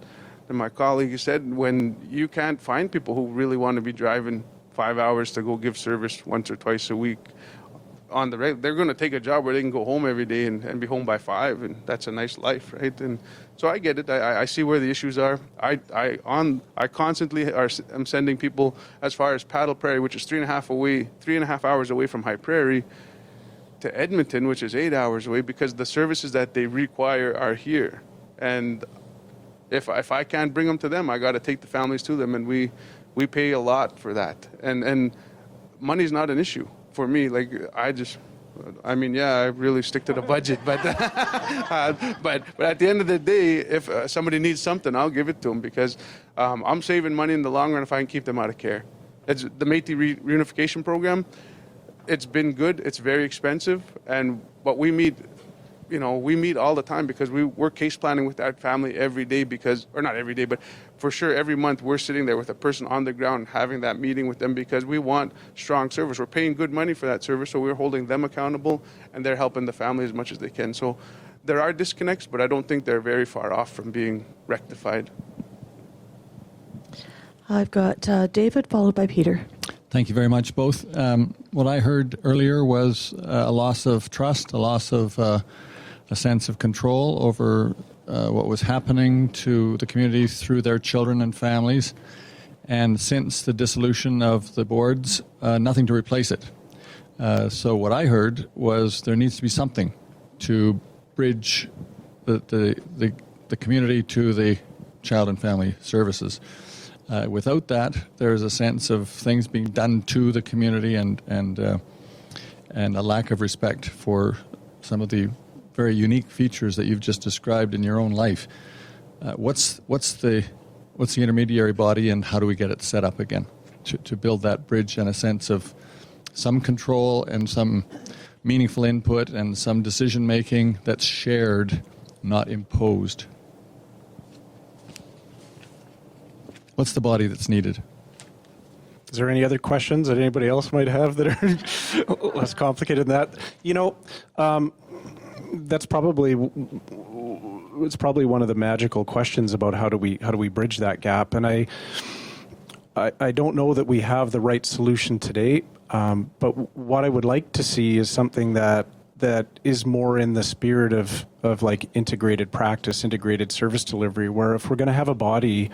my colleague said. When you can't find people who really want to be driving 5 hours to go give service once or twice a week on the regular, they're going to take a job where they can go home every day and be home by 5, and that's a nice life, right? And so I get it. I see where the issues are. I constantly am sending people as far as Paddle Prairie, which is 3.5 hours away from High Prairie, to Edmonton, which is 8 hours away, because the services that they require are here. And if I can't bring them to them, I got to take the families to them, and we pay a lot for that. And money's not an issue for me. Like I really stick to the budget, but but at the end of the day, if somebody needs something, I'll give it to them, because I'm saving money in the long run if I can keep them out of care. It's the Métis reunification program. It's been good. It's very expensive, but we meet. We meet all the time because we're case planning with that family every day, or not every day, but for sure every month we're sitting there with a person on the ground having that meeting with them, because we want strong service. We're paying good money for that service, so we're holding them accountable, and they're helping the family as much as they can. So there are disconnects, but I don't think they're very far off from being rectified. I've got David, followed by Peter. Thank you very much, both. What I heard earlier was a loss of trust, a loss of a sense of control over what was happening to the community through their children and families. And since the dissolution of the boards, nothing to replace it. So what I heard was there needs to be something to bridge the community to the child and family services. Without that, there is a sense of things being done to the community and a lack of respect for some of the very unique features that you've just described in your own life. What's the intermediary body, and how do we get it set up again to build that bridge and a sense of some control and some meaningful input and some decision making that's shared, not imposed? What's the body that's needed? Is there any other questions that anybody else might have that are less complicated than that? That's probably one of the magical questions about how do we bridge that gap. And I don't know that we have the right solution today. But what I would like to see is something that is more in the spirit of like integrated practice, integrated service delivery, where if we're going to have a body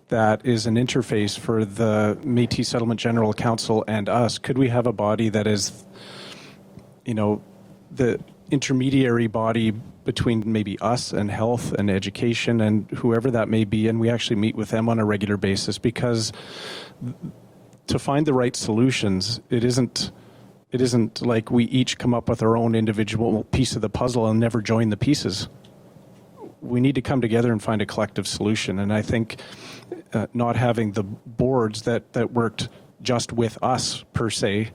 that is an interface for the Métis Settlement General Council and us, could we have a body that is, the intermediary body between maybe us and health and education and whoever that may be, and we actually meet with them on a regular basis? Because to find the right solutions, it isn't like we each come up with our own individual piece of the puzzle and never join the pieces. We need to come together and find a collective solution. And I think not having the boards that worked just with us per se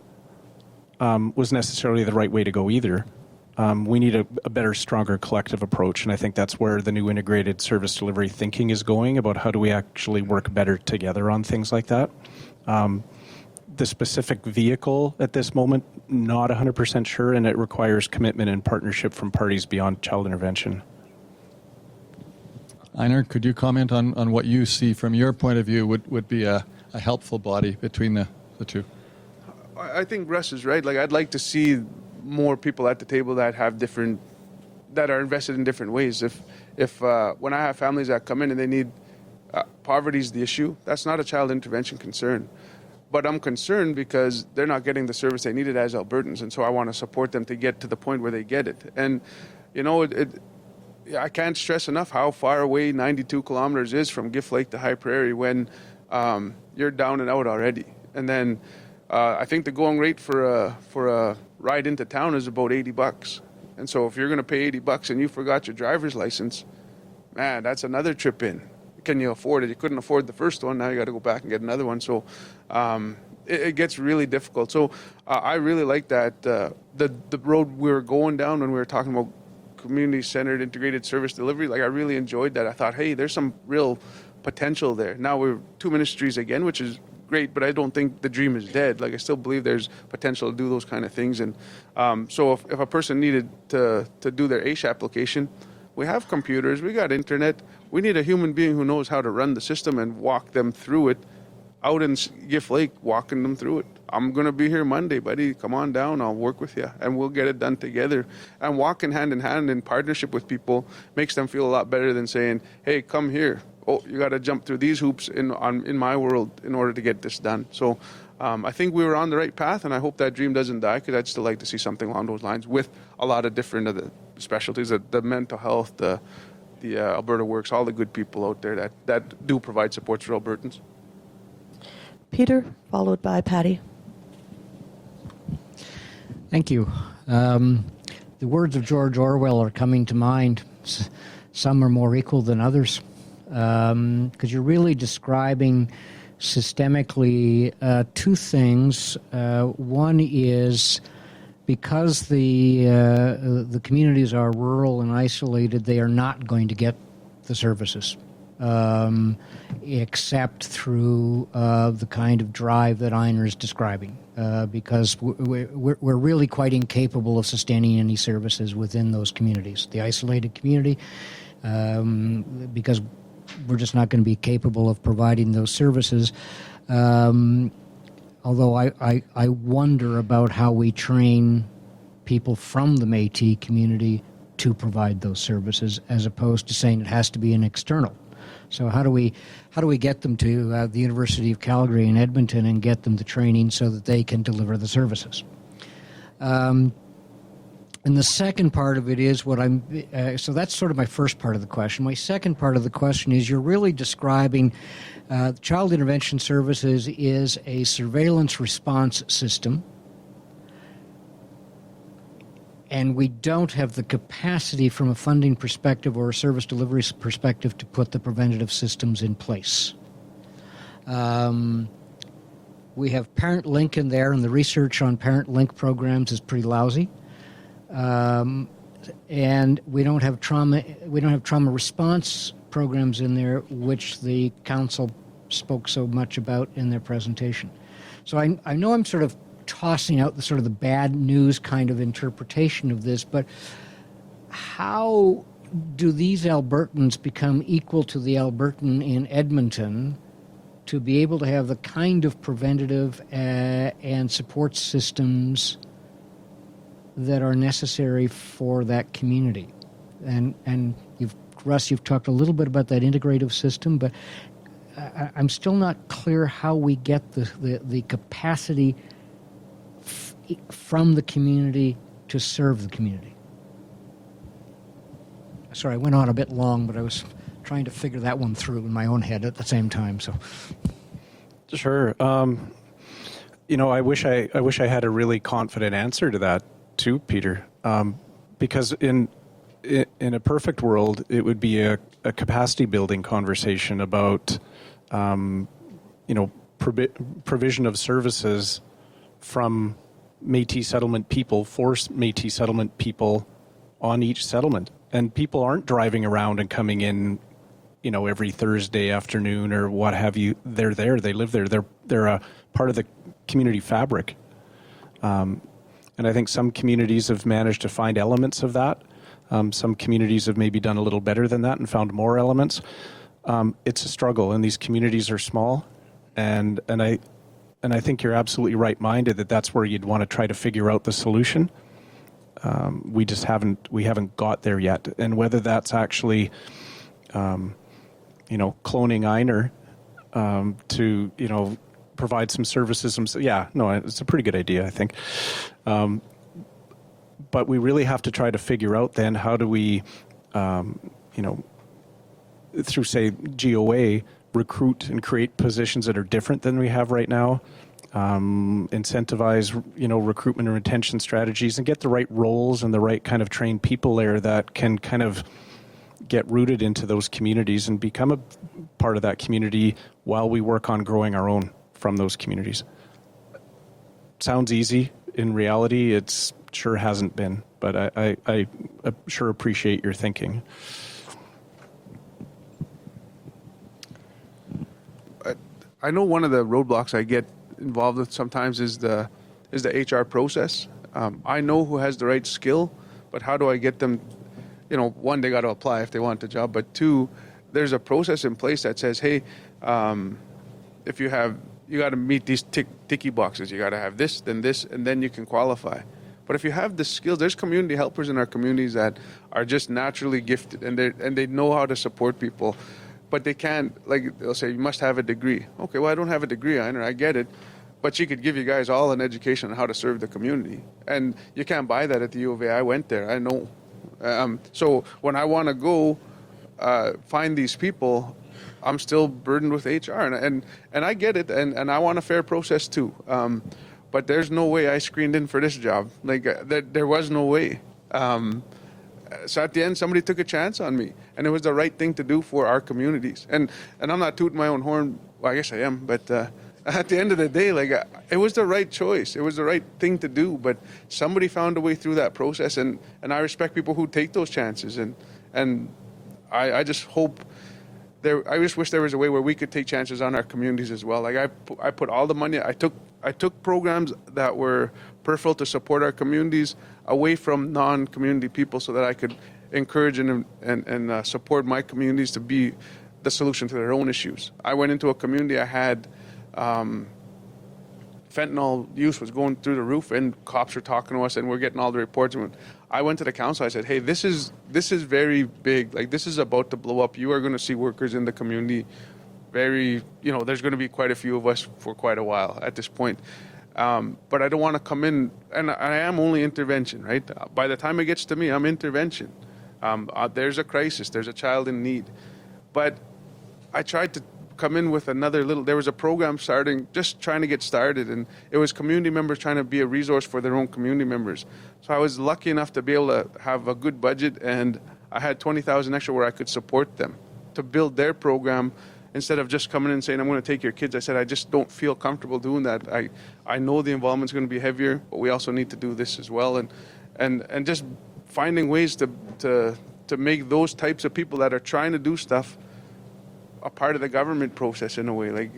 was necessarily the right way to go either. We need a better, stronger collective approach, and I think that's where the new integrated service delivery thinking is going, about how do we actually work better together on things like that. The specific vehicle at this moment, not 100% sure, and it requires commitment and partnership from parties beyond child intervention. Einar, could you comment on what you see from your point of view would be a helpful body between the two? I think Russ is right. Like, I'd like to see more people at the table that are invested in different ways. If when I have families that come in and they need, poverty is the issue, that's not a child intervention concern. But I'm concerned because they're not getting the service they needed as Albertans, and so I want to support them to get to the point where they get it. And, I can't stress enough how far away 92 kilometers is from Gift Lake to High Prairie when you're down and out already. And then I think the going rate for a ride into town is about $80. And so if you're going to pay $80 and you forgot your driver's license, man, that's another trip in. Can you afford it? You couldn't afford the first one. Now you got to go back and get another one. So it gets really difficult. So I really like that the road we were going down when we were talking about community-centered integrated service delivery. Like, I really enjoyed that. I thought, hey, there's some real potential there. Now we're two ministries again, which is great, but I don't think the dream is dead. Like, I still believe there's potential to do those kind of things. And so if a person needed to do their ASH application, we have computers, we got internet. We need a human being who knows how to run the system and walk them through it. Out in Gift Lake, walking them through it. I'm going to be here Monday, buddy. Come on down. I'll work with you, and we'll get it done together. And walking hand in hand in partnership with people makes them feel a lot better than saying, hey, come here. Oh, you got to jump through these hoops in my world in order to get this done. So I think we were on the right path, and I hope that dream doesn't die, because I'd still like to see something along those lines with a lot of different of the specialties, the mental health, the Alberta Works, all the good people out there that do provide supports for Albertans. Peter, followed by Patty. Thank you. The words of George Orwell are coming to mind. Some are more equal than others, because you're really describing systemically two things. One is because the communities are rural and isolated, they are not going to get the services. Except through the kind of drive that Einar is describing, because we're really quite incapable of sustaining any services within those communities. The isolated community, because we're just not going to be capable of providing those services. although I wonder about how we train people from the Métis community to provide those services, as opposed to saying it has to be an external. So how do we get them to the University of Calgary in Edmonton and get them the training so that they can deliver the services? And the second part of it is what so that's sort of my first part of the question. My second part of the question is you're really describing Child Intervention Services is a surveillance response system, and we don't have the capacity from a funding perspective or a service delivery perspective to put the preventative systems in place. We have Parent Link in there, and the research on Parent Link programs is pretty lousy. And we don't have trauma response programs in there, which the council spoke so much about in their presentation. So I know I'm sort of tossing out the sort of the bad news kind of interpretation of this, but how do these Albertans become equal to the Albertan in Edmonton to be able to have the kind of preventative and support systems that are necessary for that community? And Russ, you've talked a little bit about that integrative system, but I'm still not clear how we get the capacity from the community to serve the community. Sorry, I went on a bit long, but I was trying to figure that one through in my own head at the same time. So, sure. I wish I had a really confident answer to that too, Peter. Because in a perfect world, it would be a capacity building conversation about, provision of services from Métis settlement people for Métis settlement people on each settlement. And people aren't driving around and coming in, every Thursday afternoon or what have you. They're there. They live there. They're a part of the community fabric. And I think some communities have managed to find elements of that. Some communities have maybe done a little better than that and found more elements. It's a struggle, and these communities are small. And I think you're absolutely right-minded that that's where you'd want to try to figure out the solution. We just haven't got there yet. And whether that's actually, cloning Einer to, provide some services. It's a pretty good idea, I think. But we really have to try to figure out then how do we, through, say, GOA, recruit and create positions that are different than we have right now, incentivize, recruitment and retention strategies, and get the right roles and the right kind of trained people there that can kind of get rooted into those communities and become a part of that community while we work on growing our own from those communities. Sounds easy. In reality, it sure hasn't been, but I sure appreciate your thinking. I know one of the roadblocks I get involved with sometimes is the HR process. I know who has the right skill, but how do I get them? One, they got to apply if they want the job, but two, there's a process in place that says, hey, if you got to meet these ticky boxes. You got to have this, and then you can qualify. But if you have the skills, there's community helpers in our communities that are just naturally gifted, and they know how to support people. But they can't, they'll say, you must have a degree. Okay, well, I don't have a degree, I get it. But she could give you guys all an education on how to serve the community. And you can't buy that at the U of A. I went there, I know. So when I want to go find these people, I'm still burdened with HR. And I get it, and I want a fair process too. But there's no way I screened in for this job. There was no way. So at the end, somebody took a chance on me, and it was the right thing to do for our communities. And I'm not tooting my own horn. Well, I guess I am, but at the end of the day, it was the right choice. It was the right thing to do. But somebody found a way through that process, and I respect people who take those chances. And I just hope I just wish there was a way where we could take chances on our communities as well. I put all the money. I took programs that were peripheral to support our communities away from non-community people so that I could encourage and support my communities to be the solution to their own issues. I went into a community, I had fentanyl use was going through the roof, and cops were talking to us, and we're getting all the reports. And when I went to the council, I said, hey, this is very big. Like, this is about to blow up. You are going to see workers in the community there's going to be quite a few of us for quite a while at this point. But I don't want to come in, and I am only intervention, right? By the time it gets to me, I'm intervention. There's a crisis, there's a child in need. But I tried to come in with there was a program starting, just trying to get started, and it was community members trying to be a resource for their own community members. So I was lucky enough to be able to have a good budget, and I had $20,000 extra where I could support them to build their program. Instead of just coming in and saying, I'm going to take your kids, I said, I just don't feel comfortable doing that. I know the involvement's going to be heavier, but we also need to do this as well. And just finding ways to make those types of people that are trying to do stuff a part of the government process in a way. Like,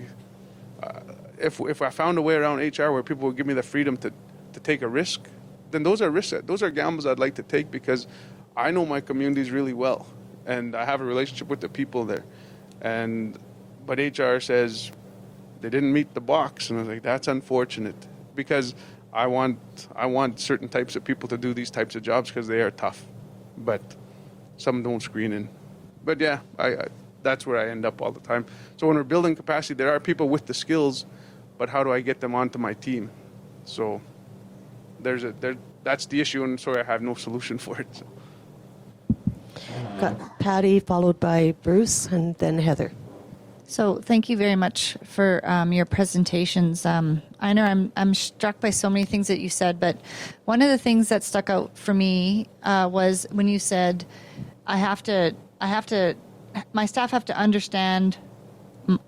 if I found a way around HR where people would give me the freedom to take a risk, then those are risks. Those are gambles I'd like to take because I know my communities really well, and I have a relationship with the people there. But HR says they didn't meet the box, and I was like, that's unfortunate because I want certain types of people to do these types of jobs because they are tough, but some don't screen in. But yeah, that's where I end up all the time. So when we're building capacity, there are people with the skills, but how do I get them onto my team? So that's the issue, and sorry, I have no solution for it. So. Got Patty, followed by Bruce, and then Heather. So thank you very much for your presentations. Einar, I'm struck by so many things that you said, but one of the things that stuck out for me was when you said, my staff have to understand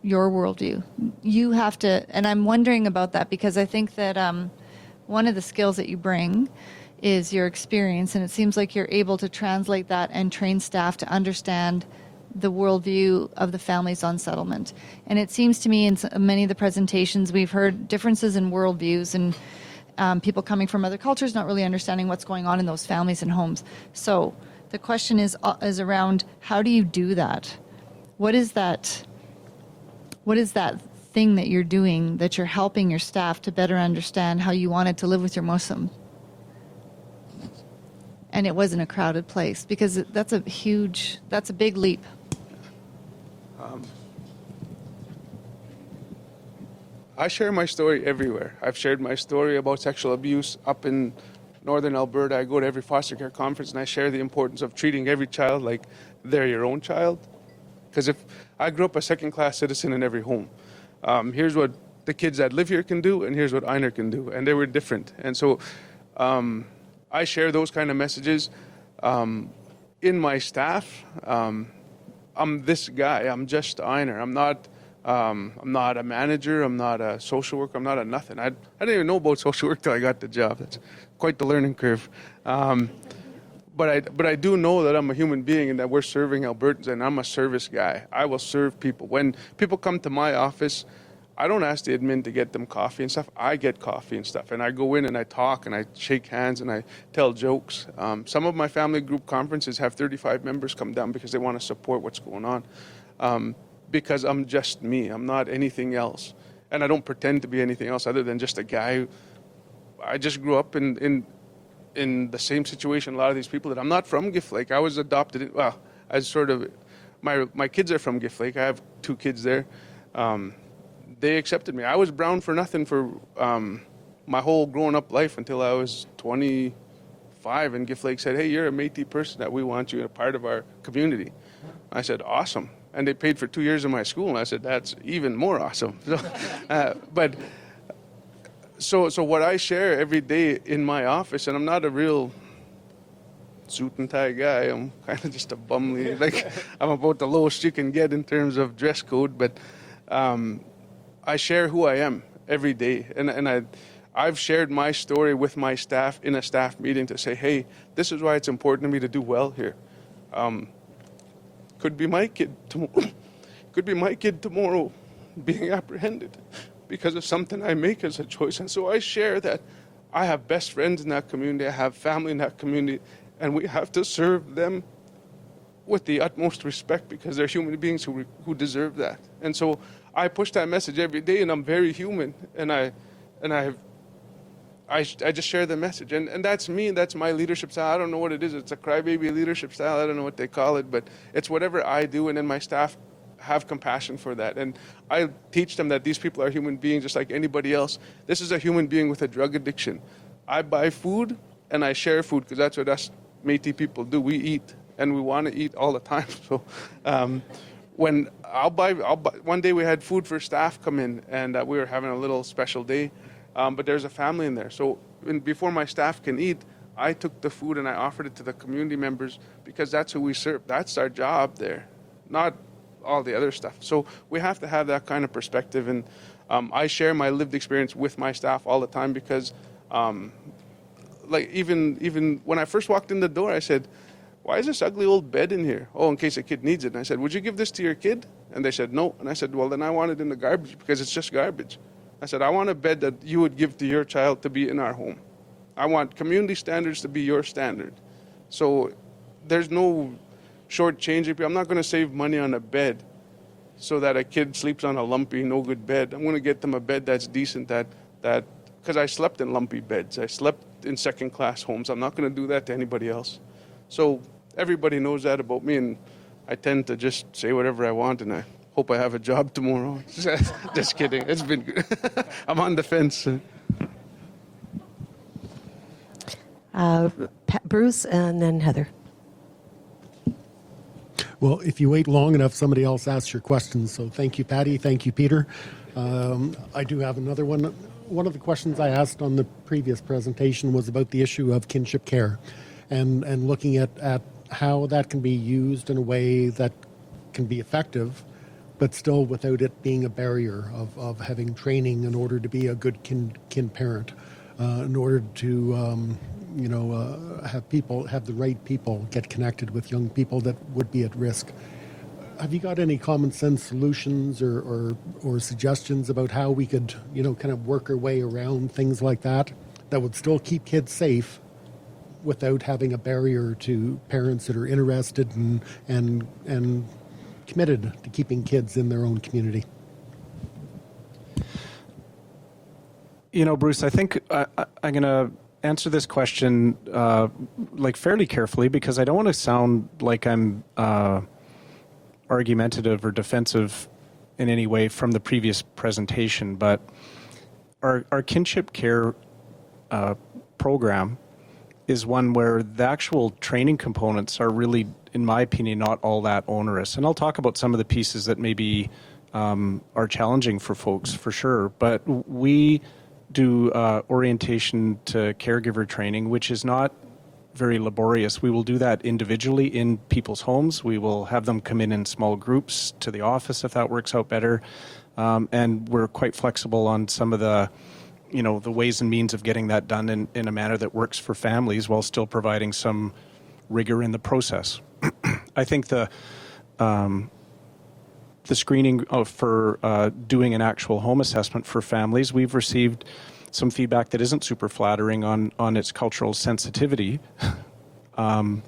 your worldview. You have to, and I'm wondering about that because I think that one of the skills that you bring is your experience, and it seems like you're able to translate that and train staff to understand the worldview of the families on settlement. And it seems to me in many of the presentations we've heard differences in worldviews and people coming from other cultures not really understanding what's going on in those families and homes. So the question is around how do you do that? What is that thing that you're doing that you're helping your staff to better understand how you wanted to live with your Muslim? And it wasn't a crowded place because that's a big leap. I share my story everywhere. I've shared my story about sexual abuse up in northern Alberta. I go to every foster care conference and I share the importance of treating every child like they're your own child. Because if I grew up a second-class citizen in every home, here's what the kids that live here can do and here's what Einar can do. And they were different. And so I share those kind of messages. In my staff, I'm this guy. I'm just Einar. I'm not a manager. I'm not a social worker. I'm not a nothing. I didn't even know about social work till I got the job. That's quite the learning curve. But I do know that I'm a human being and that we're serving Albertans, and I'm a service guy. I will serve people. When people come to my office, I don't ask the admin to get them coffee and stuff. I get coffee and stuff, and I go in and I talk and I shake hands and I tell jokes. Some of my family group conferences have 35 members come down because they want to support what's going on. Because I'm just me. I'm not anything else. And I don't pretend to be anything else other than just a guy. I just grew up in the same situation a lot of these people that I'm not from Gift Lake. I was adopted. My kids are from Gift Lake. I have 2 kids there. They accepted me. I was brown for nothing for my whole growing up life until I was 25, and Gift Lake said, hey, you're a Métis person that we want you a part of our community. I said, awesome. And they paid for 2 years of my school, and I said, that's even more awesome. So what I share every day in my office, and I'm not a real suit and tie guy, I'm kind of just a bumly, I'm about the lowest you can get in terms of dress code, but I share who I am every day. And I've shared my story with my staff in a staff meeting to say, hey, this is why it's important to me to do well here. Could be my kid tomorrow being apprehended because of something I make as a choice. And so I share that I have best friends in that community, I have family in that community, and we have to serve them with the utmost respect because they're human beings who deserve that. And so I push that message every day, and I'm very human, and and I just share the message, and that's me. That's my leadership style. I don't know what it is. It's a crybaby leadership style. I don't know what they call it, but it's whatever I do, and then my staff have compassion for that. And I teach them that these people are human beings just like anybody else. This is a human being with a drug addiction. I buy food and I share food because that's what us Métis people do. We eat and we want to eat all the time. So when I'll buy, one day we had food for staff come in, and we were having a little special day, but there's a family in there. So before my staff can eat, I took the food and I offered it to the community members because that's who we serve. That's our job there, not all the other stuff. So we have to have that kind of perspective, and I share my lived experience with my staff all the time because like even when I first walked in the door, I said, why is this ugly old bed in here? Oh, in case a kid needs it. And I said, would you give this to your kid? And they said, no. And I said, well, then I want it in the garbage because it's just garbage. I said, I want a bed that you would give to your child to be in our home. I want community standards to be your standard. So there's no shortchanging. I'm not going to save money on a bed so that a kid sleeps on a lumpy, no good bed. I'm going to get them a bed that's decent, that because I slept in lumpy beds. I slept in second-class homes. I'm not going to do that to anybody else. So everybody knows that about me, and I tend to just say whatever I want, and I hope I have a job tomorrow. Just kidding. It's been good. I'm on the fence. Bruce and then Heather. Well, if you wait long enough, somebody else asks your questions. So thank you, Patty. Thank you, Peter. I do have another one. One of the questions I asked on the previous presentation was about the issue of kinship care and looking at how that can be used in a way that can be effective, but still without it being a barrier of having training in order to be a good kin parent, in order to have the right people get connected with young people that would be at risk. Have you got any common sense solutions or suggestions about how we could, kind of work our way around things like that would still keep kids safe without having a barrier to parents that are interested and committed to keeping kids in their own community? Bruce, I think I'm going to answer this question fairly carefully because I don't want to sound like I'm argumentative or defensive in any way from the previous presentation, but our kinship care program is one where the actual training components are really, in my opinion, not all that onerous. And I'll talk about some of the pieces that maybe are challenging for folks, for sure. But we do orientation to caregiver training, which is not very laborious. We will do that individually in people's homes. We will have them come in small groups to the office if that works out better. And we're quite flexible on some of the ways and means of getting that done in a manner that works for families while still providing some rigor in the process. I think the screening for doing an actual home assessment for families, we've received some feedback that isn't super flattering on its cultural sensitivity. But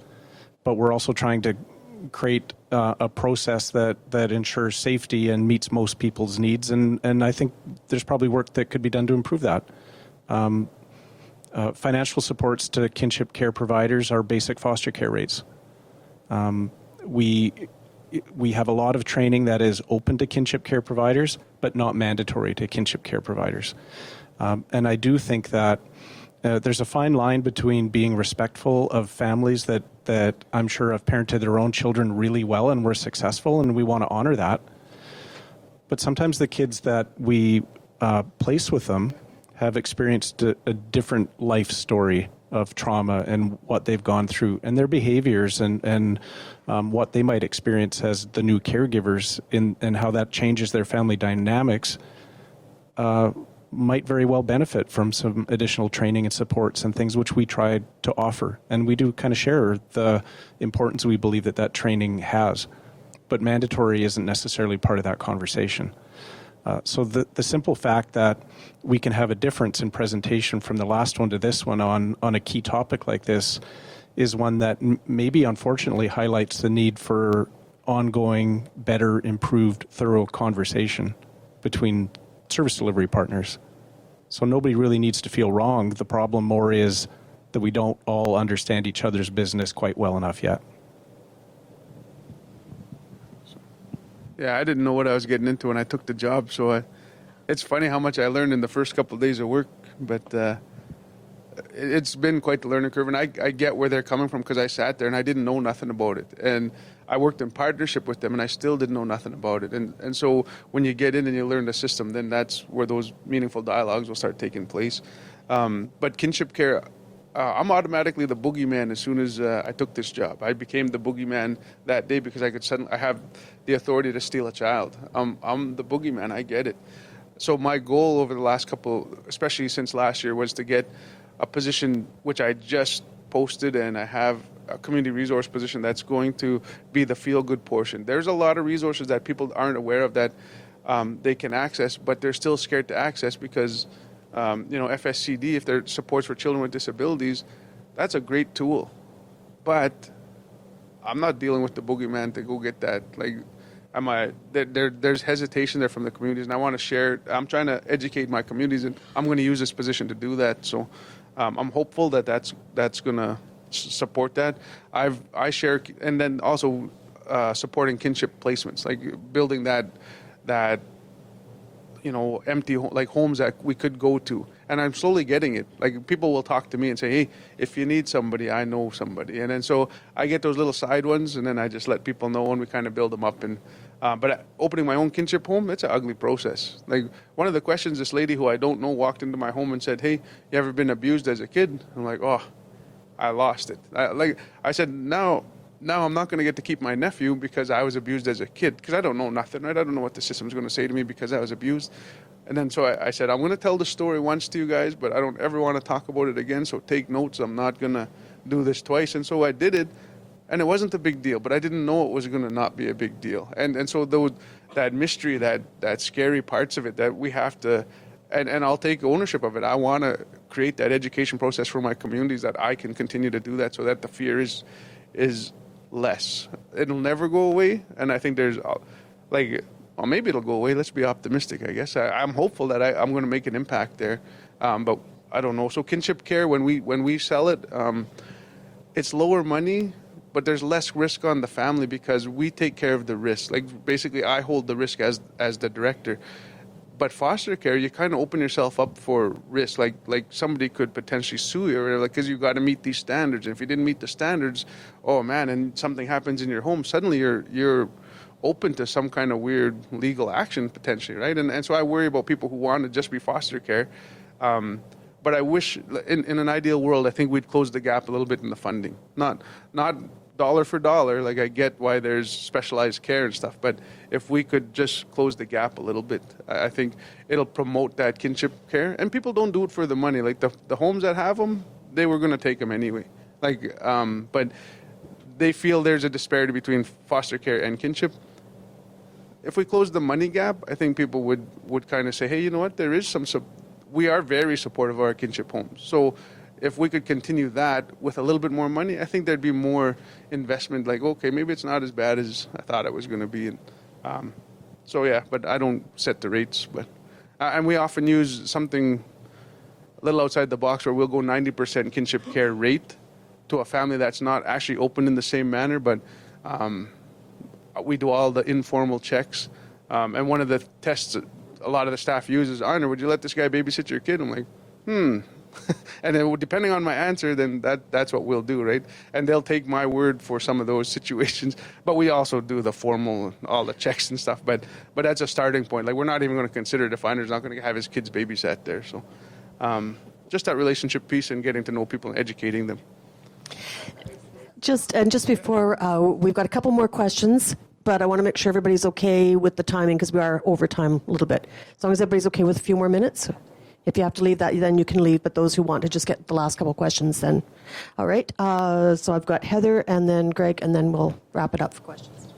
we're also trying to create a process that ensures safety and meets most people's needs. And I think there's probably work that could be done to improve that. Financial supports to kinship care providers are basic foster care rates. We have a lot of training that is open to kinship care providers, but not mandatory to kinship care providers. And I do think that there's a fine line between being respectful of families that I'm sure have parented their own children really well and were successful, and we want to honor that. But sometimes the kids that we place with them have experienced a different life story of trauma and what they've gone through, and their behaviors and what they might experience as the new caregivers and how that changes their family dynamics might very well benefit from some additional training and supports and things which we try to offer. And we do kind of share the importance we believe that training has. But mandatory isn't necessarily part of that conversation. So the simple fact that we can have a difference in presentation from the last one to this one on a key topic like this is one that maybe unfortunately highlights the need for ongoing, better, improved, thorough conversation between service delivery partners. So nobody really needs to feel wrong. The problem more is that we don't all understand each other's business quite well enough yet. Yeah, I didn't know what I was getting into when I took the job. So it's funny how much I learned in the first couple of days of work, but it's been quite the learning curve. And I get where they're coming from, because I sat there and I didn't know nothing about it. And I worked in partnership with them and I still didn't know nothing about it. And so when you get in and you learn the system, then that's where those meaningful dialogues will start taking place. But kinship care, I'm automatically the boogeyman as soon as I took this job. I became the boogeyman that day because I have the authority to steal a child. I'm the boogeyman. I get it. So my goal over the last couple, especially since last year, was to get a position which I just posted, and I have a community resource position that's going to be the feel-good portion. There's a lot of resources that people aren't aware of that they can access, but they're still scared to access because FSCD, if they're supports for children with disabilities, that's a great tool. But I'm not dealing with the boogeyman to go get that. There's hesitation there from the communities, and I want to share. I'm trying to educate my communities, and I'm going to use this position to do that. So I'm hopeful that that's going to support that. I share, and then also supporting kinship placements, like building that empty homes that we could go to. And I'm slowly getting it. Like, people will talk to me and say, hey, if you need somebody, I know somebody. And then so I get those little side ones, and then I just let people know, and we kind of build them up. And but opening my own kinship home, it's an ugly process. Like, one of the questions, this lady who I don't know walked into my home and said, hey, you ever been abused as a kid? I'm like, oh, I lost it. I said, now I'm not going to get to keep my nephew because I was abused as a kid, because I don't know nothing, right? I don't know what the system's going to say to me because I was abused. And then so I said, I'm going to tell the story once to you guys, but I don't ever want to talk about it again, so take notes. I'm not going to do this twice. And so I did it, and it wasn't a big deal, but I didn't know it was going to not be a big deal. And so that mystery, that scary parts of it that we have to, and I'll take ownership of it. I want to create that education process for my communities that I can continue to do that so that the fear is less. It'll never go away, and I think there's well, maybe it'll go away. Let's be optimistic, I guess. I'm hopeful that I'm going to make an impact there, but I don't know. So kinship care, when we sell it, it's lower money, but there's less risk on the family because we take care of the risk. Like, basically, I hold the risk as the director. But foster care, you kind of open yourself up for risk. Like somebody could potentially sue you, or because you got to meet these standards. And if you didn't meet the standards, oh man, and something happens in your home, suddenly you're open to some kind of weird legal action potentially, right? And so I worry about people who want to just be foster care. But I wish, in an ideal world, I think we'd close the gap a little bit in the funding. Not dollar for dollar, like I get why there's specialized care and stuff, but if we could just close the gap a little bit, I think it'll promote that kinship care. And people don't do it for the money. Like the homes that have them, they were going to take them anyway. But they feel there's a disparity between foster care and kinship. If we close the money gap, I think people would kind of say, hey, you know what, there is we are very supportive of our kinship homes. So if we could continue that with a little bit more money, I think there'd be more investment. Like, okay, maybe it's not as bad as I thought it was going to be. So yeah, but I don't set the rates. But and we often use something a little outside the box where we'll go 90% kinship care rate to a family that's not actually open in the same manner, but we do all the informal checks. And one of the tests that a lot of the staff uses, Arner, would you let this guy babysit your kid? I'm like, And then depending on my answer, then that's what we'll do, right? And they'll take my word for some of those situations. But we also do the formal, all the checks and stuff. But that's a starting point. Like, we're not even going to consider it if Einer's not going to have his kids babysat there. So just that relationship piece and getting to know people and educating them. Just before, we've got a couple more questions, but I want to make sure everybody's okay with the timing because we are over time a little bit. As long as everybody's okay with a few more minutes. If you have to leave that, then you can leave, but those who want to just get the last couple questions then. All right, so I've got Heather and then Greg, and then we'll wrap it up for questions.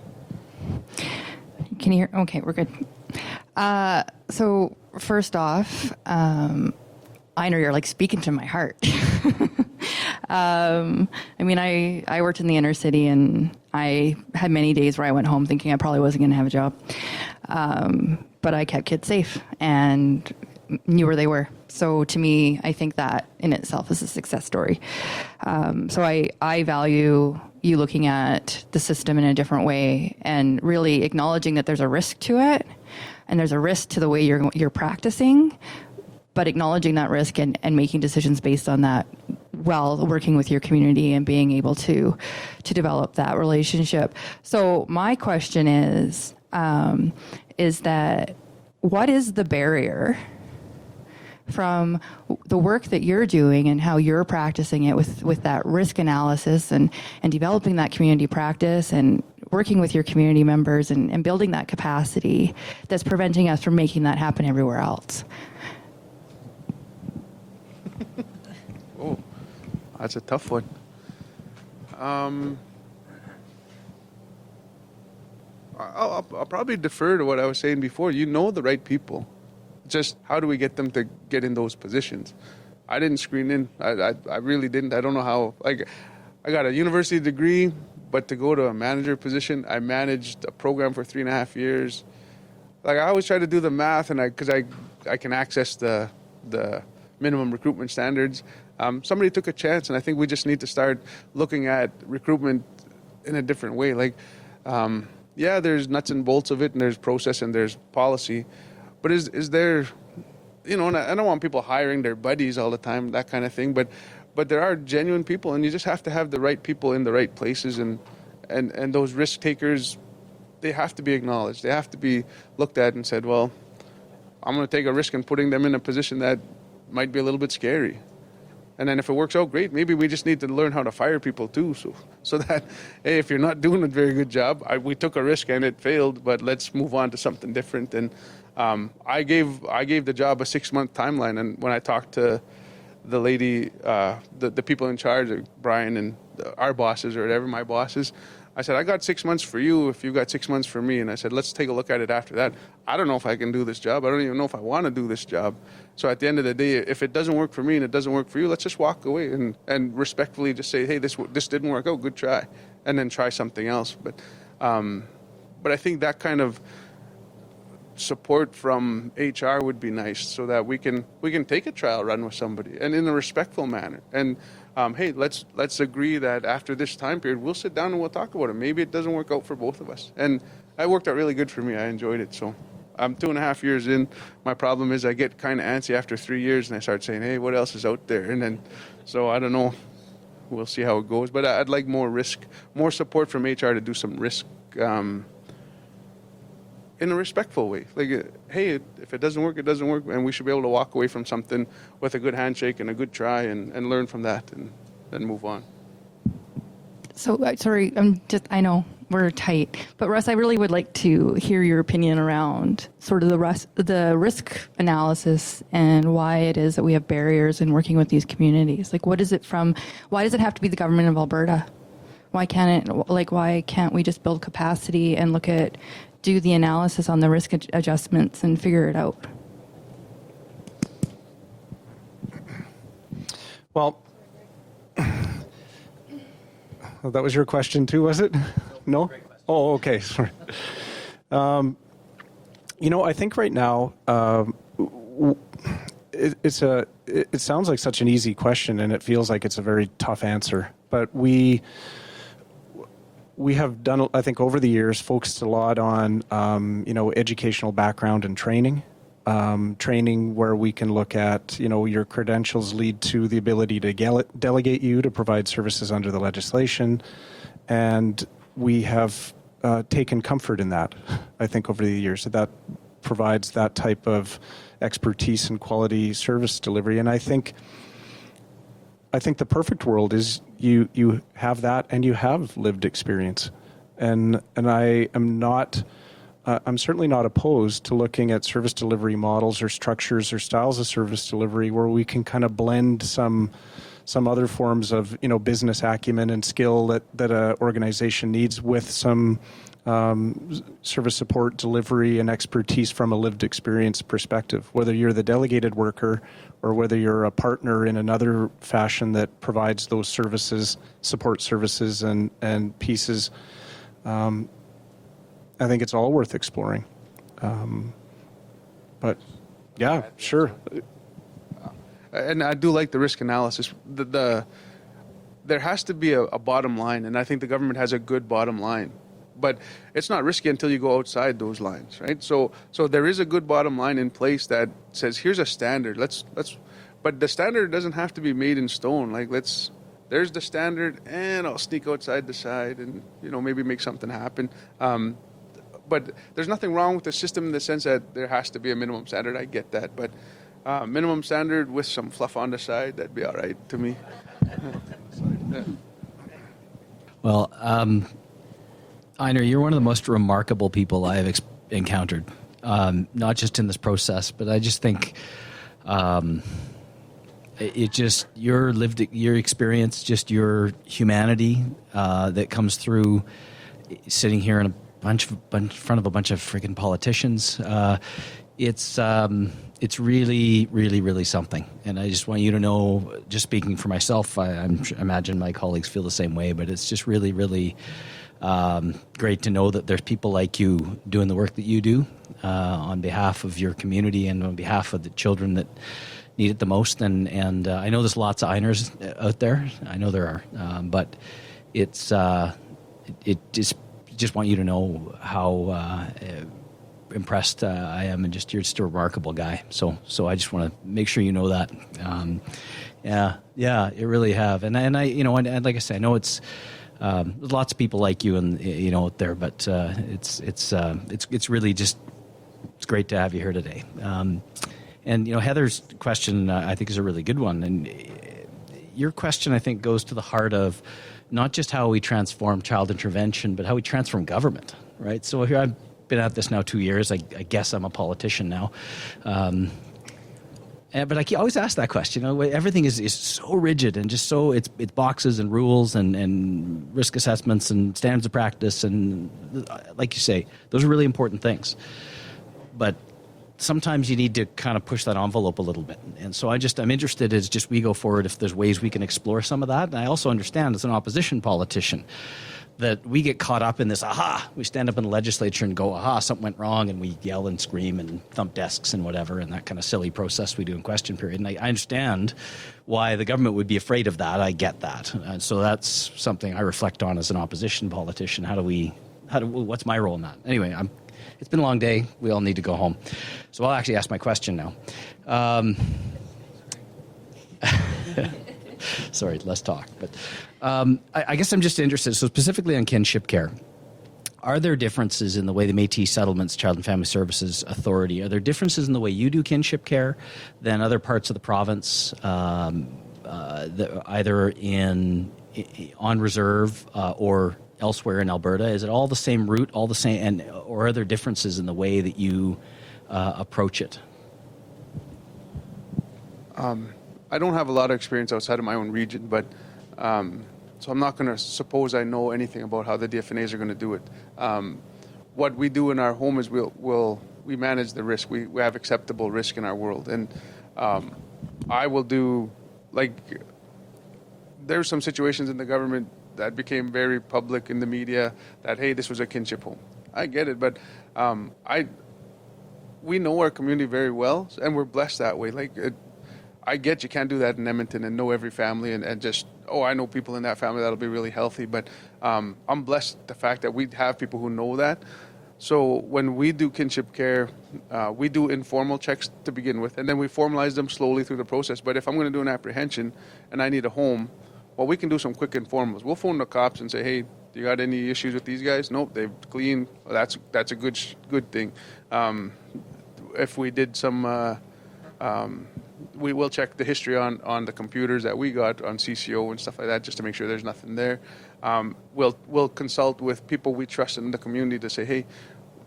Can you hear? Okay, we're good. So first off, Einar, you're like speaking to my heart. I mean, I worked in the inner city, and I had many days where I went home thinking I probably wasn't going to have a job. But I kept kids safe, and knew where they were. So to me, I think that in itself is a success story. So I value you looking at the system in a different way and really acknowledging that there's a risk to it and there's a risk to the way you're practicing, but acknowledging that risk and making decisions based on that while working with your community and being able to develop that relationship. So my question is that what is the barrier from the work that you're doing and how you're practicing it with that risk analysis and developing that community practice and working with your community members and building that capacity that's preventing us from making that happen everywhere else? Oh, that's a tough one. I'll probably defer to what I was saying before. You know the right people. Just how do we get them to get in those positions? I didn't screen in. I really didn't. I don't know how. Like, I got a university degree, but to go to a manager position, I managed a program for 3.5 years. Like, I always try to do the math, and because I can access the minimum recruitment standards. Somebody took a chance, and I think we just need to start looking at recruitment in a different way. Like, yeah, there's nuts and bolts of it, and there's process and there's policy. But is there, and I don't want people hiring their buddies all the time, that kind of thing. But there are genuine people, and you just have to have the right people in the right places, and those risk takers, they have to be acknowledged. They have to be looked at and said, well, I'm going to take a risk in putting them in a position that might be a little bit scary. And then if it works out, great. Maybe we just need to learn how to fire people too, so that, hey, if you're not doing a very good job, we took a risk and it failed, but let's move on to something different. And I gave the job a 6-month timeline. And when I talked to the lady, the people in charge, Brian and our bosses or whatever, my bosses, I said, I got 6 months for you if you've got 6 months for me. And I said, let's take a look at it after that. I don't know if I can do this job. I don't even know if I want to do this job. So at the end of the day, if it doesn't work for me and it doesn't work for you, let's just walk away and respectfully just say, hey, this didn't work out. Good try. And then try something else. But I think that kind of support from HR would be nice so that we can take a trial run with somebody and in a respectful manner. And hey, let's agree that after this time period, we'll sit down and we'll talk about it. Maybe it doesn't work out for both of us. And it worked out really good for me. I enjoyed it. So I'm 2.5 years in. My problem is I get kind of antsy after 3 years and I start saying, hey, what else is out there? And then, so I don't know. We'll see how it goes. But I'd like more support from HR to do some risk in a respectful way. Like, hey, if it doesn't work, it doesn't work. And we should be able to walk away from something with a good handshake and a good try and learn from that and then move on. So, sorry, I know we're tight, but Russ, I really would like to hear your opinion around sort of the risk analysis and why it is that we have barriers in working with these communities. Like, why does it have to be the government of Alberta? Why can't we just build capacity and do the analysis on the risk adjustments and figure it out? Well, that was your question too, was it? No? Oh, okay, sorry. I think right now it sounds like such an easy question, and it feels like it's a very tough answer. But we have done, I think, over the years, focused a lot on, educational background and training. Training where we can look at, your credentials lead to the ability to delegate you to provide services under the legislation. And we have taken comfort in that, I think, over the years. That provides that type of expertise and quality service delivery. And I think the perfect world is you have that and you have lived experience. And I am not, I'm certainly not opposed to looking at service delivery models or structures or styles of service delivery where we can kind of blend some other forms of, business acumen and skill that a organization needs with some service support delivery and expertise from a lived experience perspective, whether you're the delegated worker or whether you're a partner in another fashion that provides those services, support services and pieces. I think it's all worth exploring. But Yeah, sure. And I do like the risk analysis. There has to be a bottom line, and I think the government has a good bottom line. But it's not risky until you go outside those lines, right? So there is a good bottom line in place that says, here's a standard. But the standard doesn't have to be made in stone. Like, there's the standard, and I'll sneak outside the side and, maybe make something happen. But there's nothing wrong with the system in the sense that there has to be a minimum standard. I get that. But minimum standard with some fluff on the side, that'd be all right to me. Well, Einar, you're one of the most remarkable people I have encountered, not just in this process, but I just think your experience, just your humanity that comes through sitting here in in front of a bunch of freaking politicians. It's really, really, really something. And I just want you to know, just speaking for myself, I imagine my colleagues feel the same way, but it's just really, really great to know that there's people like you doing the work that you do on behalf of your community and on behalf of the children that need it the most. And I know there's lots of Einars out there. I know there are. But it's just want you to know how impressed I am, and you're just a remarkable guy. So I just want to make sure you know that. Yeah, you really have. And I, and like I say, I know it's there's lots of people like you and out there, but it's really just it's great to have you here today. And Heather's question I think is a really good one, and your question I think goes to the heart of not just how we transform child intervention, but how we transform government, right? So here I've been at this now 2 years. I guess I'm a politician now. But I always ask that question. Everything is so rigid and just so it's boxes and rules and risk assessments and standards of practice. And like you say, those are really important things. But sometimes you need to kind of push that envelope a little bit. And so I'm interested as just we go forward if there's ways we can explore some of that. And I also understand as an opposition politician that we get caught up in this, we stand up in the legislature and go, something went wrong, and we yell and scream and thump desks and whatever, and that kind of silly process we do in question period. And I understand why the government would be afraid of that. I get that. And so that's something I reflect on as an opposition politician. What's my role in that? Anyway, it's been a long day. We all need to go home. So I'll actually ask my question now. Sorry, less talk. But I guess I'm just interested, so specifically on kinship care, are there differences in the way the Métis Settlements Child and Family Services Authority, are there differences in the way you do kinship care than other parts of the province, either on reserve or elsewhere in Alberta? Is it all the same route, all the same, or are there differences in the way that you approach it? I don't have a lot of experience outside of my own region, but so I'm not going to suppose I know anything about how the DFNAs are going to do it. What we do in our home is we manage the risk. We have acceptable risk in our world, and I will do there's some situations in the government that became very public in the media that, hey, this was a kinship home. I get it, but we know our community very well, and we're blessed that way. I get you can't do that in Edmonton and know every family and just, I know people in that family that'll be really healthy. But I'm blessed the fact that we have people who know that. So when we do kinship care, we do informal checks to begin with, and then we formalize them slowly through the process. But if I'm going to do an apprehension and I need a home, well, we can do some quick informals. We'll phone the cops and say, hey, do you got any issues with these guys? Nope, they've clean. Well, that's a good thing. If we did some... we will check the history on the computers that we got on CCO and stuff like that, just to make sure there's nothing there. We'll consult with people we trust in the community to say, hey,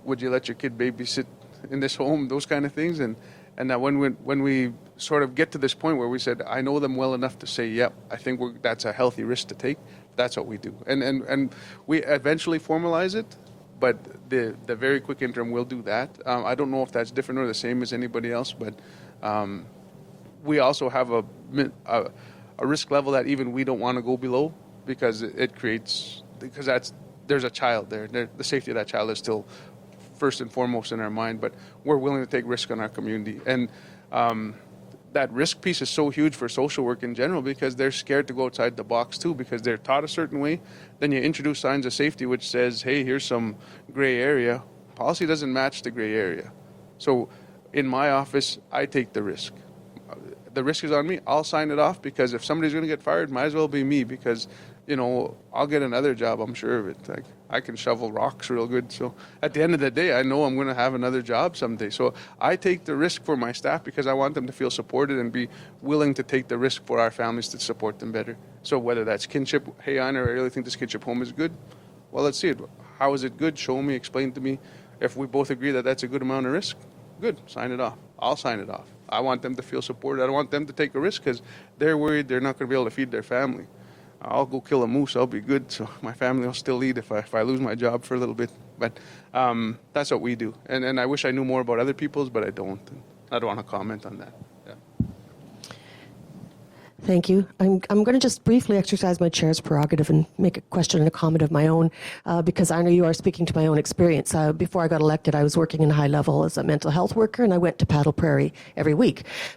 would you let your kid babysit in this home? Those kind of things. And that when we sort of get to this point where we said, I know them well enough to say, yep, I think that's a healthy risk to take. That's what we do. And we eventually formalize it. But the very quick interim will do that. I don't know if that's different or the same as anybody else, but we also have a risk level that even we don't want to go below because there's a child there. The safety of that child is still first and foremost in our mind, but we're willing to take risk on our community. And that risk piece is so huge for social work in general because they're scared to go outside the box too because they're taught a certain way. Then you introduce signs of safety which says, hey, here's some gray area. Policy doesn't match the gray area. So in my office, I take the risk. The risk is on me. I'll sign it off because if somebody's going to get fired, might as well be me because, I'll get another job, I'm sure of it. Like, I can shovel rocks real good. So at the end of the day, I know I'm going to have another job someday. So I take the risk for my staff because I want them to feel supported and be willing to take the risk for our families to support them better. So whether that's kinship, hey, I really think this kinship home is good. Well, let's see it. How is it good? Show me, explain to me. If we both agree that that's a good amount of risk, good, sign it off. I'll sign it off. I want them to feel supported. I don't want them to take a risk because they're worried they're not going to be able to feed their family. I'll go kill a moose. I'll be good, so my family will still eat if I lose my job for a little bit. But that's what we do. And I wish I knew more about other people's, but I don't. I don't want to comment on that. Yeah. Thank you. I'm going to just briefly exercise my chair's prerogative and make a question and a comment of my own because I know you are speaking to my own experience. Before I got elected, I was working in high level as a mental health worker and I went to Paddle Prairie every week.